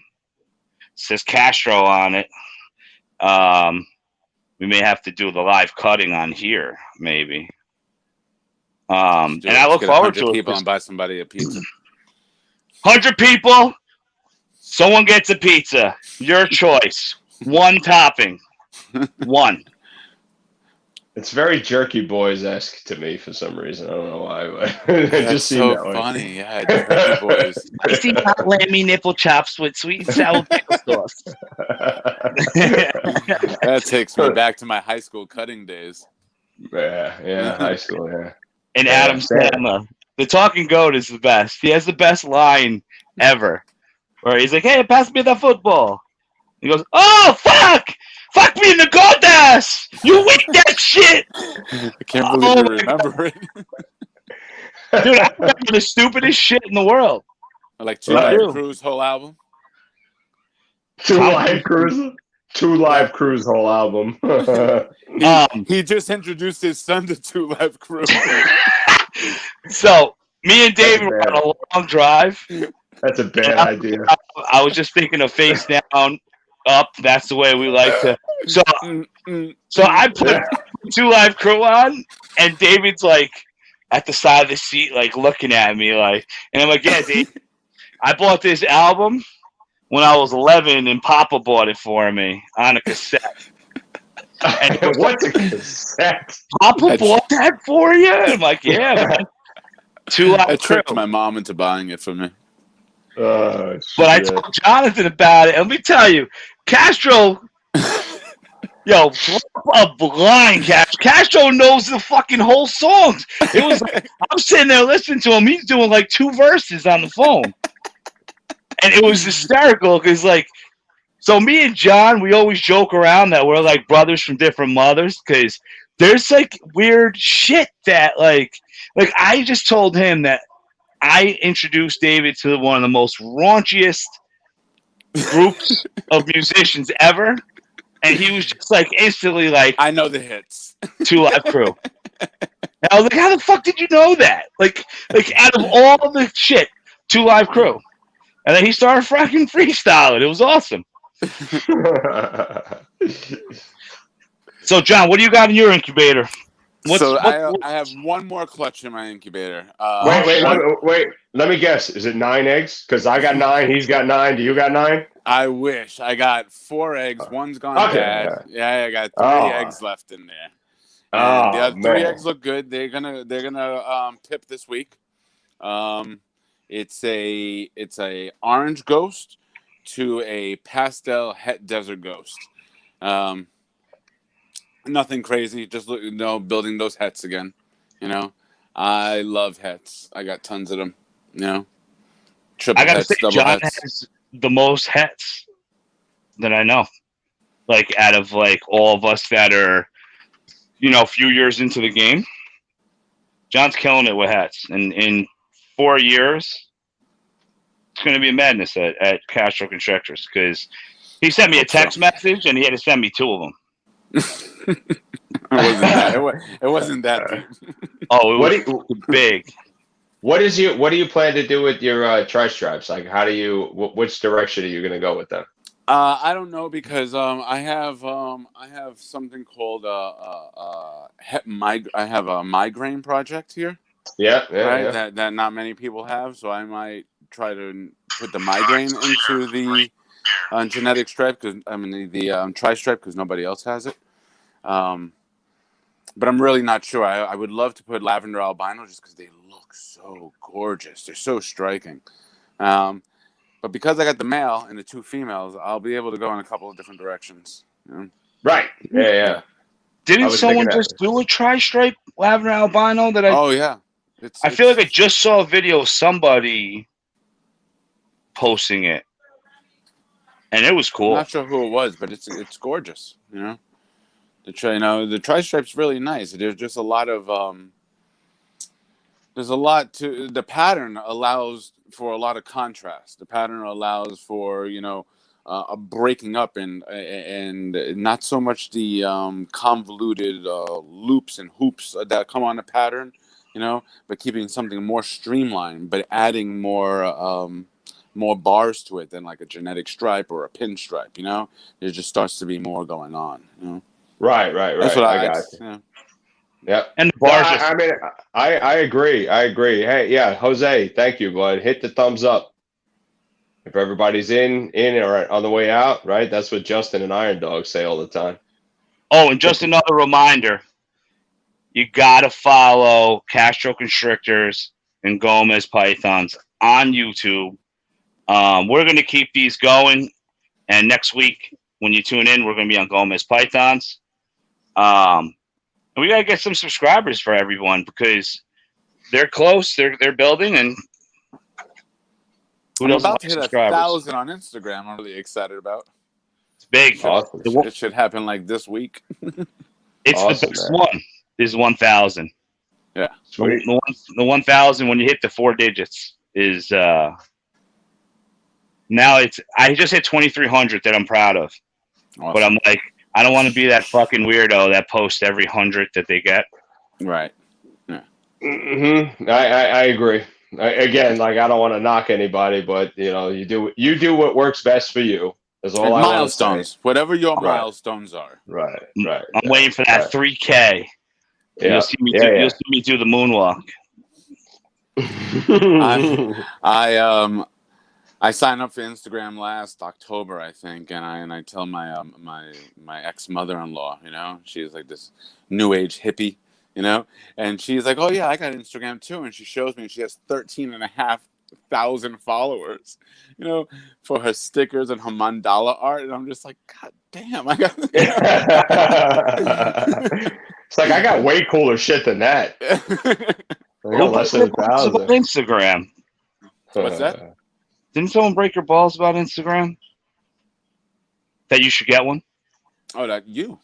Speaker 1: says Castro on it. We may have to do the live cutting on here, maybe. And I look forward to it.
Speaker 4: People and buy somebody a pizza.
Speaker 1: 100 people, someone gets a pizza. Your choice. 1 topping. 1.
Speaker 2: It's very Jerky Boys-esque to me for some reason. I don't know why, but
Speaker 4: That's
Speaker 2: just
Speaker 4: so
Speaker 2: that
Speaker 4: funny. Yeah, Jerky Boys.
Speaker 1: Spicy hot lammy nipple chops with sweet and sour pickle sauce.
Speaker 4: That takes me back to my high school cutting days.
Speaker 2: Yeah, high school, yeah.
Speaker 1: And Adam Sandler. The talking goat is the best. He has the best line ever. Where he's like, hey, pass me the football. He goes, oh, fuck! Fuck me in the goat ass! You weak that shit!
Speaker 4: I can't believe you remember it.
Speaker 1: Dude, I remember the stupidest shit in the world.
Speaker 4: Like 2 Live Crew's whole album.
Speaker 2: 2 Live Crews? Two Live Crew's whole album.
Speaker 4: He just introduced his son to Two Live Crew.
Speaker 1: So me and David were on a long drive.
Speaker 2: That's a bad idea.
Speaker 1: I was just thinking of face down, up. That's the way we like to. So I put Two Live Crew on, and David's like at the side of the seat, like looking at me, like, and I'm like, yeah, Dave, I bought this album when I was 11, and Papa bought it for me on a cassette. And he was
Speaker 2: What's a cassette?
Speaker 1: Papa bought that for you? I'm like, yeah, man. Two Live
Speaker 4: I
Speaker 1: Crew.
Speaker 4: tricked my mom into buying it for me.
Speaker 1: But I told Jonathan about it, and let me tell you, Castro, yo, a blind Castro knows the fucking whole songs. It was like, I'm sitting there listening to him. He's doing like 2 verses on the phone, and it was hysterical because, like, so me and John, we always joke around that we're like brothers from different mothers because there's like weird shit that like I just told him that I introduced David to one of the most raunchiest groups of musicians ever, and he was just like instantly like,
Speaker 4: I know the hits.
Speaker 1: Two Live Crew. And I was like, how the fuck did you know that? Like out of all the shit, Two Live Crew. And then he started fucking freestyling. It was awesome. So John, what do you got in your incubator?
Speaker 4: I have one more clutch in my incubator.
Speaker 2: Wait. Let me guess. Is it 9 eggs? Because I got 9. He's got 9. Do you got 9?
Speaker 4: I wish. I got 4 eggs. One's gone bad. Yeah, I got 3 eggs left in there. And the other 3 eggs look good. They're gonna pip this week. It's a orange ghost to a pastel het desert ghost. Nothing crazy, just building those hets again. I love hets. I got tons of them. Triple
Speaker 1: I gotta
Speaker 4: hets,
Speaker 1: say,
Speaker 4: double
Speaker 1: John
Speaker 4: hets.
Speaker 1: has the most hets that I know. Like out of like all of us that are, a few years into the game, John's killing it with hets. And in 4 years, it's going to be a madness at Castro Constrictors because he sent me a text message and he had to send me 2 of them.
Speaker 4: It wasn't that deep.
Speaker 1: Oh, it was big.
Speaker 2: What do you plan to do with your tri-stripes? Like, which direction are you going to go with them?
Speaker 4: I don't know because I have something called I have a migraine project here.
Speaker 2: Yeah.
Speaker 4: That not many people have, so I might try to put the migraine into the genetic stripe the tri-stripe because nobody else has it. But I'm really not sure. I would love to put lavender albino just because they look so gorgeous. They're so striking. But because I got the male and the 2 females, I'll be able to go in a couple of different directions.
Speaker 2: Right. Yeah.
Speaker 1: Didn't someone just do a tri-stripe lavender albino that I?
Speaker 4: Oh yeah.
Speaker 1: I feel like I just saw a video of somebody posting it, and it was cool.
Speaker 4: I'm not sure who it was, but it's gorgeous. The tri-stripe's really nice. There's just a lot of the pattern allows for a lot of contrast. The pattern allows for a breaking up and not so much the convoluted loops and hoops that come on the pattern, but keeping something more streamlined, but adding more bars to it than like a genetic stripe or a pinstripe. There just starts to be more going on.
Speaker 2: Right.
Speaker 4: That's what I got.
Speaker 2: Yeah.
Speaker 1: And the bars.
Speaker 2: I agree. Hey, yeah, Jose, thank you, bud. Hit the thumbs up. If everybody's in or on the way out, right? That's what Justin and Iron Dog say all the time.
Speaker 1: Oh, and just another reminder, you got to follow Castro Constrictors and Gomez Pythons on YouTube. We're going to keep these going, and next week when you tune in, we're going to be on Gomez Pythons. We got to get some subscribers for everyone because they're close. They're building, and
Speaker 4: I'm about to hit 1,000 on Instagram. I'm really excited about.
Speaker 1: It's big.
Speaker 2: Awesome.
Speaker 4: It should happen like this week.
Speaker 1: It's awesome, the best one. Is 1,000.
Speaker 4: Yeah.
Speaker 2: Sweet.
Speaker 1: The 1,000 when you hit the 4 digits is now it's. I just hit 2,300 that I'm proud of.
Speaker 4: Awesome.
Speaker 1: But I'm like, I don't want to be that fucking weirdo that posts every 100 that they get.
Speaker 4: Right.
Speaker 2: I agree. Again, like I don't want to knock anybody, but you do what works best for you. Is all I want to say.
Speaker 4: Milestones, whatever your
Speaker 2: Right.
Speaker 4: milestones are.
Speaker 2: Right.
Speaker 1: I'm waiting for that 3K.
Speaker 2: Yeah.
Speaker 1: You'll see me do the moonwalk.
Speaker 4: I signed up for Instagram last October, I think, and I tell my my ex mother-in-law, she's like this new age hippie, and she's like, oh yeah, I got Instagram too, and she shows me, and she has 13,500 followers, for her stickers and her mandala art, and I'm just like, God damn, I got.
Speaker 2: It's like I got way cooler shit than that. I got less than 1,000.
Speaker 1: About Instagram.
Speaker 4: What's that?
Speaker 1: Didn't someone break your balls about Instagram? That you should get one?
Speaker 4: Oh, that you.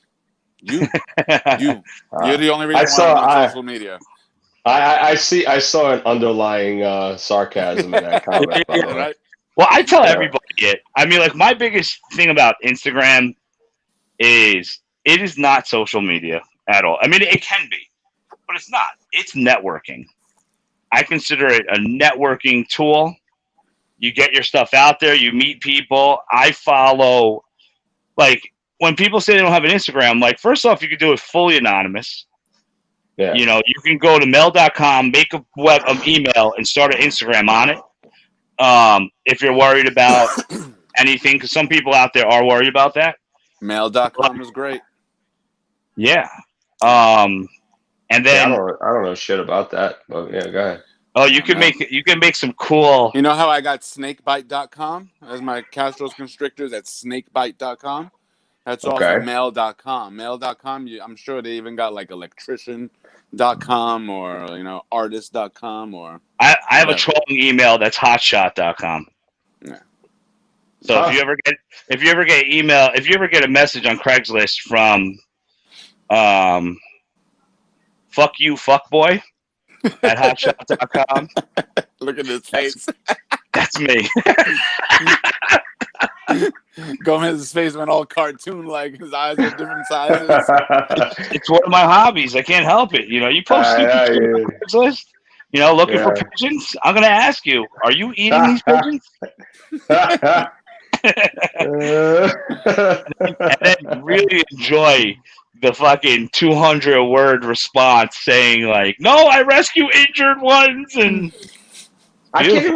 Speaker 4: You're the only reason why I'm on social media.
Speaker 2: I saw an underlying sarcasm in that comment.
Speaker 4: Right?
Speaker 1: Well, I tell everybody it. I mean, like, my biggest thing about Instagram is it is not social media at all. I mean, it can be, but it's not. It's networking. I consider it a networking tool. You get your stuff out there. You meet people. I follow, like, when people say they don't have an Instagram, like, first off, you can do it fully anonymous.
Speaker 2: Yeah.
Speaker 1: You can go to mail.com, make a email, and start an Instagram on it. If you're worried about anything, because some people out there are worried about that.
Speaker 4: Mail.com is great.
Speaker 1: Yeah. And then
Speaker 2: I don't know shit about that. But yeah, go ahead.
Speaker 1: Oh, you can make some cool.
Speaker 4: You know how I got snakebite.com as my Castros Constrictors at snakebite.com? That's also mail.com. Mail.com, I'm sure they even got like electrician.com or, artist.com or.
Speaker 1: I have a trolling email that's hotshot.com.
Speaker 4: Yeah.
Speaker 1: So if you ever get a message on Craigslist from fuck you, fuckboy at hotshot.com.
Speaker 4: Look at his face.
Speaker 1: That's me.
Speaker 4: Gomez's face went all cartoon-like. His eyes are different sizes.
Speaker 1: It's one of my hobbies. I can't help it. You post stupid shit on Craigslist. Looking for pigeons. I'm gonna ask you: are you eating these pigeons? and then really enjoy the fucking 200-word response saying like, "No, I rescue injured ones," and
Speaker 2: I can't even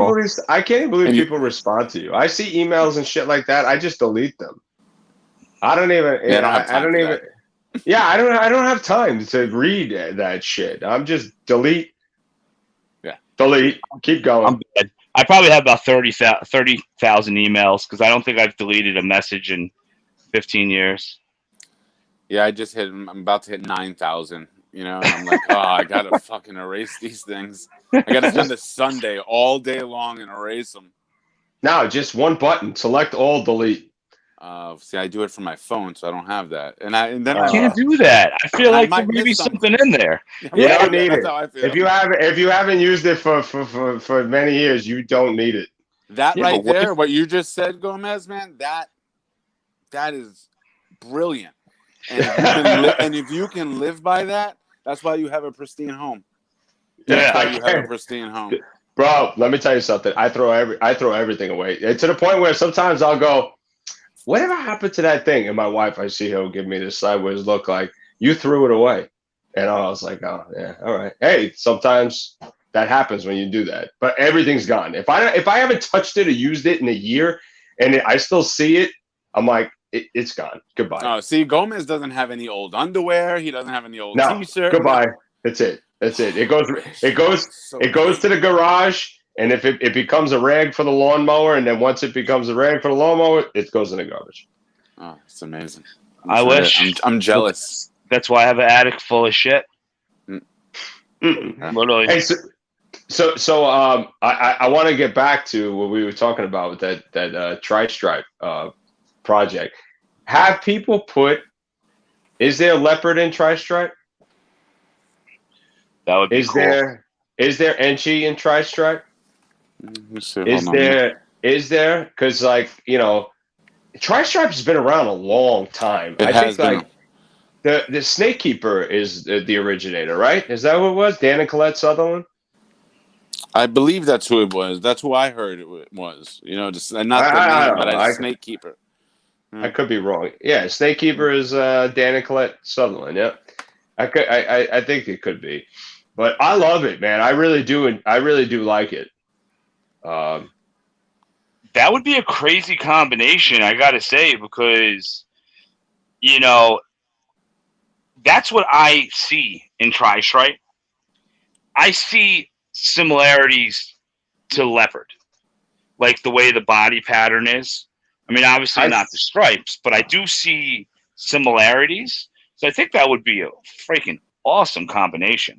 Speaker 2: believe people respond to you. I see emails and shit like that. I just delete them. I don't even. I don't have time to read that shit. I'm just delete.
Speaker 4: Yeah.
Speaker 2: Delete. Keep going.
Speaker 1: I'm dead. I probably have about 30,000 emails because I don't think I've deleted a message in 15 years.
Speaker 4: Yeah, I'm about to hit 9,000. And I'm like, oh, I gotta fucking erase these things. I gotta spend a Sunday all day long and erase them.
Speaker 2: No, just one button. Select all, delete.
Speaker 4: See, I do it from my phone, so I don't have that. And then
Speaker 1: I can't do that. I feel like there may be something in there.
Speaker 2: You don't need it.
Speaker 4: How I feel.
Speaker 2: If you haven't used it for many years, you don't need it.
Speaker 4: That right there, what you just said, Gomez, man, that is brilliant. And if you can live by that, that's why you have a pristine home. That's why you have a pristine home.
Speaker 2: Bro, let me tell you something. I throw everything away. To the point where sometimes I'll go, whatever happened to that thing? And my wife, I see her give me this sideways look like, you threw it away. And I was like, oh, yeah, all right. Hey, sometimes that happens when you do that. But everything's gone. If I haven't touched it or used it in a year and I still see it, I'm like, it's gone. Goodbye.
Speaker 4: Oh, see, Gomez doesn't have any old underwear. He doesn't have any old T-shirt.
Speaker 2: Goodbye. That's it. It goes to the garage, and if it becomes a rag for the lawnmower, and then once it becomes a rag for the lawnmower, it goes in the garbage.
Speaker 4: Oh, it's amazing.
Speaker 1: I wish.
Speaker 4: I'm jealous.
Speaker 1: That's why I have an attic full of shit. Literally.
Speaker 2: Hey, so I want to get back to what we were talking about with that tri-stripe project. Have people is there leopard in tri-stripe?
Speaker 1: That would be cool.
Speaker 2: Is there Enchi in tri-stripe? Is there? Because Tri-Stripes has been around a long time.
Speaker 4: It
Speaker 2: I
Speaker 4: has
Speaker 2: think
Speaker 4: been.
Speaker 2: like the Snake Keeper is the originator, right? Is that what it was? Dan and Colette Sutherland?
Speaker 4: I believe that's who it was. That's who I heard it was. You know, just not the
Speaker 2: I
Speaker 4: name,
Speaker 2: don't
Speaker 4: but
Speaker 2: know.
Speaker 4: as Snake Keeper.
Speaker 2: I could be wrong. Yeah, Snake Keeper is Dan and Colette Sutherland. Yep. I think it could be, but I love it, man. I really do, and I really do like it.
Speaker 1: That would be a crazy combination, I gotta say, because you know that's what I see in Tri-Stripe. I see similarities to leopard, like the way the body pattern is. I mean, obviously not the stripes, but I do see similarities. So I think that would be a freaking awesome combination.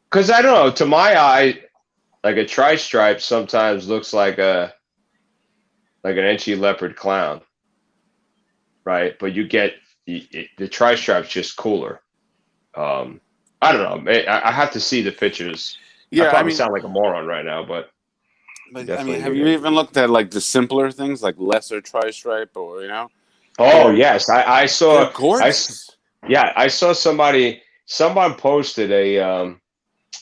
Speaker 2: Because I don't know, to my eye, like a tri-stripe sometimes looks like an Enchi leopard clown, right? But you get the tri-stripe's just cooler. I don't know. I have to see the pictures.
Speaker 4: Yeah,
Speaker 2: I probably sound like a moron right now, but
Speaker 4: I mean, have you even looked at like the simpler things, like lesser tri-stripe, or you know?
Speaker 2: Oh yes, I saw.
Speaker 4: They're gorgeous.
Speaker 2: I saw someone posted a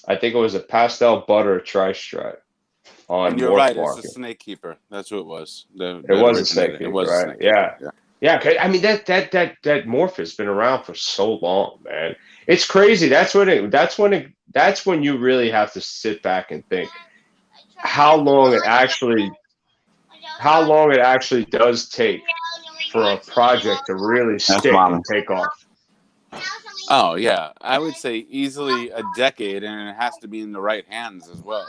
Speaker 2: I think it was a pastel butter tri-stripe on
Speaker 4: And you're
Speaker 2: Morph
Speaker 4: right,
Speaker 2: Market.
Speaker 4: it's a Snake Keeper. That's who it was.
Speaker 2: It was a Snake Keeper,
Speaker 4: it was
Speaker 2: right?
Speaker 4: a Snake Keeper.
Speaker 2: Yeah. I mean that morph has been around for so long, man. It's crazy. That's when you really have to sit back and think how long it actually does take for a project to really stick and take off.
Speaker 4: Oh yeah, I would say easily a decade, and it has to be in the right hands as well.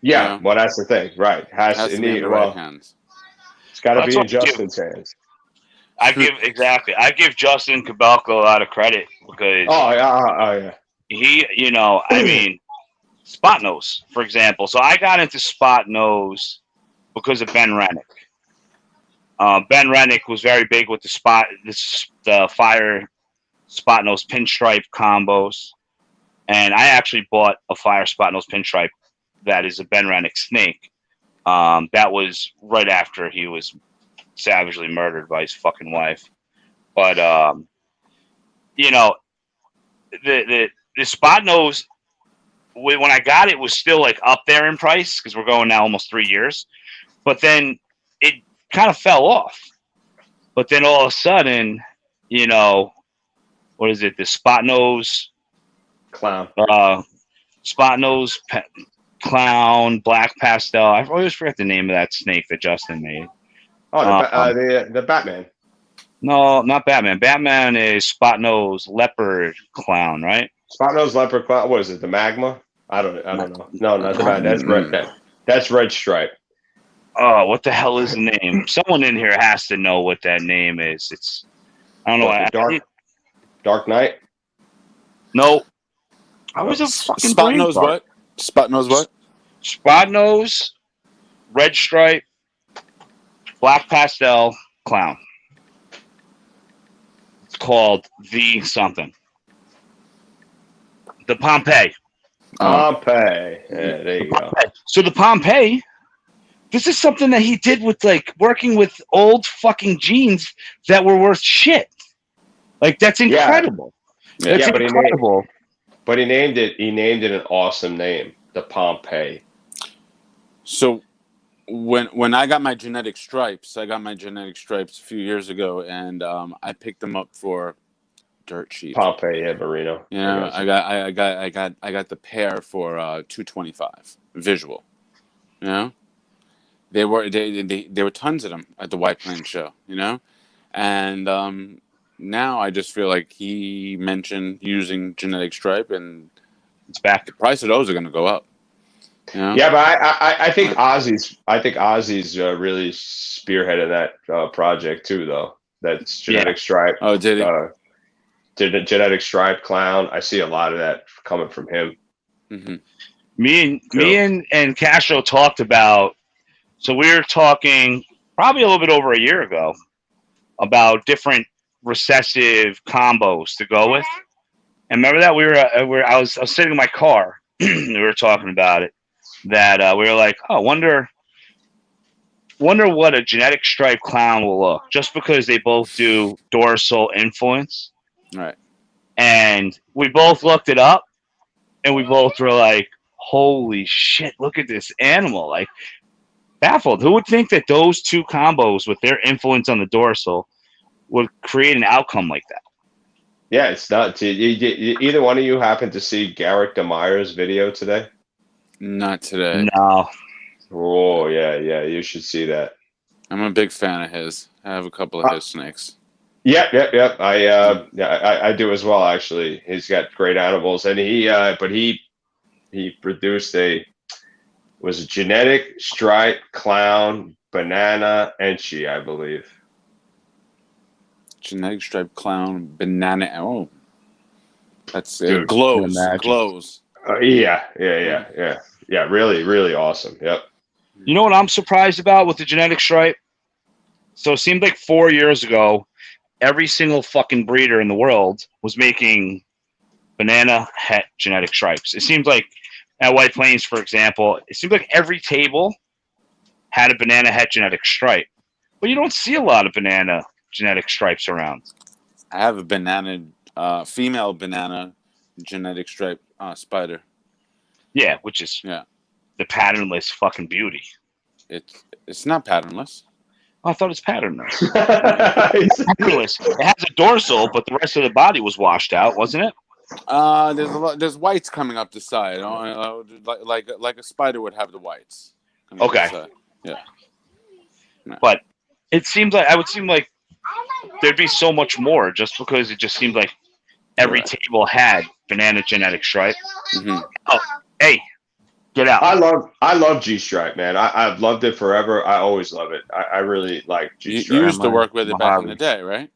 Speaker 2: Yeah, well, that's the thing, right?
Speaker 4: It has to be in the right hands.
Speaker 2: It's got to be in Justin's hands.
Speaker 1: I give Justin Kabelko a lot of credit because
Speaker 2: yeah.
Speaker 1: He, I mean, spot nose, for example. So I got into spot nose because of Ben Rennick. Ben Rennick was very big with the fire spot nose pinstripe combos, and I actually bought a fire spot nose pinstripe that is a Ben Rennick snake. That was right after he was savagely murdered by his fucking wife. But the spot nose, when I got it, was still like up there in price because we're going now almost 3 years. But then it kind of fell off. But then all of a sudden, what is it? The spot nose
Speaker 2: clown,
Speaker 1: spot nose clown, black pastel. I always forget the name of that snake that Justin made.
Speaker 2: Oh, the Batman.
Speaker 1: No, not Batman. Batman is spot nose leopard clown, right?
Speaker 2: Spot nose leopard clown. What is it? The magma? I don't know. No, not the magma. That's red. That's red stripe.
Speaker 1: Oh, what the hell is the name? Someone in here has to know what that name is. I don't know.
Speaker 2: Dark Knight.
Speaker 1: No. I was a fucking
Speaker 4: spot nose. What? Spot nose. What?
Speaker 1: Spot nose, red stripe, black pastel clown. It's called the something. The Pompeii.
Speaker 2: Pompeii. Yeah, there you go.
Speaker 1: So the Pompeii, this is something that he did with working with old fucking jeans that were worth shit. Like that's incredible.
Speaker 2: Yeah, that's incredible. But he named it an awesome name, the Pompeii.
Speaker 4: So when I got my genetic stripes, a few years ago, and I picked them up for dirt cheap.
Speaker 2: Pompeii and Marino.
Speaker 4: Yeah, I got the pair for $225 visual. You know, there were tons of them at the White Plains show. You know, and now I just feel like he mentioned using genetic stripe, and it's back. The price of those are going to go up. You know? Yeah,
Speaker 2: but I think Ozzy's really spearheaded that project too, though. That's genetic stripe.
Speaker 4: Oh, did he?
Speaker 2: Did the genetic stripe clown? I see a lot of that coming from him.
Speaker 4: Mm-hmm.
Speaker 1: Me and Castro talked about. So we were talking probably a little bit over a year ago about different recessive combos to go with. And remember that I was sitting in my car. We were talking about it. That we were like, oh, I wonder wonder what a genetic stripe clown will look, just because they both do dorsal influence.
Speaker 4: Right.
Speaker 1: And we both looked it up, and we both were like, "Holy shit! Look at this animal!" Like, baffled. Who would think that those two combos with their influence on the dorsal would create an outcome like that?
Speaker 2: Yeah, it's nuts. Either one of you happen to see Garrick DeMeyer's video today?
Speaker 4: Not today.
Speaker 1: No.
Speaker 2: Oh, yeah, you should see that.
Speaker 4: I'm a big fan of his. I have a couple of his snakes.
Speaker 2: Yep. I do as well. Actually, he's got great animals, and he produced a genetic stripe clown banana enchi, I believe.
Speaker 4: Genetic stripe clown banana. Oh, that's
Speaker 2: Dude,
Speaker 4: glows.
Speaker 1: imagine.
Speaker 4: Glows.
Speaker 2: Yeah. Really, really awesome. Yep.
Speaker 1: You know what I'm surprised about with the genetic stripe? So it seemed like 4 years ago, every single fucking breeder in the world was making banana het genetic stripes. It seems like at White Plains, for example, it seems like every table had a banana het genetic stripe. But you don't see a lot of banana genetic stripes around.
Speaker 4: I have a banana, female banana genetic stripe spider.
Speaker 1: Yeah, which is the patternless fucking beauty.
Speaker 4: It's not patternless.
Speaker 1: Oh, I thought it's patternless. Patternless. It has a dorsal, but the rest of the body was washed out, wasn't it?
Speaker 4: There's whites coming up the side, like a spider would have the whites.
Speaker 1: Okay.
Speaker 4: Yeah. No.
Speaker 1: But it seems like there'd be so much more, just because it just seemed like every table had banana genetic stripe.
Speaker 4: Mm-hmm.
Speaker 1: Oh, hey, get out!
Speaker 2: I love G stripe, man. I've loved it forever. I always love it. I really like G stripe.
Speaker 4: You used to work with it back in the day, right?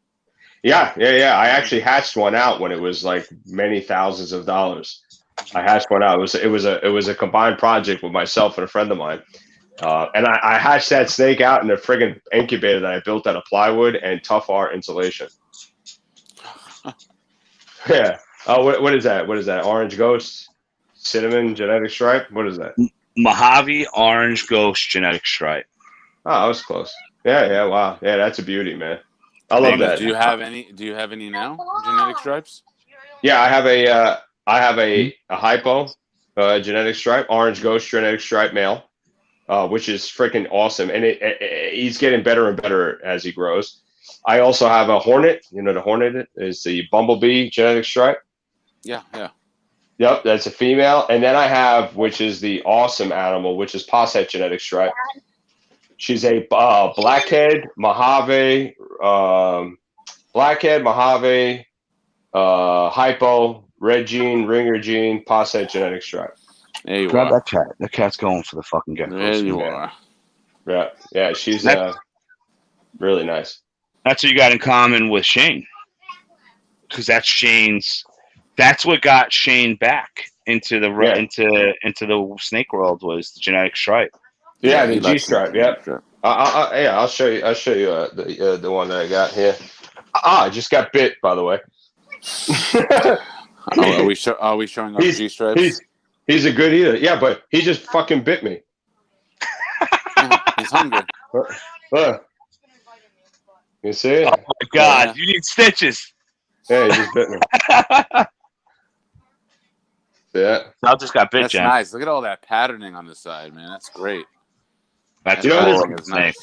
Speaker 2: Yeah. I actually hatched one out when it was like many thousands of dollars. I hatched one out. It was a combined project with myself and a friend of mine. And I hatched that snake out in a friggin' incubator that I built out of plywood and tough art insulation. Yeah. Oh, what is that? What is that? Orange Ghost? Cinnamon genetic stripe? What is that?
Speaker 1: Mojave Orange Ghost genetic stripe.
Speaker 2: Oh, I was close. Yeah. Wow. Yeah, that's a beauty, man. I love that.
Speaker 4: Do you have any now? Genetic stripes?
Speaker 2: Yeah, I have a hypo genetic stripe, Orange Ghost genetic stripe male. Which is freaking awesome, and he's getting better and better as he grows. I also have a hornet. You know, the hornet is the bumblebee genetic stripe.
Speaker 4: Yeah.
Speaker 2: Yep, that's a female. And then I have, which is the awesome animal, which is posset genetic stripe. She's a blackhead Mojave, hypo, red gene, ringer gene, posset genetic stripe.
Speaker 4: There you
Speaker 1: Grab
Speaker 4: are.
Speaker 1: that cat. That cat's going for the fucking get.
Speaker 4: There you are.
Speaker 2: Yeah, she's really nice.
Speaker 1: That's what you got in common with Shane, because that's what got Shane back into the into the snake world, was the genetic stripe.
Speaker 2: Yeah, the G stripe. Yep. I'll show you. The one that I got here. I just got bit, by the way.
Speaker 4: Are we showing off G stripes?
Speaker 2: He's a good eater. Yeah, but he just fucking bit me.
Speaker 4: He's hungry.
Speaker 2: You see?
Speaker 1: Oh my god, you need stitches.
Speaker 2: Yeah, he just bit me. Yeah.
Speaker 1: I just got bit,
Speaker 4: That's
Speaker 1: Jen.
Speaker 4: nice. Look at all that patterning on the side, man. That's great.
Speaker 1: That's
Speaker 4: nice.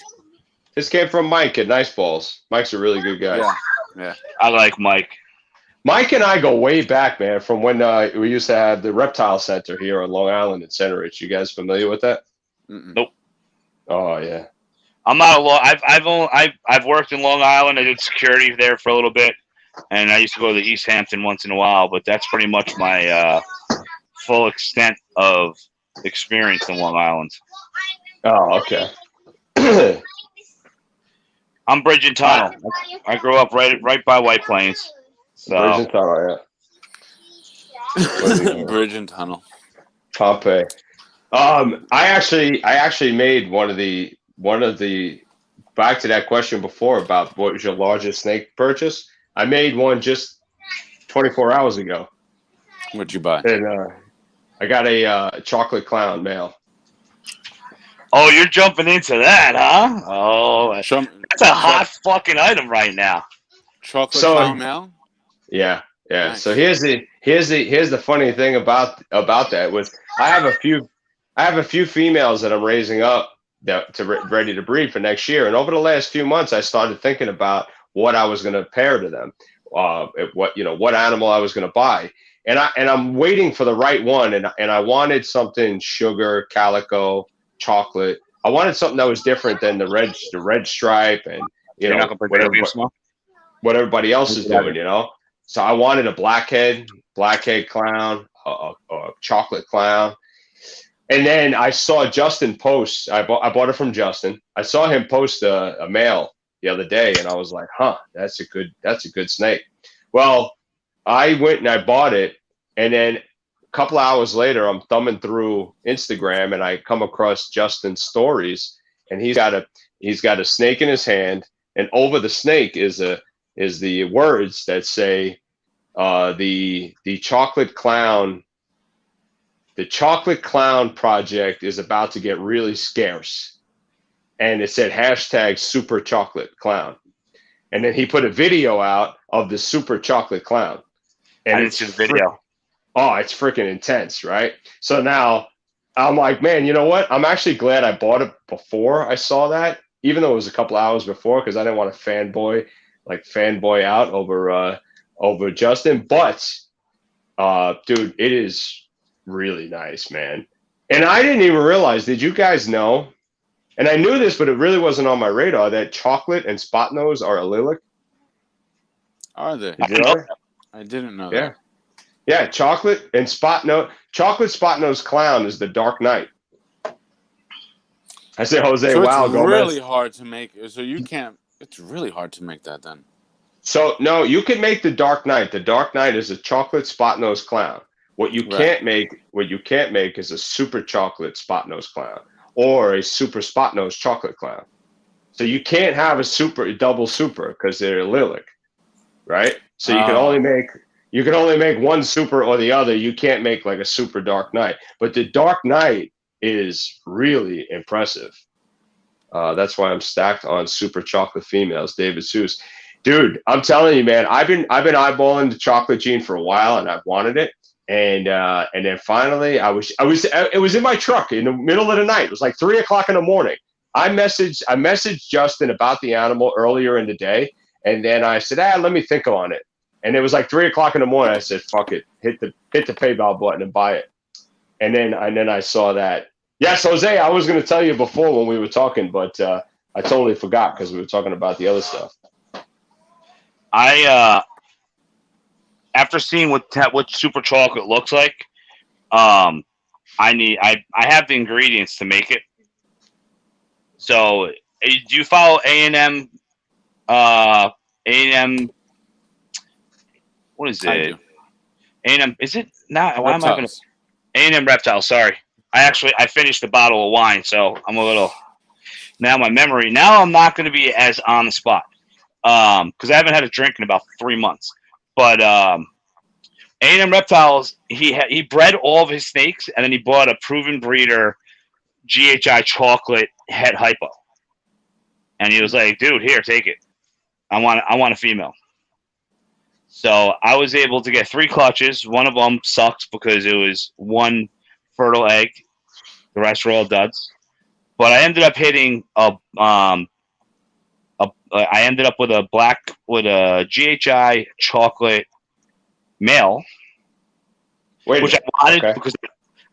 Speaker 2: This came from Mike at Nice Balls. Mike's a really good guy.
Speaker 4: Yeah.
Speaker 1: I like Mike.
Speaker 2: Mike and I go way back, man, from when we used to have the Reptile Center here on Long Island in Center Ridge. You guys familiar with that?
Speaker 1: Nope.
Speaker 2: Oh yeah.
Speaker 1: I'm not I've worked in Long Island. I did security there for a little bit, and I used to go to East Hampton once in a while. But that's pretty much my full extent of experience in Long Island.
Speaker 2: Oh, okay.
Speaker 1: I'm Bridge and Tunnel. I grew up right by White Plains. So.
Speaker 2: Bridge and Tunnel, yeah.
Speaker 4: Bridge and Tunnel.
Speaker 2: Pompeii. I actually made one of the back to that question before about what was your largest snake purchase. I made one just 24 hours ago.
Speaker 4: What'd you buy?
Speaker 2: And I got a chocolate clown male.
Speaker 1: Oh, you're jumping into that, huh? Oh, that's
Speaker 4: Cho-
Speaker 1: a hot fucking item right now.
Speaker 4: chocolate
Speaker 2: So
Speaker 4: clown mail.
Speaker 2: yeah, yeah.
Speaker 4: Nice.
Speaker 2: So here's the funny thing about that was I have a few females that I'm raising up ready to breed for next year, and over the last few months, I started thinking about what I was going to pair to them, what animal I was going to buy, and I'm waiting for the right one, and I wanted something sugar, calico, chocolate. I wanted something that was different than the red stripe and
Speaker 1: You're not gonna put that beam small?
Speaker 2: what everybody else is doing, So I wanted a blackhead clown, a chocolate clown. And then I saw Justin post. I bought it from Justin. I saw him post a male the other day, and I was like, "Huh, that's a good snake." Well, I went and I bought it, and then a couple hours later, I'm thumbing through Instagram, and I come across Justin's stories, and he's got a snake in his hand, and over the snake is the words that say the chocolate clown. The chocolate clown project is about to get really scarce. And it said hashtag super chocolate clown. And then he put a video out of the super chocolate clown. And
Speaker 1: I didn't see the video.
Speaker 2: It's freaking intense, right? So now I'm like, man, you know what? I'm actually glad I bought it before I saw that, even though it was a couple hours before, because I didn't want to fanboy out over Justin. But dude, it is really nice, man. And I didn't even realize, did you guys know? And I knew this, but it really wasn't on my radar, that chocolate and spot nose are allelic.
Speaker 4: Are they?
Speaker 2: Did you know that?
Speaker 4: I didn't know
Speaker 2: Yeah.
Speaker 4: that.
Speaker 2: Yeah, chocolate spot nose clown is the Dark Knight. I said, Jose,
Speaker 4: So
Speaker 2: wow,
Speaker 4: it's
Speaker 2: Gomez.
Speaker 4: really hard to make. So you can't. It's really hard to make that then.
Speaker 2: So no, you can make the Dark Knight. The Dark Knight is a chocolate spot nose clown. What you can't make is a super chocolate spot nose clown or a super spot nose chocolate clown. So you can't have a double super because they're allelic, right? So you can only make one super or the other. You can't make like a super Dark Knight. But the Dark Knight is really impressive. That's why I'm stacked on super chocolate females. David Seuss, dude, I'm telling you, man, I've been eyeballing the chocolate gene for a while, and I've wanted it. And then finally, it was in my truck in the middle of the night. It was like 3:00 in the morning. I messaged Justin about the animal earlier in the day, and then I said, let me think on it. And it was like 3:00 in the morning. I said, fuck it, hit the PayPal button and buy it. And then I saw that. Yes, Jose, I was going to tell you before when we were talking, but I totally forgot because we were talking about the other stuff.
Speaker 1: After seeing what super chocolate looks like, I have the ingredients to make it. So, do you follow A&M? A&M. What is it? A&M. Is it not? Why am I going to? A&M Reptiles. Sorry, I finished the bottle of wine, so I'm a little. Now my memory. Now I'm not going to be as on the spot because I haven't had a drink in about 3 months. But A&M Reptiles, he bred all of his snakes, and then he bought a proven breeder, GHI chocolate het hypo, and he was like, "Dude, here, take it. I want a female." So I was able to get 3 clutches. One of them sucked because it was one fertile egg. The rest were all duds. But I ended up hitting I ended up with a GHI chocolate male, which I wanted because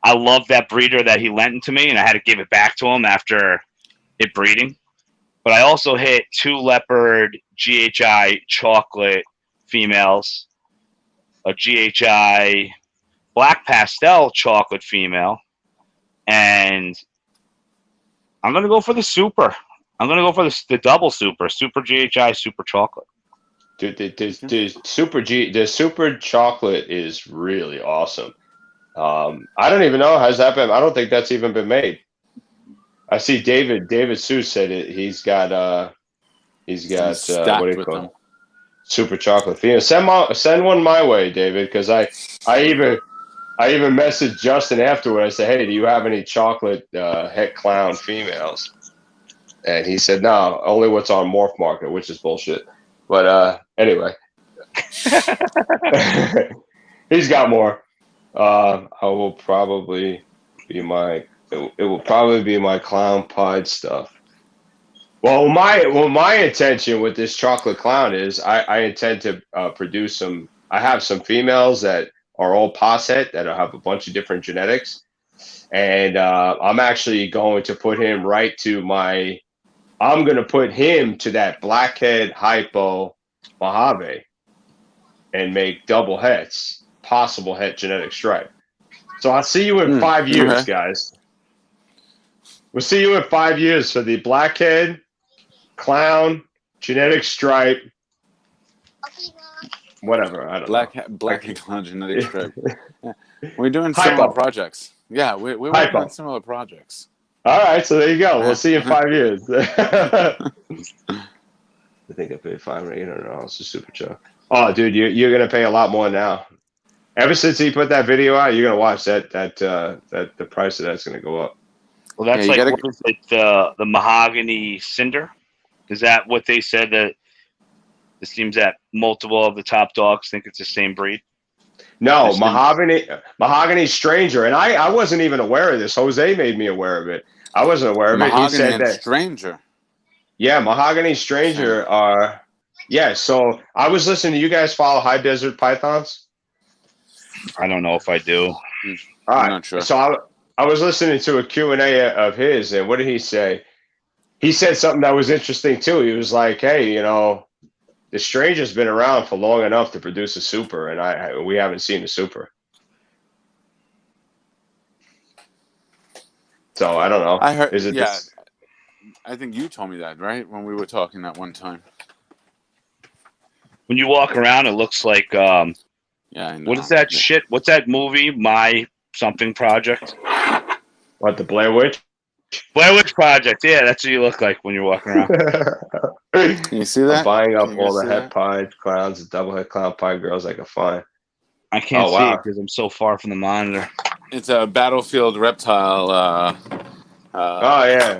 Speaker 1: I love that breeder that he lent to me, and I had to give it back to him after it breeding. But I also hit 2 leopard GHI chocolate females, a GHI black pastel chocolate female, and I'm going to go for the super. I'm going to go for the double super GHI, super chocolate.
Speaker 2: Dude, the super chocolate is really awesome. I don't even know, has that been, I don't think that's even been made. I see David Seuss said it. He's got what do you call it? Super chocolate. Send one my way, David, because I I even messaged Justin afterward. I said, "Hey, do you have any chocolate het clown females?" And he said, "No, only what's on Morph Market," which is bullshit. But anyway, he's got more. I will probably be my. It will probably be my clown pod stuff. Well, my intention with this chocolate clown is I intend to produce some. I have some females that are all posset that have a bunch of different genetics, and I'm actually going to put him right to my. I'm going to put him to that blackhead hypo Mojave and make double hets, possible het genetic stripe. So I'll see you in 5 years, guys. We'll see you in 5 years for the blackhead, clown, genetic stripe, whatever. I don't know.
Speaker 4: Blackhead clown genetic stripe. Yeah. We're doing similar projects. Yeah, we're working on similar projects.
Speaker 2: All right, so there you go. We'll see you in 5 years. I think I paid $500 to Super Joe. Oh, dude, you're gonna pay a lot more now. Ever since he put that video out, you're gonna watch that the price of that's gonna go up.
Speaker 1: Well, that's what is it, the mahogany cinder? Is that what they said that it seems that multiple of the top dogs think it's the same breed?
Speaker 2: No, mahogany stranger, and I wasn't even aware of this. Jose made me aware of it. I wasn't aware of it. He said that
Speaker 4: stranger.
Speaker 2: Yeah, mahogany stranger are. Yeah, so I was listening to you guys follow high desert pythons.
Speaker 1: I don't know if I do.
Speaker 2: All right, I'm not sure. So I was listening to a Q&A of his, and what did he say? He said something that was interesting too. He was like, "Hey, you know, the stranger's been around for long enough to produce a super, and we haven't seen a super." So I don't know.
Speaker 4: I heard.
Speaker 2: Is it this?
Speaker 4: I think you told me that, right, when we were talking that one time.
Speaker 1: When you walk around, it looks like
Speaker 4: yeah. I know.
Speaker 1: What is that shit? What's that movie? My something project?
Speaker 2: What, the Blair Witch?
Speaker 1: Blair Witch Project. Yeah, that's what you look like when you're walking around.
Speaker 2: Can
Speaker 4: you see that?
Speaker 2: I'm buying up all the het pied clowns, the double het clown pie girls I can find.
Speaker 1: I can't see it because I'm so far from the monitor.
Speaker 4: It's a battlefield reptile.
Speaker 2: Oh yeah.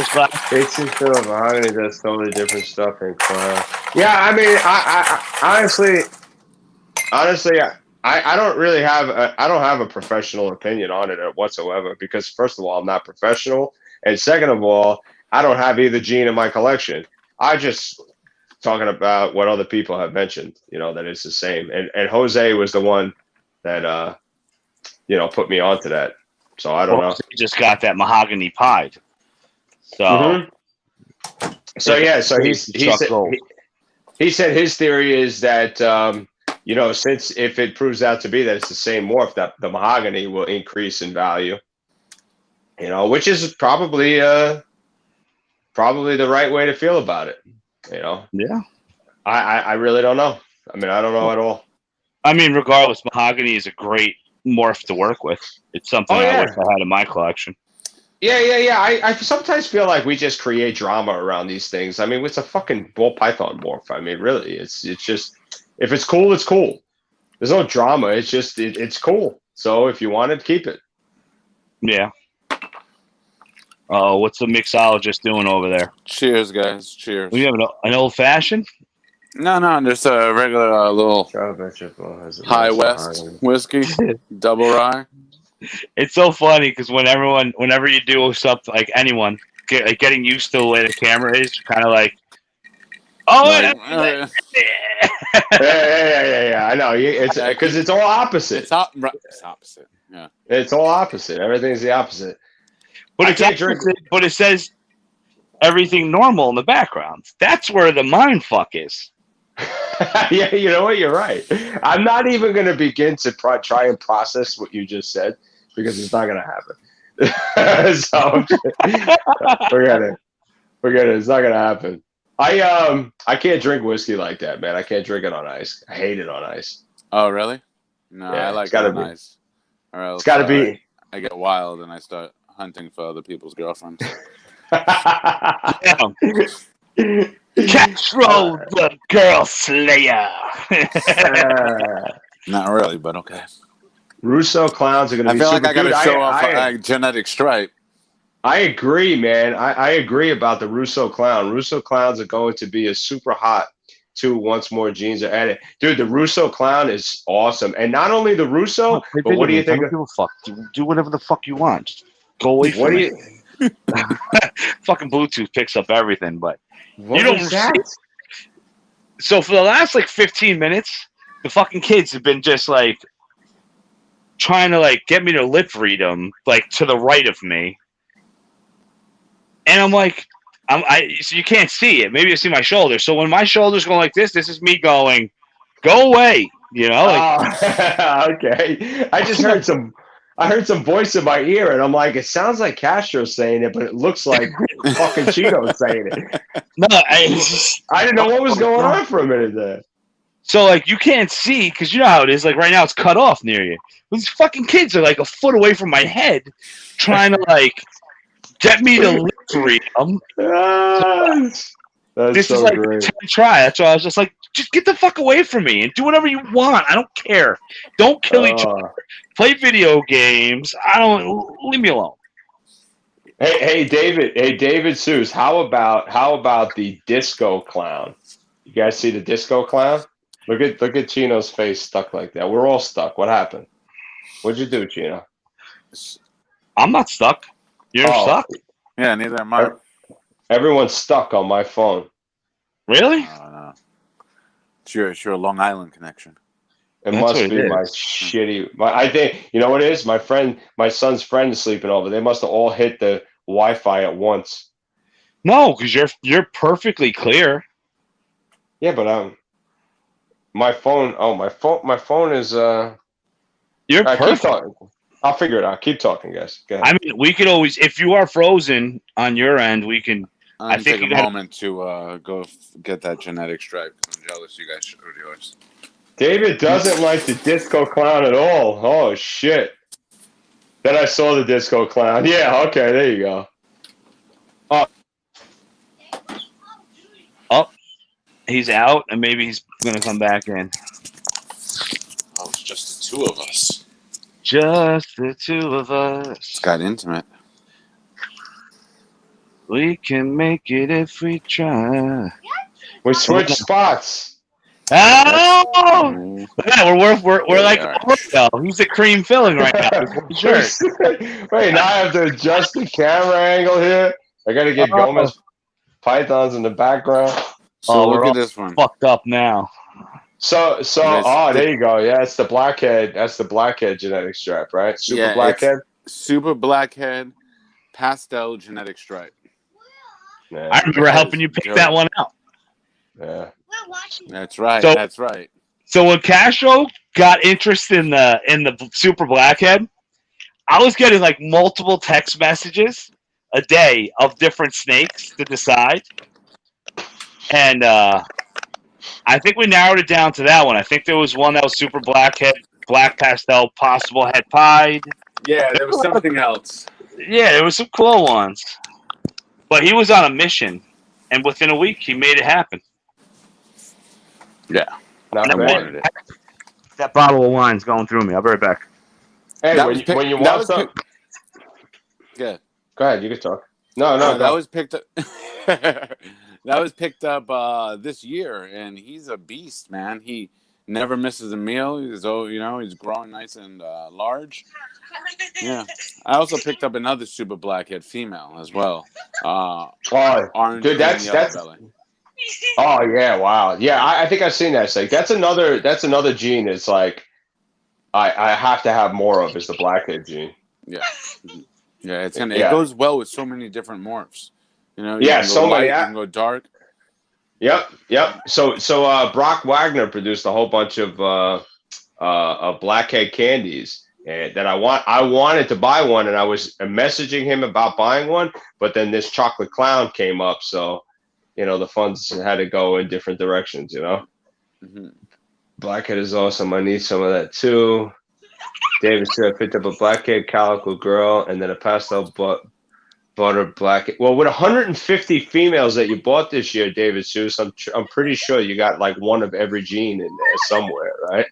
Speaker 2: It's just mahogany does totally different stuff in clown. Yeah, I mean, I honestly, I don't really have I don't have a professional opinion on it whatsoever because first of all, I'm not professional, and second of all, I don't have either gene in my collection. I just talking about what other people have mentioned, you know, that it's the same. And Jose was the one that put me onto that. So I don't know.
Speaker 1: He just got that mahogany pied. So
Speaker 2: so he said his theory is that since if it proves out to be that it's the same morph, that the mahogany will increase in value. You know, which is probably the right way to feel about it. You know.
Speaker 1: Yeah.
Speaker 2: I really don't know. I mean, I don't know at all.
Speaker 1: I mean, regardless, mahogany is a great morph to work with. It's something I wish I had in my collection.
Speaker 2: Yeah. I sometimes feel like we just create drama around these things. I mean, it's a fucking ball python morph. I mean, really, it's just if it's cool, it's cool. There's no drama. It's just it's cool. So if you want it, keep it.
Speaker 1: Yeah. Oh, what's the mixologist doing over there?
Speaker 4: Cheers, guys. Cheers.
Speaker 1: We have an old fashioned?
Speaker 4: No, just a regular little High West whiskey, double rye.
Speaker 1: It's so funny because whenever you do something like anyone getting used to the way the camera is, kind of like,
Speaker 2: yeah. I know. It's because it's all opposite.
Speaker 4: It's opposite. Yeah,
Speaker 2: it's all opposite. Everything's the opposite.
Speaker 1: But it's opposite, but it says everything normal in the background. That's where the mind fuck is.
Speaker 2: Yeah, you know what? You're right. I'm not even going to begin to try and process what you just said because it's not going to happen. So forget it. It's not going to happen. I can't drink whiskey like that, man. I can't drink it on ice. I hate it on ice.
Speaker 4: Oh, really? No, yeah, I like it on ice. Or else,
Speaker 2: it's got to be.
Speaker 4: I get wild and I start hunting for other people's girlfriends.
Speaker 1: Castros, the girl slayer.
Speaker 4: Not really, but okay.
Speaker 2: Russo clowns are going to
Speaker 4: I
Speaker 2: be
Speaker 4: feel
Speaker 2: super.
Speaker 4: like I got to
Speaker 2: Dude,
Speaker 4: show off a genetic stripe.
Speaker 2: I agree, man. I agree about the Russo clown. Russo clowns are going to be a super hot too once more genes are added. Dude, the Russo clown is awesome. And not only the Russo, but what do you think?
Speaker 1: I don't give a fuck. Do whatever the fuck you want. Just go away from me. Fucking Bluetooth picks up everything, but
Speaker 2: What
Speaker 1: you don't
Speaker 2: was that?
Speaker 1: So for the last like 15 minutes, the fucking kids have been just like trying to like get me to lip read them like to the right of me, and I'm like, so you can't see it. Maybe you see my shoulder. So when my shoulder's going like this is me going, go away. You know, like,
Speaker 2: okay. I just heard some. I heard some voice in my ear, and I'm like, it sounds like Castros saying it, but it looks like fucking Cheeto saying it.
Speaker 1: no,
Speaker 2: I didn't know what was going on for a minute there.
Speaker 1: So like you can't see because you know how it is. Like right now, it's cut off near you. These fucking kids are like a foot away from my head, trying to like get me to lip read them.
Speaker 2: That's
Speaker 1: This
Speaker 2: so
Speaker 1: is like
Speaker 2: great.
Speaker 1: a try. That's why I was just like, just get the fuck away from me and do whatever you want. I don't care. Don't kill each other. Play video games. Leave me alone.
Speaker 2: Hey, David. Hey, David Seuss. How about the disco clown? You guys see the disco clown? Look at Chino's face stuck like that. We're all stuck. What happened? What'd you do, Chino?
Speaker 1: I'm not stuck. You're stuck.
Speaker 4: Yeah, neither am I.
Speaker 2: Everyone's stuck on my phone.
Speaker 1: Really?
Speaker 4: No. It's your Long Island connection.
Speaker 2: It
Speaker 1: That's
Speaker 2: must
Speaker 1: what it
Speaker 2: be my
Speaker 1: is.
Speaker 2: shitty. I think you know what it is. My son's friend is sleeping over. They must have all hit the Wi-Fi at once.
Speaker 1: No, because you're perfectly clear.
Speaker 2: Yeah, but my phone. Oh, my phone is.
Speaker 1: You're
Speaker 2: Keep
Speaker 1: perfect.
Speaker 2: talking. I'll figure it out. Keep talking, guys. Go ahead.
Speaker 1: I mean, we could always, if you are frozen on your end, we can.
Speaker 4: I
Speaker 1: think
Speaker 4: take
Speaker 1: you
Speaker 4: a
Speaker 1: gotta-
Speaker 4: moment to go get that genetic stripe. I'm jealous you guys showed yours.
Speaker 2: David doesn't like the disco clown at all. Oh shit! Then I saw the disco clown. Yeah. Okay. There you go.
Speaker 1: He's out, and maybe he's gonna come back in.
Speaker 4: Oh, it's just the two of us.
Speaker 1: Just the two of us.
Speaker 4: It's got intimate.
Speaker 1: We can make it if we try.
Speaker 2: We switched spots.
Speaker 1: Oh! Yeah, we're like,
Speaker 4: Yeah.
Speaker 1: who's the cream filling right now? Sure.
Speaker 2: Wait, now I have to adjust the camera angle here. I got to get Gomez Pythons in the background.
Speaker 4: So look
Speaker 1: we're
Speaker 4: at
Speaker 1: all
Speaker 4: this one.
Speaker 1: fucked up now.
Speaker 2: So, there you go. Yeah, it's the blackhead. That's the blackhead genetic stripe, right? Super blackhead.
Speaker 4: Super blackhead, pastel genetic stripe.
Speaker 2: Yeah,
Speaker 1: I remember helping you pick that one out.
Speaker 2: yeah.
Speaker 3: We're watching.
Speaker 4: That's right.
Speaker 1: So-
Speaker 4: That's right.
Speaker 1: So when Castro got interest in the super blackhead, I was getting like multiple text messages a day of different snakes to decide. And I think we narrowed it down to that one. I think there was one that was super blackhead, black pastel, possible head pied.
Speaker 4: Yeah, there was something else.
Speaker 1: Yeah, there was some cool ones. But he was on a mission, and within a week, he made it happen.
Speaker 4: Yeah.
Speaker 2: Not
Speaker 4: I
Speaker 2: bad.
Speaker 4: wanted it.
Speaker 1: That bottle of wine's going through me. I'll be right back.
Speaker 2: Hey,
Speaker 4: That
Speaker 2: when
Speaker 4: was
Speaker 2: you
Speaker 4: that
Speaker 2: want
Speaker 4: was
Speaker 2: some,
Speaker 4: Yeah.
Speaker 2: go ahead. You can talk. No,
Speaker 4: that
Speaker 2: go.
Speaker 4: was picked up. That was picked up this year, and he's a beast, man. He never misses a meal. He's he's growing nice and large. Yeah. I also picked up another super blackhead female as well. Orange
Speaker 2: dude,
Speaker 4: and yellow belly.
Speaker 2: Oh yeah, wow, yeah. I think I've seen that. It's like that's another gene. It's like I have to have more of is the blackhead gene.
Speaker 4: Yeah. Yeah, it goes well with so many different morphs. You can
Speaker 2: Yeah,
Speaker 4: go
Speaker 2: so many.
Speaker 4: light, you can go dark.
Speaker 2: Yep. So Brock Wagner produced a whole bunch of blackhead candies, and that I wanted to buy one, and I was messaging him about buying one, but then this chocolate clown came up, so the funds had to go in different directions.
Speaker 4: Mm-hmm.
Speaker 2: Blackhead is awesome. I need some of that too. David said I picked up a blackhead calico girl and then a pastel butter blackhead. Well, with 150 females that you bought this year, David Seuss, I'm pretty sure you got like one of every gene in there somewhere, right?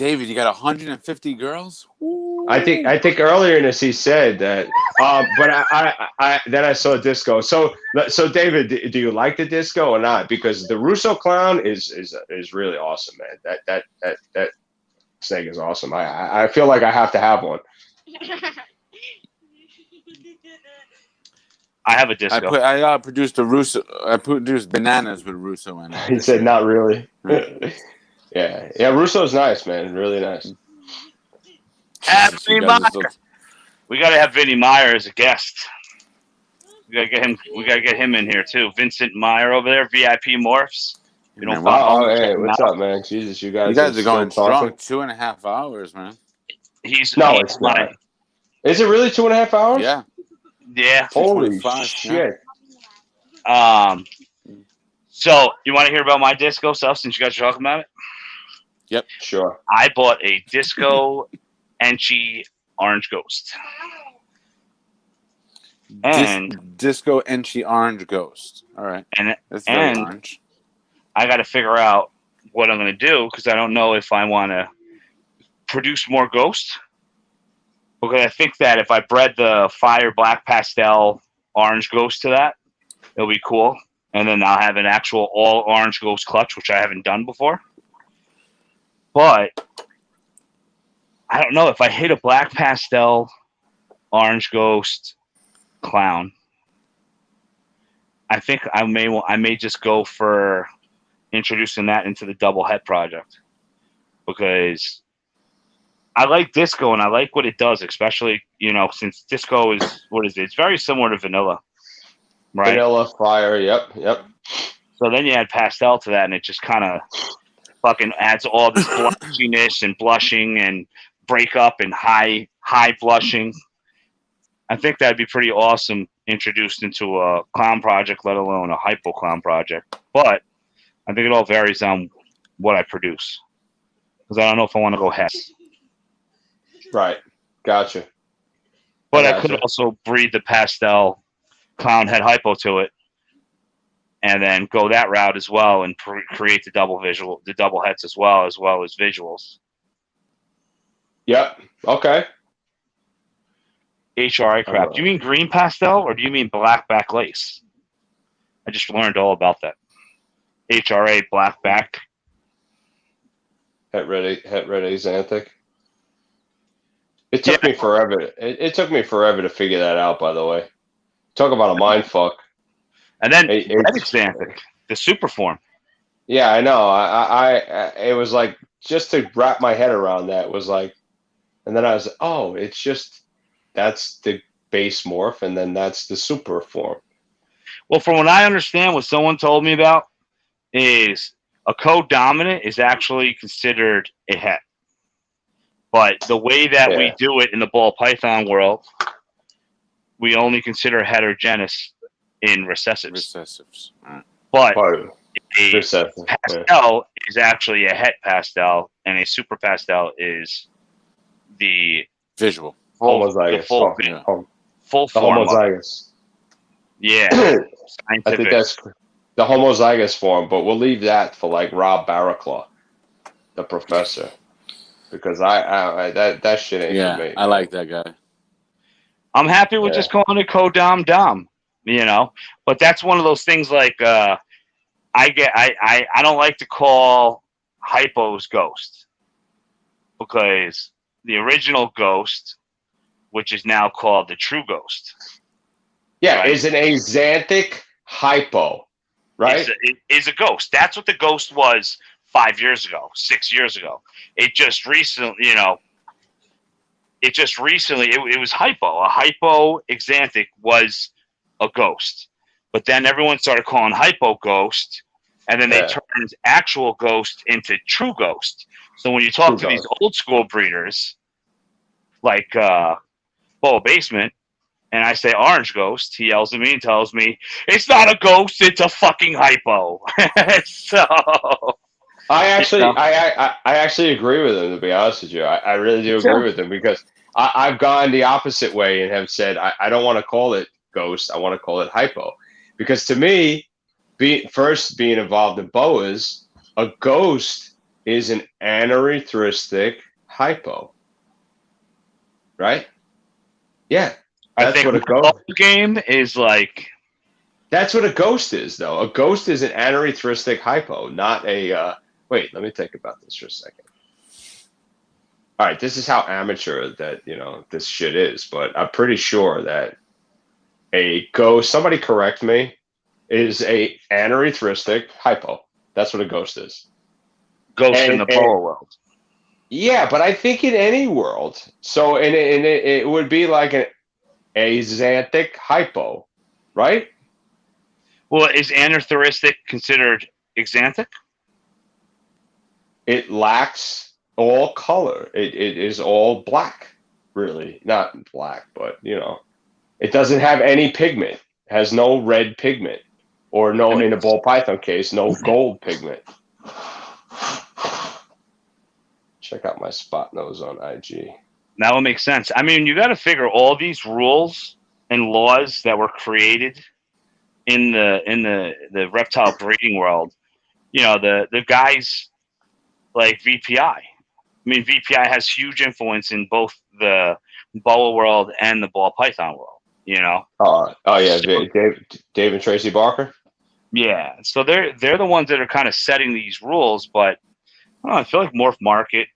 Speaker 4: David, you got 150 girls? Ooh.
Speaker 2: I think earlier in this he said that, but I then I saw disco. So David, do you like the disco or not? Because the Russo clown is really awesome, man. That snake is awesome. I feel like I have to have one.
Speaker 1: I have a disco.
Speaker 4: I produced a Russo. I produced bananas with Russo in it.
Speaker 2: He said not really. Yeah. Russo's nice, man. Really nice.
Speaker 1: Vinny Meyer. We gotta have Vinny Meyer as a guest. We gotta get him in here too. Vincent Meyer over there, VIP Morphs. You don't
Speaker 2: wow, hey, what's up, man? Jesus, you guys
Speaker 4: are going strong.
Speaker 2: talking?
Speaker 4: 2.5 hours, man.
Speaker 2: It's not. Is it really 2.5 hours?
Speaker 4: Yeah.
Speaker 1: Yeah.
Speaker 2: Holy shit.
Speaker 1: So you want to hear about my disco stuff since you guys are talking about it?
Speaker 4: Yep.
Speaker 2: Sure.
Speaker 1: I bought a disco Enchi Orange Ghost. And
Speaker 4: disco Enchi Orange Ghost. All right. That's very orange.
Speaker 1: I got to figure out what I'm going to do because I don't know if I want to produce more ghosts. Because I think that if I bred the fire black pastel orange ghost to that, it'll be cool. And then I'll have an actual all orange ghost clutch, which I haven't done before. But I don't know if I hit a black pastel orange ghost clown. I think I may just go for introducing that into the double head project because I like disco and I like what it does, especially since disco is what is it? It's very similar to vanilla, right?
Speaker 2: Vanilla fire, yep.
Speaker 1: So then you add pastel to that, and it just kind of fucking adds all this blushiness and blushing and breakup and high blushing. I think that'd be pretty awesome introduced into a clown project, let alone a hypo clown project. But I think it all varies on what I produce because I don't know if I want to go head.
Speaker 2: Right. Gotcha.
Speaker 1: But I could also breed the pastel clown head hypo to it and then go that route as well and create the double heads as well as visuals.
Speaker 2: Yep. Okay.
Speaker 1: HRA crap. Do you mean green pastel or do you mean black back lace? I just learned all about that. HRA black back.
Speaker 2: Het ready Xanthic. It took me forever. It took me forever to figure that out. By the way, talk about a mind fuck.
Speaker 1: And then Xanthic, the super form.
Speaker 2: Yeah, I know. I it was like just to wrap my head around that was like, and then I was it's just that's the base morph, and then that's the super form.
Speaker 1: Well, from what I understand, what someone told me about is a co-dominant is actually considered a het. But the way that we do it in the ball python world, we only consider heterogeneous in recessives. But a pastel is actually a het pastel, and a super pastel is the
Speaker 4: visual.
Speaker 2: Homozygous.
Speaker 1: Full form.
Speaker 2: Homozygous.
Speaker 1: Yeah.
Speaker 2: I think that's the homozygous form, but we'll leave that for like Rob Barraclaw, the professor. Because I that shit ain't for me.
Speaker 4: I like that guy.
Speaker 1: I'm happy with just calling it co-dom, but that's one of those things like I don't like to call hypos ghost because the original ghost, which is now called the true ghost.
Speaker 2: Yeah, right? Is an Xanthic hypo, right?
Speaker 1: Is a ghost. That's what the ghost was 5 years ago, 6 years ago. It just recently, it was hypo. A hypo Xanthic was a ghost. But then everyone started calling hypo ghost, and then they turned actual ghost into true ghost. So when you talk to these old school breeders, like Bo Basement, and I say orange ghost, he yells at me and tells me, it's not a ghost, it's a fucking hypo. So...
Speaker 2: I actually agree with him, to be honest with you. I really do agree with him because I've gone the opposite way and have said I don't want to call it ghost. I want to call it hypo. Because to me, being involved in boas, a ghost is an anerythristic hypo. Right? Yeah.
Speaker 1: I
Speaker 2: That's
Speaker 1: think
Speaker 2: what a
Speaker 1: the
Speaker 2: ghost.
Speaker 1: game is like.
Speaker 2: That's what a ghost is, though. A ghost is an anerythristic hypo, not a. Wait, let me think about this for a second. All right, this is how amateur that this shit is, but I'm pretty sure that a ghost. Somebody correct me. Is a anerythristic hypo. That's what a ghost is.
Speaker 1: Ghost in the boa world.
Speaker 2: Yeah, but I think in any world. So it would be like an axanthic hypo, right?
Speaker 1: Well, is anerythristic considered axanthic?
Speaker 2: It lacks all color. It is all black, really. Not black, but it doesn't have any pigment. It has no red pigment, or no, in a ball python case, no gold pigment. Check out my spot nose on IG.
Speaker 1: That would make sense. I mean, you got to figure all these rules and laws that were created in the reptile breeding world. The guys like VPI. I mean, VPI has huge influence in both the boa world and the ball python world.
Speaker 2: Oh yeah, Dave and Tracy Barker.
Speaker 1: Yeah, so they're the ones that are kind of setting these rules, but I don't know, I feel like Morph Market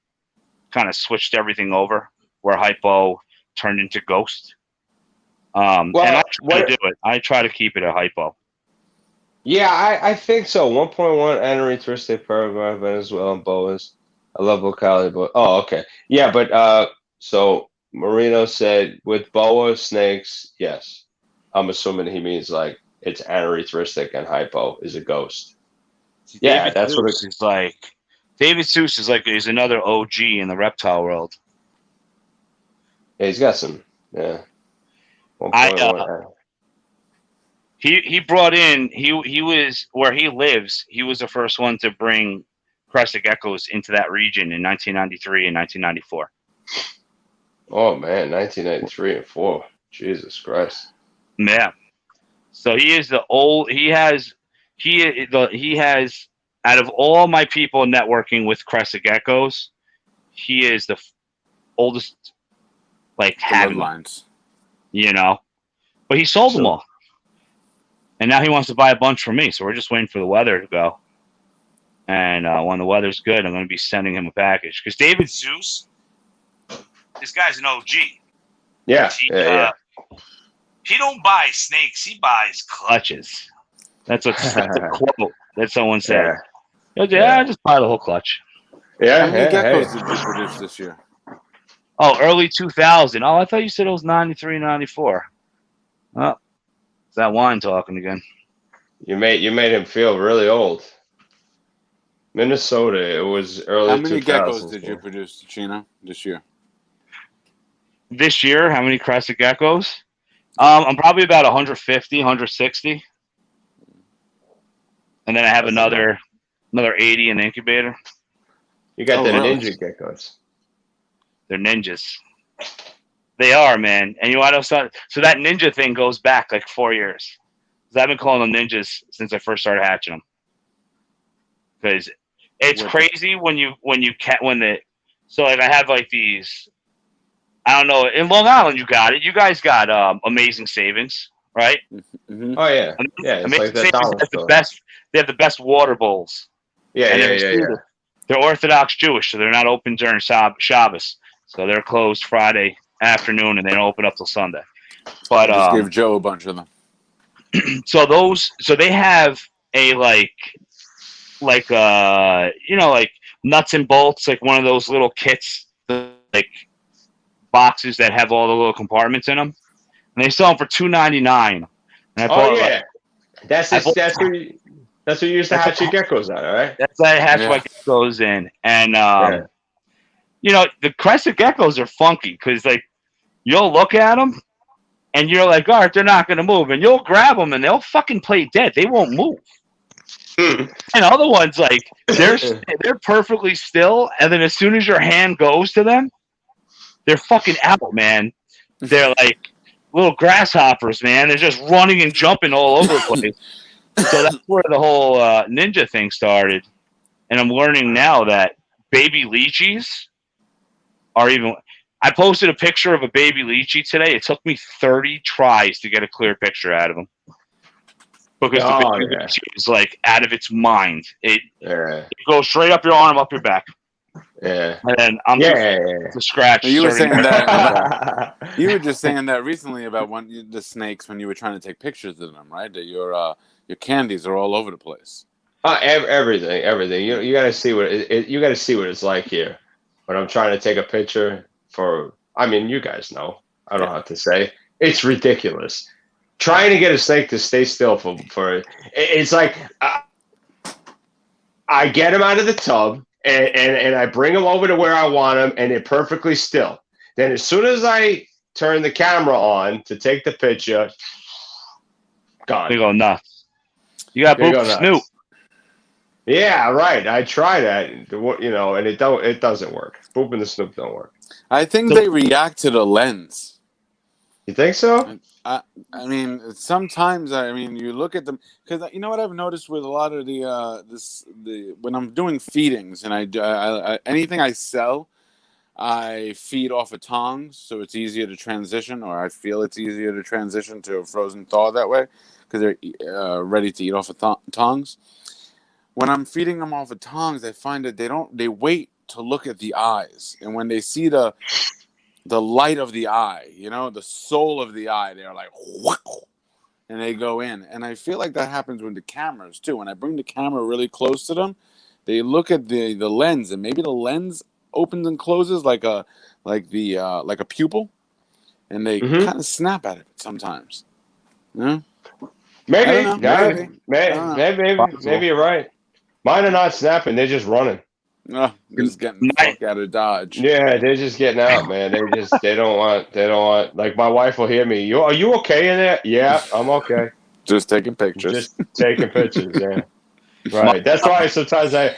Speaker 1: kind of switched everything over, where hypo turned into ghost. And I try to do it. I try to keep it a hypo.
Speaker 2: Yeah, I think so. 1.1 anerythristic paragraph Venezuelan boas. I love locality, but okay. Yeah, but so Marino said with boa snakes, yes. I'm assuming he means like it's anerythristic and hypo is a ghost. Yeah, that's what
Speaker 1: it's like. David Seuss is another OG in the reptile world.
Speaker 2: Yeah, he's got some. Yeah.
Speaker 1: He brought in. He was where he lives. He was the first one to bring crested geckos into that region in 1993 and 1994.
Speaker 2: Oh man, 1993 and 4. Jesus Christ.
Speaker 1: Yeah. So he is the old. He has out of all my people networking with crested geckos, he is the oldest. Like having
Speaker 4: lines,
Speaker 1: but he sold them all, and now he wants to buy a bunch from me. So we're just waiting for the weather to go, and when the weather's good, I'm going to be sending him a package. Because David Seuss, this guy's an OG.
Speaker 2: Yeah,
Speaker 1: He don't buy snakes; he buys clutches. That's a quote that someone said. Yeah, just buy the whole clutch.
Speaker 2: Yeah.
Speaker 4: How many geckos did you produce this year?
Speaker 1: Oh, early 2000. Oh, I thought you said it was 93, 94. Oh, it's that wine talking again.
Speaker 2: You made him feel really old. Minnesota, it was early 2000s.
Speaker 4: How many geckos did you produce, Chino, this year?
Speaker 1: This year, how many crested geckos? I'm probably about 150, 160. And then I have another 80 in the incubator.
Speaker 2: You got the ninja geckos.
Speaker 1: They're ninjas. They are, man. And you know what? So that ninja thing goes back like 4 years. Because I've been calling them ninjas since I first started hatching them. Because it's crazy so like I have like these. I don't know. In Long Island, you got it. You guys got Amazing Savings, right?
Speaker 4: Mm-hmm.
Speaker 2: Oh yeah, It's like that
Speaker 1: they have the best water bowls.
Speaker 2: Yeah.
Speaker 1: They're Orthodox Jewish, so they're not open during Shabbos. So they're closed Friday afternoon, and they don't open up till Sunday. But
Speaker 4: I just gave Joe a bunch of them.
Speaker 1: So they have a like nuts and bolts, like one of those little kits, like boxes that have all the little compartments in them, and they sell them for $2.99.
Speaker 2: That's what you used to hatch your geckos on, all right?
Speaker 1: That's what I hatch my geckos in, and the crested geckos are funky because like you'll look at them and you're like, all right, they're not going to move, and you'll grab them and they'll fucking play dead. They won't move. And other ones, like they're perfectly still, and then as soon as your hand goes to them, they're fucking out, man. They're like little grasshoppers, man. They're just running and jumping all over the place. So that's where the whole ninja thing started. and I'm learning now that baby lychees are even. I posted a picture of a baby lychee today. It took me 30 tries to get a clear picture out of them because the
Speaker 2: Oh
Speaker 1: baby
Speaker 2: yeah,
Speaker 1: lychee is like out of its mind. It
Speaker 2: yeah,
Speaker 1: goes straight up your arm, up your back,
Speaker 2: yeah,
Speaker 1: and then I'm too
Speaker 2: yeah,
Speaker 1: to scratch.
Speaker 4: You were
Speaker 1: 30
Speaker 4: saying that
Speaker 2: yeah.
Speaker 4: you were just saying that recently about the snakes when you were trying to take pictures of them, right? That your candies are all over the place.
Speaker 2: Everything. You got to see what you got to see what it's like here. When I'm trying to take a picture for, I mean, you guys know. I don't
Speaker 4: Yeah.
Speaker 2: have to say. It's ridiculous. Trying to get a snake to stay still for it's like I get him out of the tub and I bring him over to where I want him and they're perfectly still. Then as soon as I turn the camera on to take the picture, gone.
Speaker 1: They go nuts. You got
Speaker 2: They
Speaker 1: boop
Speaker 2: go
Speaker 1: the snoot.
Speaker 2: nuts. Yeah, right. I try that, and it doesn't work. Boop and the snoop don't work.
Speaker 4: I think
Speaker 1: So-
Speaker 4: they react to the lens.
Speaker 2: You think so?
Speaker 4: I mean, sometimes you look at them because you know what I've noticed with a lot of the when I'm doing feedings and I anything I sell, I feed off of tongs, so it's easier to transition, or I feel it's easier to transition to a frozen thaw that way because they're ready to eat off of tongs. When I'm feeding them off of tongs, I find that they wait to look at the eyes, and when they see the light of the eye, the soul of the eye, they're like, wow, and they go in. And I feel like that happens with the cameras too. When I bring the camera really close to them, they look at the lens, and maybe the lens opens and closes like a pupil, and they
Speaker 2: Mm-hmm.
Speaker 4: kind of snap at it sometimes. Yeah,
Speaker 2: Maybe.
Speaker 4: I don't know.
Speaker 2: Maybe you're right. Mine are not snapping. They're just running.
Speaker 4: Just getting the fuck out of Dodge.
Speaker 2: Yeah, they're just getting out, man. They don't want. Like my wife will hear me. Are you okay in there? Yeah, I'm okay.
Speaker 4: Just taking pictures.
Speaker 2: Just taking pictures. Yeah. Right. That's why sometimes I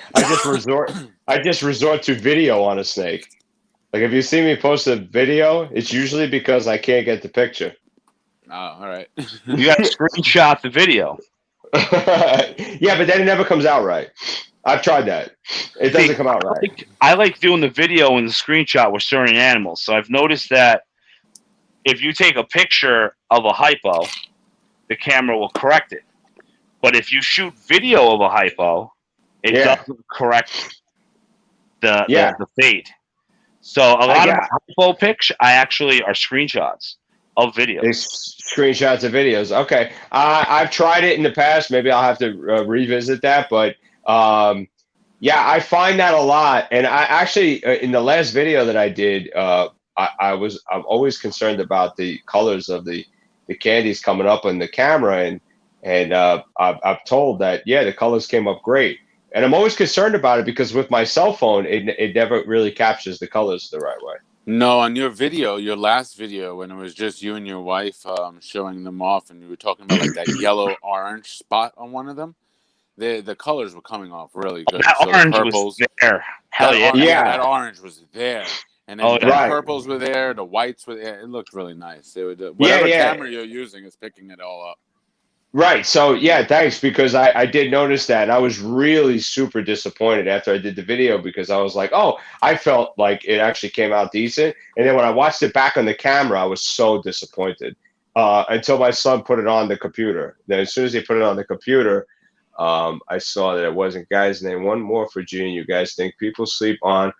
Speaker 2: just resort to video on a snake. Like if you see me post a video, it's usually because I can't get the picture.
Speaker 4: Oh, all right.
Speaker 1: You got to screenshot the video.
Speaker 2: Yeah, but then it never comes out right. I've tried that. It doesn't come out right.
Speaker 1: I like doing the video and the screenshot with certain animals. So I've noticed that if you take a picture of a hypo, the camera will correct it. But if you shoot video of a hypo, it doesn't correct the fade. So a lot of my hypo pics, I actually are screenshots of videos.
Speaker 2: Screenshots of videos. Okay. I've tried it in the past. Maybe I'll have to revisit that. But yeah, I find that a lot. And I actually, in the last video that I did, I'm always concerned about the colors of the candies coming up on the camera. And I've told that, yeah, the colors came up great. And I'm always concerned about it because with my cell phone, it never really captures the colors the right way.
Speaker 4: No, on your video, your last video, when it was just you and your wife showing them off, and you were talking about like that yellow-orange spot on one of them, the colors were coming off really good.
Speaker 1: That
Speaker 4: so
Speaker 1: orange
Speaker 4: the purples,
Speaker 1: was there. Hell yeah.
Speaker 4: That orange was there. And then the purples were there, the whites were there. It looked really nice. Whatever camera you're using is picking it all up.
Speaker 2: Right. So, yeah, thanks, because I did notice that. And I was really super disappointed after I did the video because I was like, oh, I felt like it actually came out decent. And then when I watched it back on the camera, I was so disappointed until my son put it on the computer. Then as soon as he put it on the computer, I saw that it wasn't. Guys, name one more for Gene. You guys think people sleep on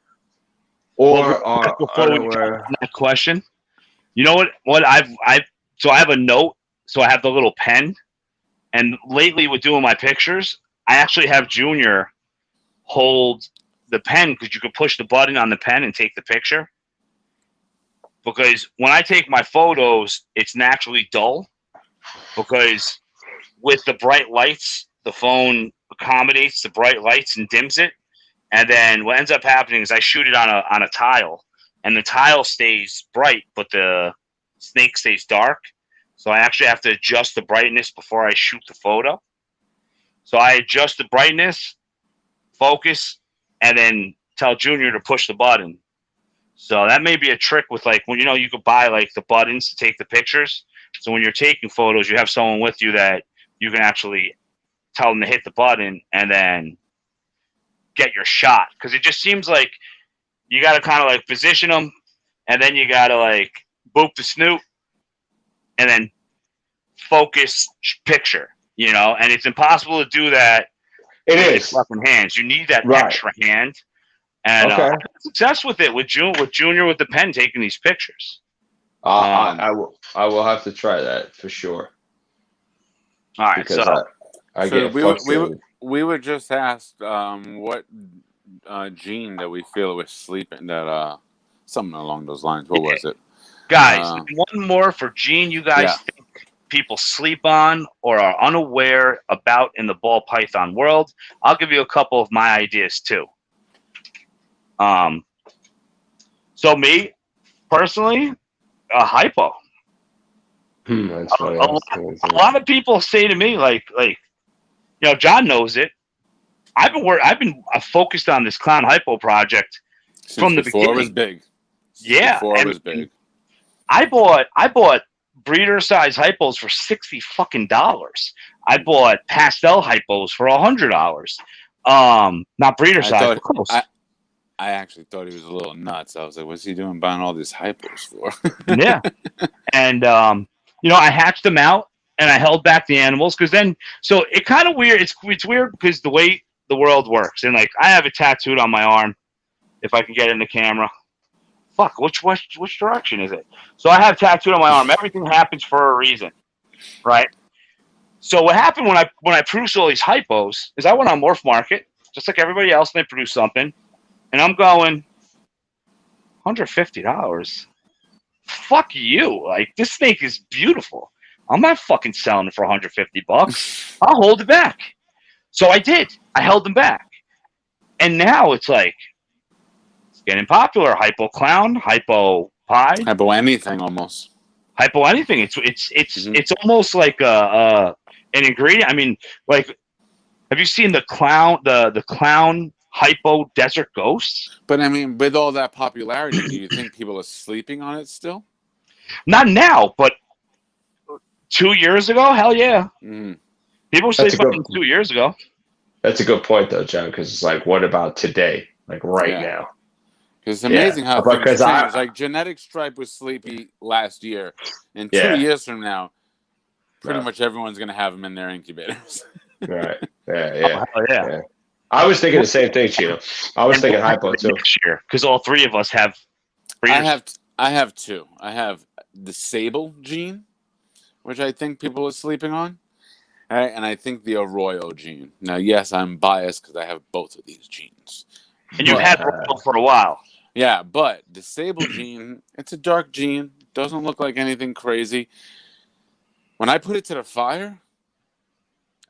Speaker 2: or are unaware?
Speaker 1: That question. You know what so I have a note. So I have the little pen. And lately with doing my pictures, I actually have Junior hold the pen because you could push the button on the pen and take the picture. Because when I take my photos, it's naturally dull. Because with the bright lights, the phone accommodates the bright lights and dims it. And then what ends up happening is I shoot it on a tile. And the tile stays bright, but the snake stays dark. So I actually have to adjust the brightness before I shoot the photo. So I adjust the brightness, focus, and then tell Junior to push the button. So that may be a trick with like when you could buy like the buttons to take the pictures. So when you're taking photos, you have someone with you that you can actually tell them to hit the button and then get your shot, because it just seems like you got to kind of like position them, and then you got to like boop the snoot, and then focus picture, you know, and it's impossible to do that.
Speaker 2: It
Speaker 1: with
Speaker 2: is.
Speaker 1: your fucking hands. You need that
Speaker 2: Right.
Speaker 1: extra hand, and
Speaker 2: Okay.
Speaker 1: I had success with it with Junior with the pen taking these pictures.
Speaker 2: I will have to try that for sure.
Speaker 1: All right,
Speaker 2: Because
Speaker 1: so
Speaker 2: I
Speaker 4: So
Speaker 2: get frustrated.
Speaker 4: we were just asked what gene that we feel was sleeping, that something along those lines. What was it?
Speaker 1: guys, one more for Gene. You guys
Speaker 4: Yeah.
Speaker 1: think people sleep on or are unaware about in the ball python world? I'll give you a couple of my ideas too. So me personally, a hypo.
Speaker 2: That's funny.
Speaker 1: A lot of people say to me, like, you know, John knows it. I've been focused on this clown hypo project from the
Speaker 4: before
Speaker 1: beginning.
Speaker 4: it was big.
Speaker 1: Yeah,
Speaker 4: Before it was big.
Speaker 1: I bought breeder size hypos for $60. I bought pastel hypos for $100. Not breeder size, but close.
Speaker 4: I actually thought he was a little nuts. I was like, what's he doing buying all these hypos for?
Speaker 1: Yeah. And, you know, I hatched them out and I held back the animals because then, so it kind of weird. It's weird because the way the world works. And like, I have it tattooed on my arm if I can get it in the camera. Fuck, which direction is it? So I have tattooed on my arm. Everything happens for a reason, right? So what happened when I produced all these hypos is I went on Morph Market, just like everybody else, and they produced something. And I'm going, $150. Fuck you! Like, this snake is beautiful. I'm not fucking selling it for $150. I'll hold it back. So I did. I held them back, and now it's like it's getting popular. Hypo clown, hypo pie,
Speaker 4: Hypo anything almost.
Speaker 1: hypo anything. It's almost like an ingredient. I mean, like, have you seen the clown hypo desert ghosts?
Speaker 4: But I mean, with all that popularity, do you think people are sleeping on it still?
Speaker 1: Not now, but 2 years ago, hell yeah. People were sleeping on them 2 years ago.
Speaker 2: That's a good point, though, John. Because it's like, what about today? Like now?
Speaker 4: Because it's amazing how things
Speaker 2: Because
Speaker 4: change. Like Genetic Stripe was sleepy last year, and 2 years from now, pretty much everyone's gonna have them in their incubators.
Speaker 2: Right. Yeah.
Speaker 1: Oh, yeah.
Speaker 2: I was thinking the same thing, Chino. I was thinking hypo too.
Speaker 1: Next year, because all three of us have.
Speaker 4: I have two. I have the Sable gene, which I think people are sleeping on, and I think the Arroyo gene. Now, yes, I'm biased because I have both of these genes.
Speaker 1: And you've had Arroyo for a while.
Speaker 4: Yeah, but the Sable gene, it's a dark gene. Doesn't look like anything crazy. When I put it to the fire,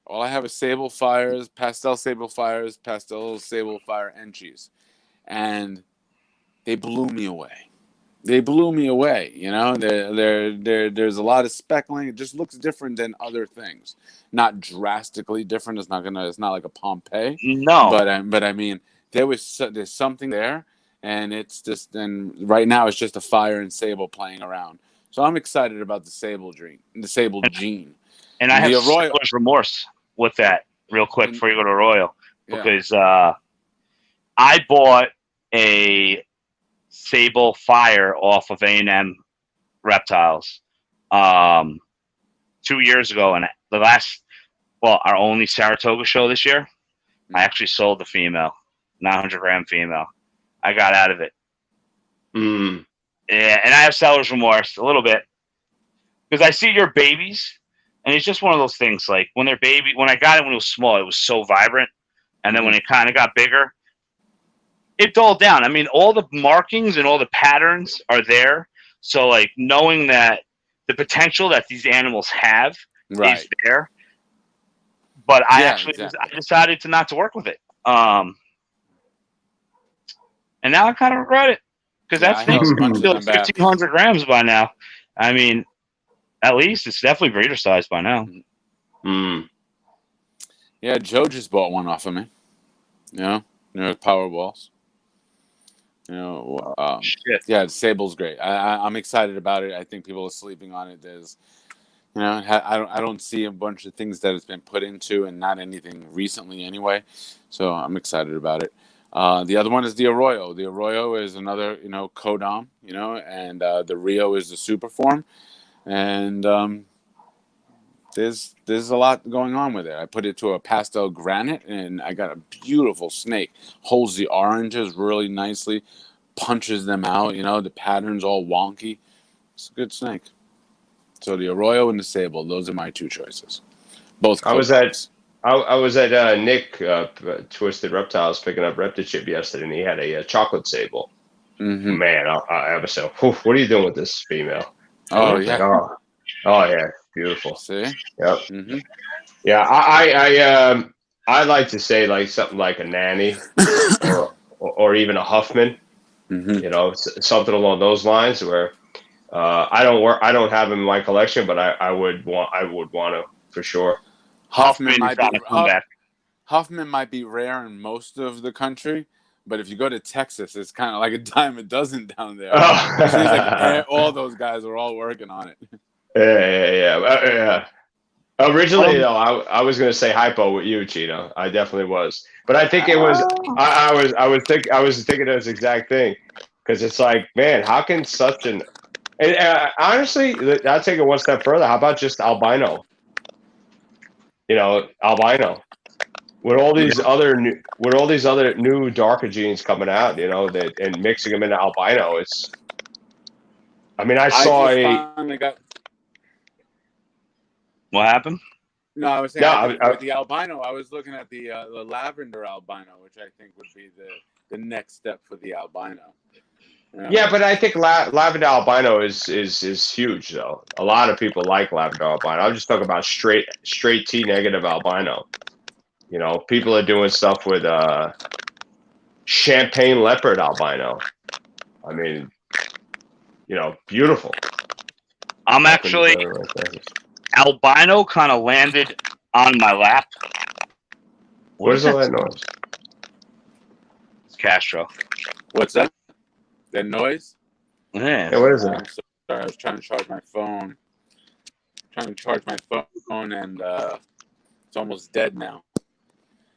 Speaker 4: all I have is Sable Fires, Pastel Sable Fires, Pastel Sable Fire entries. And they blew me away. They blew me away, you know? There's a lot of speckling. It just looks different than other things. Not drastically different. It's not like a Pompeii.
Speaker 1: No.
Speaker 4: But I mean, there's something there, and it's just, and right now it's just a Fire and Sable playing around. So I'm excited about the Sable gene.
Speaker 1: And I have so much remorse with that, real quick, before you go to Arroyo. Because I bought a Sable Fire off of A&M Reptiles 2 years ago. And our only Saratoga show this year, I actually sold the female, 900-gram female. I got out of it. Yeah, and I have seller's remorse a little bit. Because I see your babies, and it's just one of those things. Like, when they're baby, when I got it when it was small, it was so vibrant. And then when it kind of got bigger, it dulled down. I mean, all the markings and all the patterns are there. So, like, knowing that the potential that these animals have is there. But I decided to not to work with it. And now I kind of regret it. Because that snake's still 1,500 grams by now. I mean, at least it's definitely breeder size by now.
Speaker 4: Yeah, Joe just bought one off of me. You know, power balls. You know,
Speaker 1: shit.
Speaker 4: Yeah, Sable's great. I'm excited about it. I think people are sleeping on it. There's You know, I don't see a bunch of things that it's been put into, and not anything recently anyway. So I'm excited about it. The other one is the Arroyo. The Arroyo is another, Codom, and the Rio is the super form. And there's a lot going on with it. I put it to a pastel granite, and I got a beautiful snake. Holds the oranges really nicely, punches them out. The pattern's all wonky. It's a good snake. So the Arroyo and the Sable, those are my two choices. Both.
Speaker 2: I was at Nick Twisted Reptiles picking up Reptichip yesterday, and he had a chocolate sable.
Speaker 4: Mm-hmm.
Speaker 2: Man, I was so. What are you doing with this female?
Speaker 4: Oh yeah.
Speaker 2: Like, oh yeah, beautiful.
Speaker 4: See.
Speaker 2: Yep.
Speaker 4: Mm-hmm.
Speaker 2: Yeah, I like to say like something like a nanny, or even a Huffman.
Speaker 4: Mm-hmm.
Speaker 2: Something along those lines where. I don't have him in my collection, but I would want to for sure.
Speaker 4: Huffman might be rare in most of the country, but if you go to Texas, it's kind of like a dime a dozen down there. It seems like all those guys are all working on it.
Speaker 2: Yeah. Originally, though, I was going to say hypo with you, Cheeto. I definitely was, but I think it was. I was thinking this exact thing, because it's like, man, how can such an honestly, I'll take it one step further. How about just albino? Albino. With all these other new darker genes coming out, and mixing them into albino, it's. I mean, I saw
Speaker 1: What happened?
Speaker 4: No, I was saying with the albino. I was looking at the lavender albino, which I think would be the next step for the albino.
Speaker 2: Yeah, but I think lavender albino is huge, though. A lot of people like lavender albino. I'm just talking about straight T negative albino. People are doing stuff with champagne leopard albino. I mean, beautiful.
Speaker 1: I'm actually albino kind of landed on my lap.
Speaker 2: What is all that noise?
Speaker 1: It's Castro.
Speaker 4: What's that? That noise?
Speaker 1: Yeah.
Speaker 2: What is that?
Speaker 4: Sorry, I was trying to charge my phone. And it's almost dead now.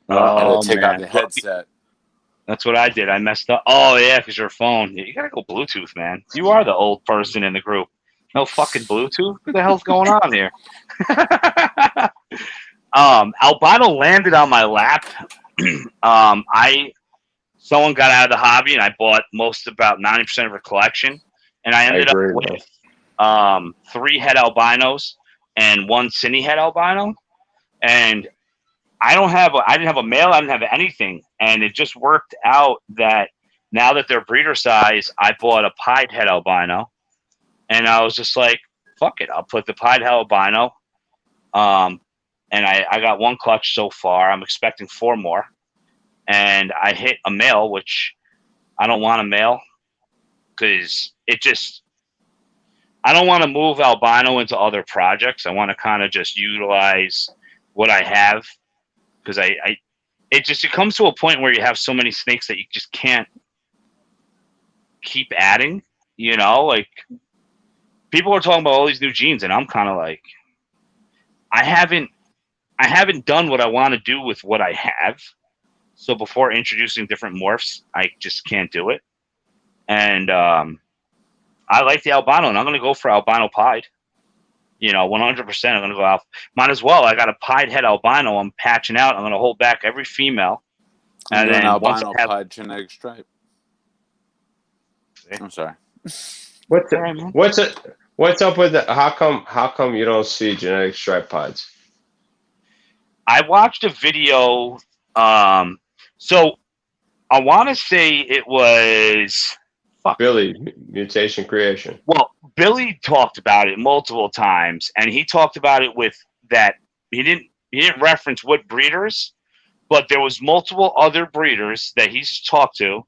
Speaker 4: I had to take out the headset.
Speaker 1: That's what I did. I messed up. Oh yeah, because your phone. You gotta go Bluetooth, man. You are the old person in the group. No fucking Bluetooth. What the hell's going on here? Albino landed on my lap. Someone got out of the hobby, and I bought about 90% of her collection, and I ended up with 3 head albinos and 1 cine head albino, and I didn't have a male, I didn't have anything, and it just worked out that now that they're breeder size, I bought a pied head albino, and I was just like, fuck it, I'll put the pied head albino, and I got 1 clutch so far. I'm expecting 4 more. And I hit a male, which I don't want a male because I don't want to move albino into other projects. I want to kind of just utilize what I have, because it comes to a point where you have so many snakes that you just can't keep adding, like people are talking about all these new genes, and I'm kind of like, I haven't done what I want to do with what I have. So before introducing different morphs, I just can't do it. And I like the albino, and I'm going to go for albino pied. 100% I'm going to go out. Might as well. I got a pied head albino I'm patching out. I'm going to hold back every female. And then
Speaker 4: albino pied genetic stripe. I'm sorry.
Speaker 2: What's up with how come you don't see genetic stripe pieds?
Speaker 1: I watched a video. So I want to say it was
Speaker 2: Billy, Mutation Creation.
Speaker 1: Well, Billy talked about it multiple times, and he talked about it with that he didn't reference what breeders, but there was multiple other breeders that he's talked to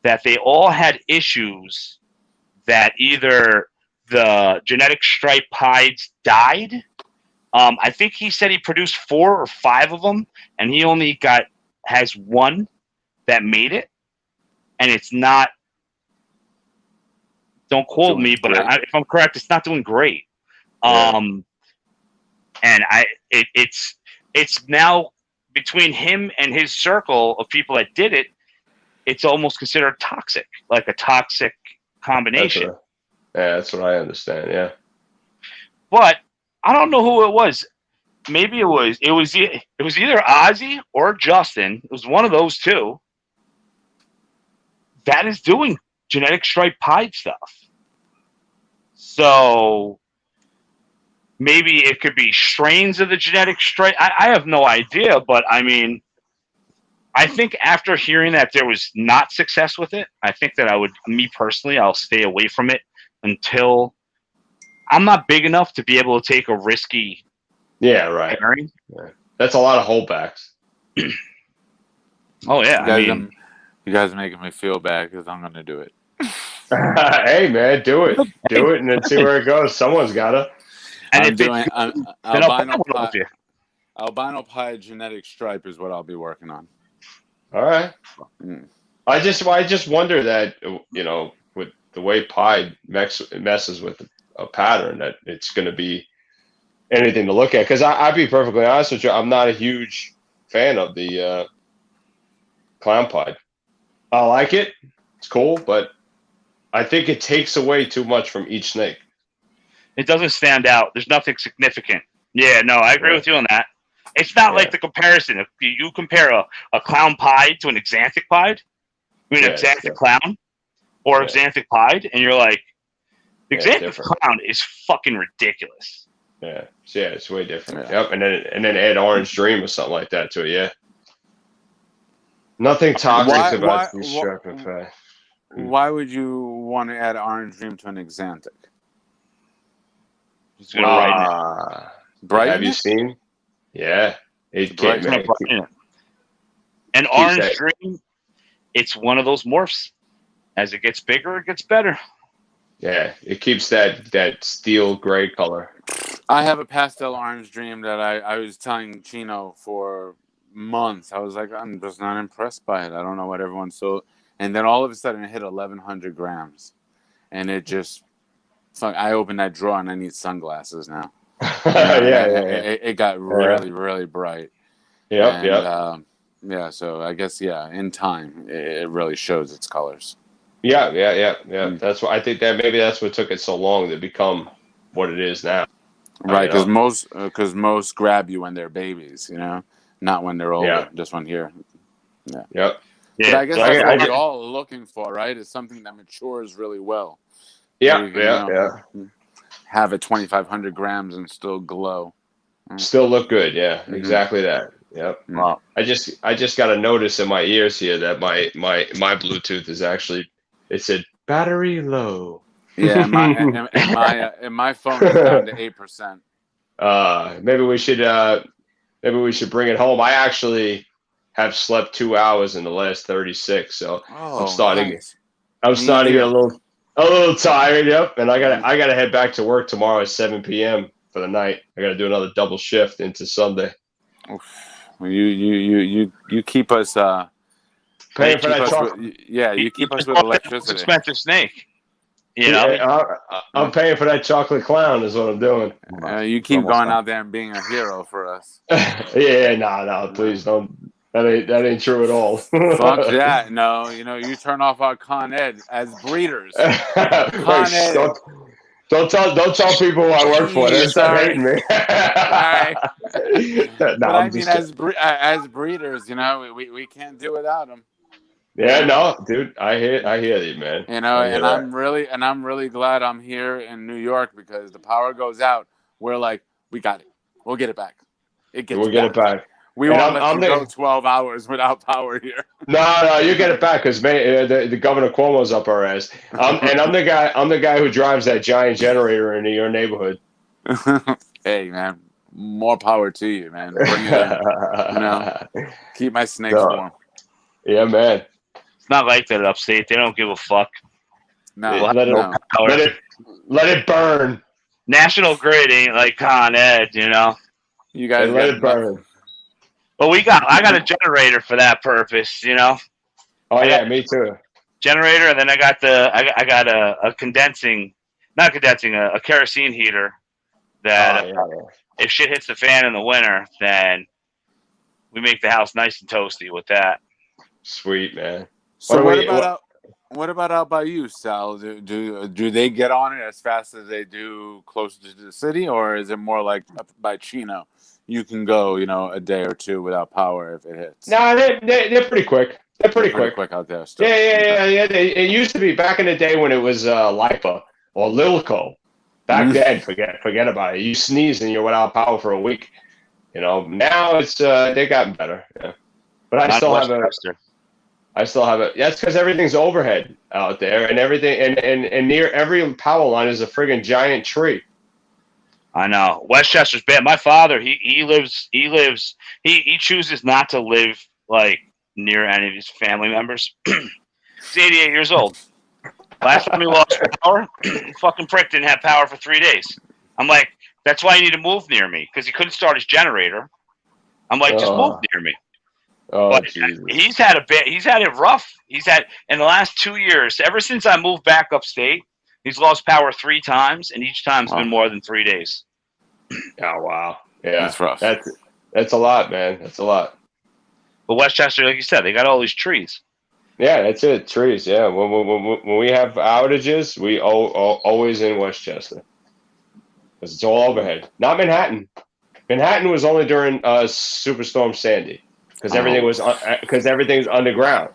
Speaker 1: that they all had issues that either the genetic stripe pieds died. I think he said he produced 4 or 5 of them, and he only has 1 that made it, and it's not. Don't quote me, but if I'm correct, it's not doing great.
Speaker 2: Yeah.
Speaker 1: and it's now between him and his circle of people that did it. It's almost considered toxic, like a toxic combination.
Speaker 2: That's what I understand. Yeah.
Speaker 1: But I don't know who it was. Maybe it was either Ozzy or Justin. It was one of those two that is doing genetic stripe pied stuff. So maybe it could be strains of the genetic stripe. I have no idea, but I mean, I think after hearing that there was not success with it, I think that me personally, I'll stay away from it until I'm not big enough to be able to take a risky.
Speaker 2: Yeah, right. Yeah. That's a lot of holdbacks.
Speaker 1: Oh yeah,
Speaker 4: you guys are making me feel bad because I'm going to do it.
Speaker 2: Hey man, do it, and then see where it goes. Someone's gotta.
Speaker 1: And
Speaker 4: albino pied genetic stripe is what I'll be working on.
Speaker 2: All right. I just wonder that with the way pied messes with a pattern that it's going to be anything to look at. Because I'd be perfectly honest with you, I'm not a huge fan of the clown pied. I like it; it's cool, but I think it takes away too much from each snake.
Speaker 1: It doesn't stand out. There's nothing significant. Yeah, no, I agree with you on that. It's not like the comparison. If you compare a clown pied to an axanthic pied, axanthic clown or axanthic pied, and you're like, the axanthic clown is fucking ridiculous.
Speaker 2: Yeah, it's way different. Yeah. Yep, and then add Orange Dream or something like that to it. Yeah. Nothing toxic about these stripe and pie.
Speaker 4: Why would you want to add Orange Dream to an axanthic?
Speaker 1: It's gonna brighten
Speaker 4: it.
Speaker 2: Have you seen? Yeah, it can't make it.
Speaker 1: And Orange Dream, it's one of those morphs. As it gets bigger, it gets better.
Speaker 2: Yeah, it keeps that steel gray color.
Speaker 4: I have a pastel Orange Dream that I was telling Chino for months. I was like, I'm just not impressed by it. I don't know what everyone's so. And then all of a sudden, it hit 1,100 grams, and it just. I opened that drawer and I need sunglasses now. It got really bright. Yeah. So I guess in time it really shows its colors.
Speaker 2: Yeah. That's what I think that's what took it so long to become what it is now.
Speaker 4: Right, because most grab you when they're babies, not when they're older. Yeah. Just when here. Yeah.
Speaker 2: Yep.
Speaker 4: But I guess that's what we're all looking for, right? It's something that matures really well.
Speaker 2: Yeah.
Speaker 4: Have it 2,500 grams and still glow.
Speaker 2: Still look good. Yeah, exactly that. Yep.
Speaker 1: Wow.
Speaker 2: I just got a notice in my ears here that my Bluetooth is actually, it said battery low.
Speaker 4: Yeah, my phone is down to 8%.
Speaker 2: Maybe we should bring it home. I actually have slept 2 hours in the last 36, so I'm starting to get a little tired. Yep, and I gotta head back to work tomorrow at 7 p.m. for the night. I gotta do another double shift into Sunday.
Speaker 4: Well, you keep us
Speaker 2: paying for that chocolate.
Speaker 4: You keep us with electricity.
Speaker 1: Expensive snake.
Speaker 2: I'm paying for that chocolate clown is what I'm doing.
Speaker 4: You keep going out there and being a hero for us.
Speaker 2: No, please don't. That ain't true at all.
Speaker 4: Fuck that. No, you turn off our Con Ed as breeders.
Speaker 2: Don't tell people who I work for. They're start hating me.
Speaker 4: As breeders, we can't do without them.
Speaker 2: Yeah, no, dude, I hear you, man.
Speaker 4: I'm really glad I'm here in New York because the power goes out. We're like, we got it. We'll get it back. We'll get it back. We won't let you go 12 hours without power here. No, you get it back because the Governor Cuomo's up our ass. And I'm the guy who drives that giant generator into your neighborhood. Hey, man, more power to you, man. Bring it in. Keep my snakes warm. Yeah, man.
Speaker 1: It's not like that upstate. They don't give a fuck.
Speaker 2: No, let it burn.
Speaker 1: National Grid ain't like Con Ed,
Speaker 4: You guys
Speaker 2: let it burn.
Speaker 1: But I got a generator for that purpose, Oh
Speaker 2: yeah, me too.
Speaker 1: Generator, and then I got a kerosene heater that if shit hits the fan in the winter, then we make the house nice and toasty with that.
Speaker 2: Sweet, man.
Speaker 4: So what about out by you, Sal? Do they get on it as fast as they do closer to the city, or is it more like up by Chino? You can go, a day or two without power if it hits.
Speaker 2: No, they're pretty quick. They're pretty quick
Speaker 4: out there. Still.
Speaker 2: Yeah. It used to be back in the day when it was Lipa or Lilco. Back then, forget about it. You sneeze and you're without power for a week. Now it's they've gotten better. Yeah. But I still have it. That's because everything's overhead out there, and everything, and near every power line is a friggin' giant tree.
Speaker 1: I know. Westchester's bad. My father, he chooses not to live like near any of his family members. He's 88 years old. Last time he lost power, fucking prick didn't have power for 3 days. I'm like, that's why you need to move near me, because he couldn't start his generator. I'm like, just move near me.
Speaker 2: Oh,
Speaker 1: but
Speaker 2: Jesus.
Speaker 1: He's had it rough. He's had, in the last 2 years, ever since I moved back upstate, he's lost power 3 times, and each time's been more than 3 days.
Speaker 2: Oh, wow. Yeah.
Speaker 4: That's rough.
Speaker 2: That's a lot, man. That's a lot.
Speaker 1: But Westchester, like you said, they got all these trees.
Speaker 2: Yeah, that's it. Trees, yeah. When we have outages, we always in Westchester. Because it's all overhead. Not Manhattan. Manhattan was only during Superstorm Sandy. Because everything's underground.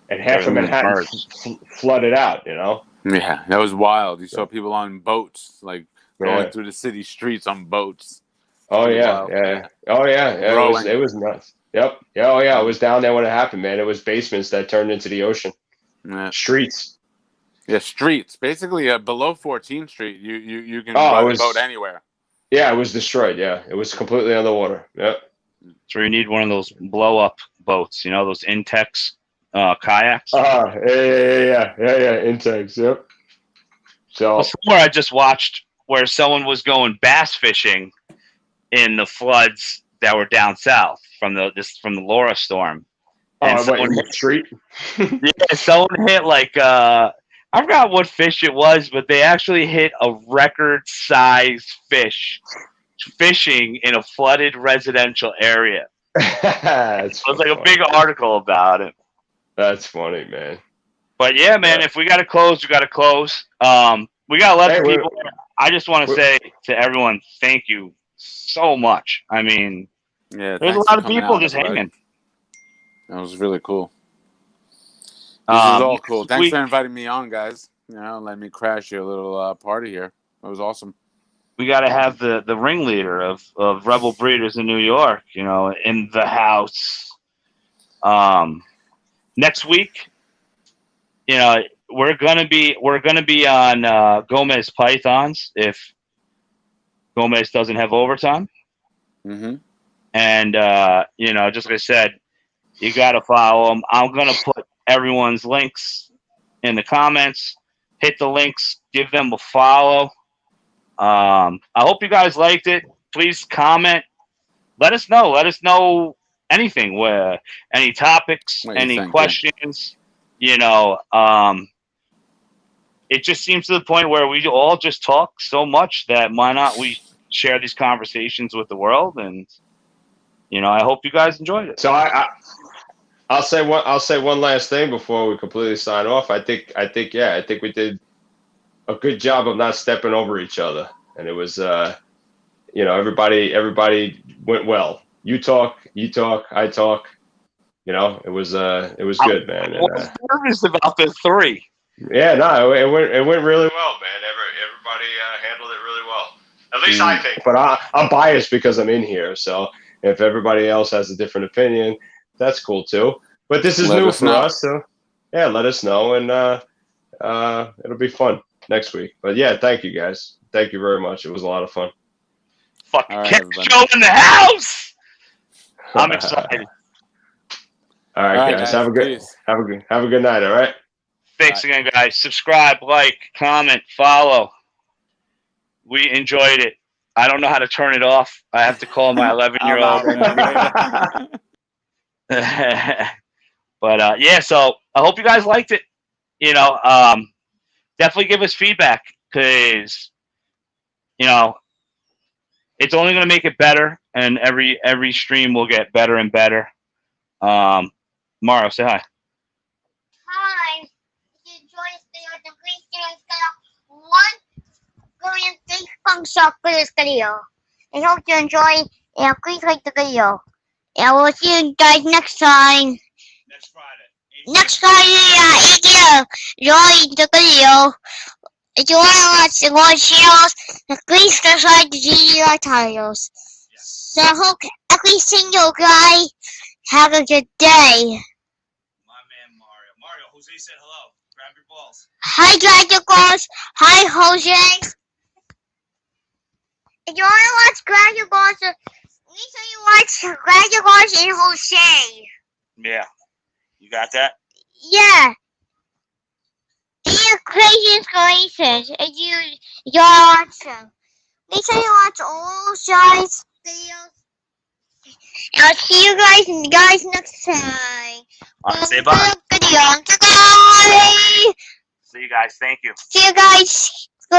Speaker 2: And half of Manhattan flooded out,
Speaker 4: Yeah, that was wild. You saw people on boats, like going through the city streets on boats.
Speaker 2: Oh, yeah. Oh, yeah. It was nuts. Yep. Yeah, oh, yeah. I was down there when it happened, man. It was basements that turned into the ocean.
Speaker 4: Yeah.
Speaker 2: Streets.
Speaker 4: Yeah, streets. Basically, below 14th Street, you can ride a boat anywhere.
Speaker 2: Yeah, it was destroyed. Yeah, it was completely underwater. Yep.
Speaker 1: So you need one of those blow-up boats, those Intex kayaks.
Speaker 2: Yeah. Intex. Yep. So
Speaker 1: somewhere I just watched where someone was going bass fishing in the floods that were down south from the Laura storm. And
Speaker 2: someone hit street.
Speaker 1: Yeah, someone hit I forgot what fish it was, but they actually hit a record-sized fish fishing in a flooded residential area. It was like a big article about it.
Speaker 2: That's funny, man.
Speaker 1: But yeah, man, if we got to close, we got to close. We got 11 people. I just want to say to everyone, thank you so much. I mean, there's a lot of people just hanging.
Speaker 4: That was really cool. This is all cool. Thanks for inviting me on, guys. Let me crash your little party here. That was awesome.
Speaker 1: We got to have the ringleader of Rebel Breeders in New York, in the house. Next week, we're gonna be on Gomez Pythons if Gomez doesn't have overtime.
Speaker 4: Mm-hmm.
Speaker 1: And just like I said, you gotta follow them. I'm gonna put everyone's links in the comments. Hit the links, give them a follow. I hope you guys liked it. Please comment. Let us know. Let us know anything, any topics, any questions. It just seems to the point where we all just talk so much that why not we share these conversations with the world? And I hope you guys enjoyed it.
Speaker 2: So I'll say one last thing before we completely sign off. I think we did a good job of not stepping over each other, and it was everybody went well. You talk, I talk. It was good, man.
Speaker 1: I was nervous about the 3.
Speaker 2: Yeah, no, it went really well, man. Everybody handled it really well. At least I think. But I'm biased because I'm in here, so if everybody else has a different opinion, that's cool too. But this is new for us, so yeah, let us know, and it'll be fun next week. But yeah, thank you guys. Thank you very much. It was a lot of fun.
Speaker 1: Fucking Joe in the house. I'm excited.
Speaker 2: All right, guys. Have a good night. All right.
Speaker 1: Thanks again, guys. Subscribe, like, comment, follow. We enjoyed it. I don't know how to turn it off. I have to call my 11-year-old. But yeah, so I hope you guys liked it. Definitely give us feedback because it's only going to make it better, and every stream will get better and better. Mario, say hi.
Speaker 3: Hi. If you enjoy this video, then please give this video 1 billion big thumbs up for this video. I hope you enjoy, and please like the video. And we'll see you guys next time.
Speaker 1: Next Friday.
Speaker 3: Next Friday at 8 p.m. Enjoy the video. If you want to watch more channels, then please subscribe to DMJ REPTILES. So I hope every single guy have a good day.
Speaker 1: My man Mario. Mario, Jose said hello. Grab your balls.
Speaker 3: Hi, Dragon Balls. Hi, Jose. If you want to watch Dragon Balls, make sure you watch Dragon Balls and Jose.
Speaker 1: Yeah. You got that?
Speaker 3: Yeah. These are crazy inspirations, and you watch them. Make sure you watch all those guys' videos. And I'll see you guys next time.
Speaker 1: Say bye.
Speaker 3: Video. Bye.
Speaker 1: See you guys. Thank you.
Speaker 3: See you guys. Go.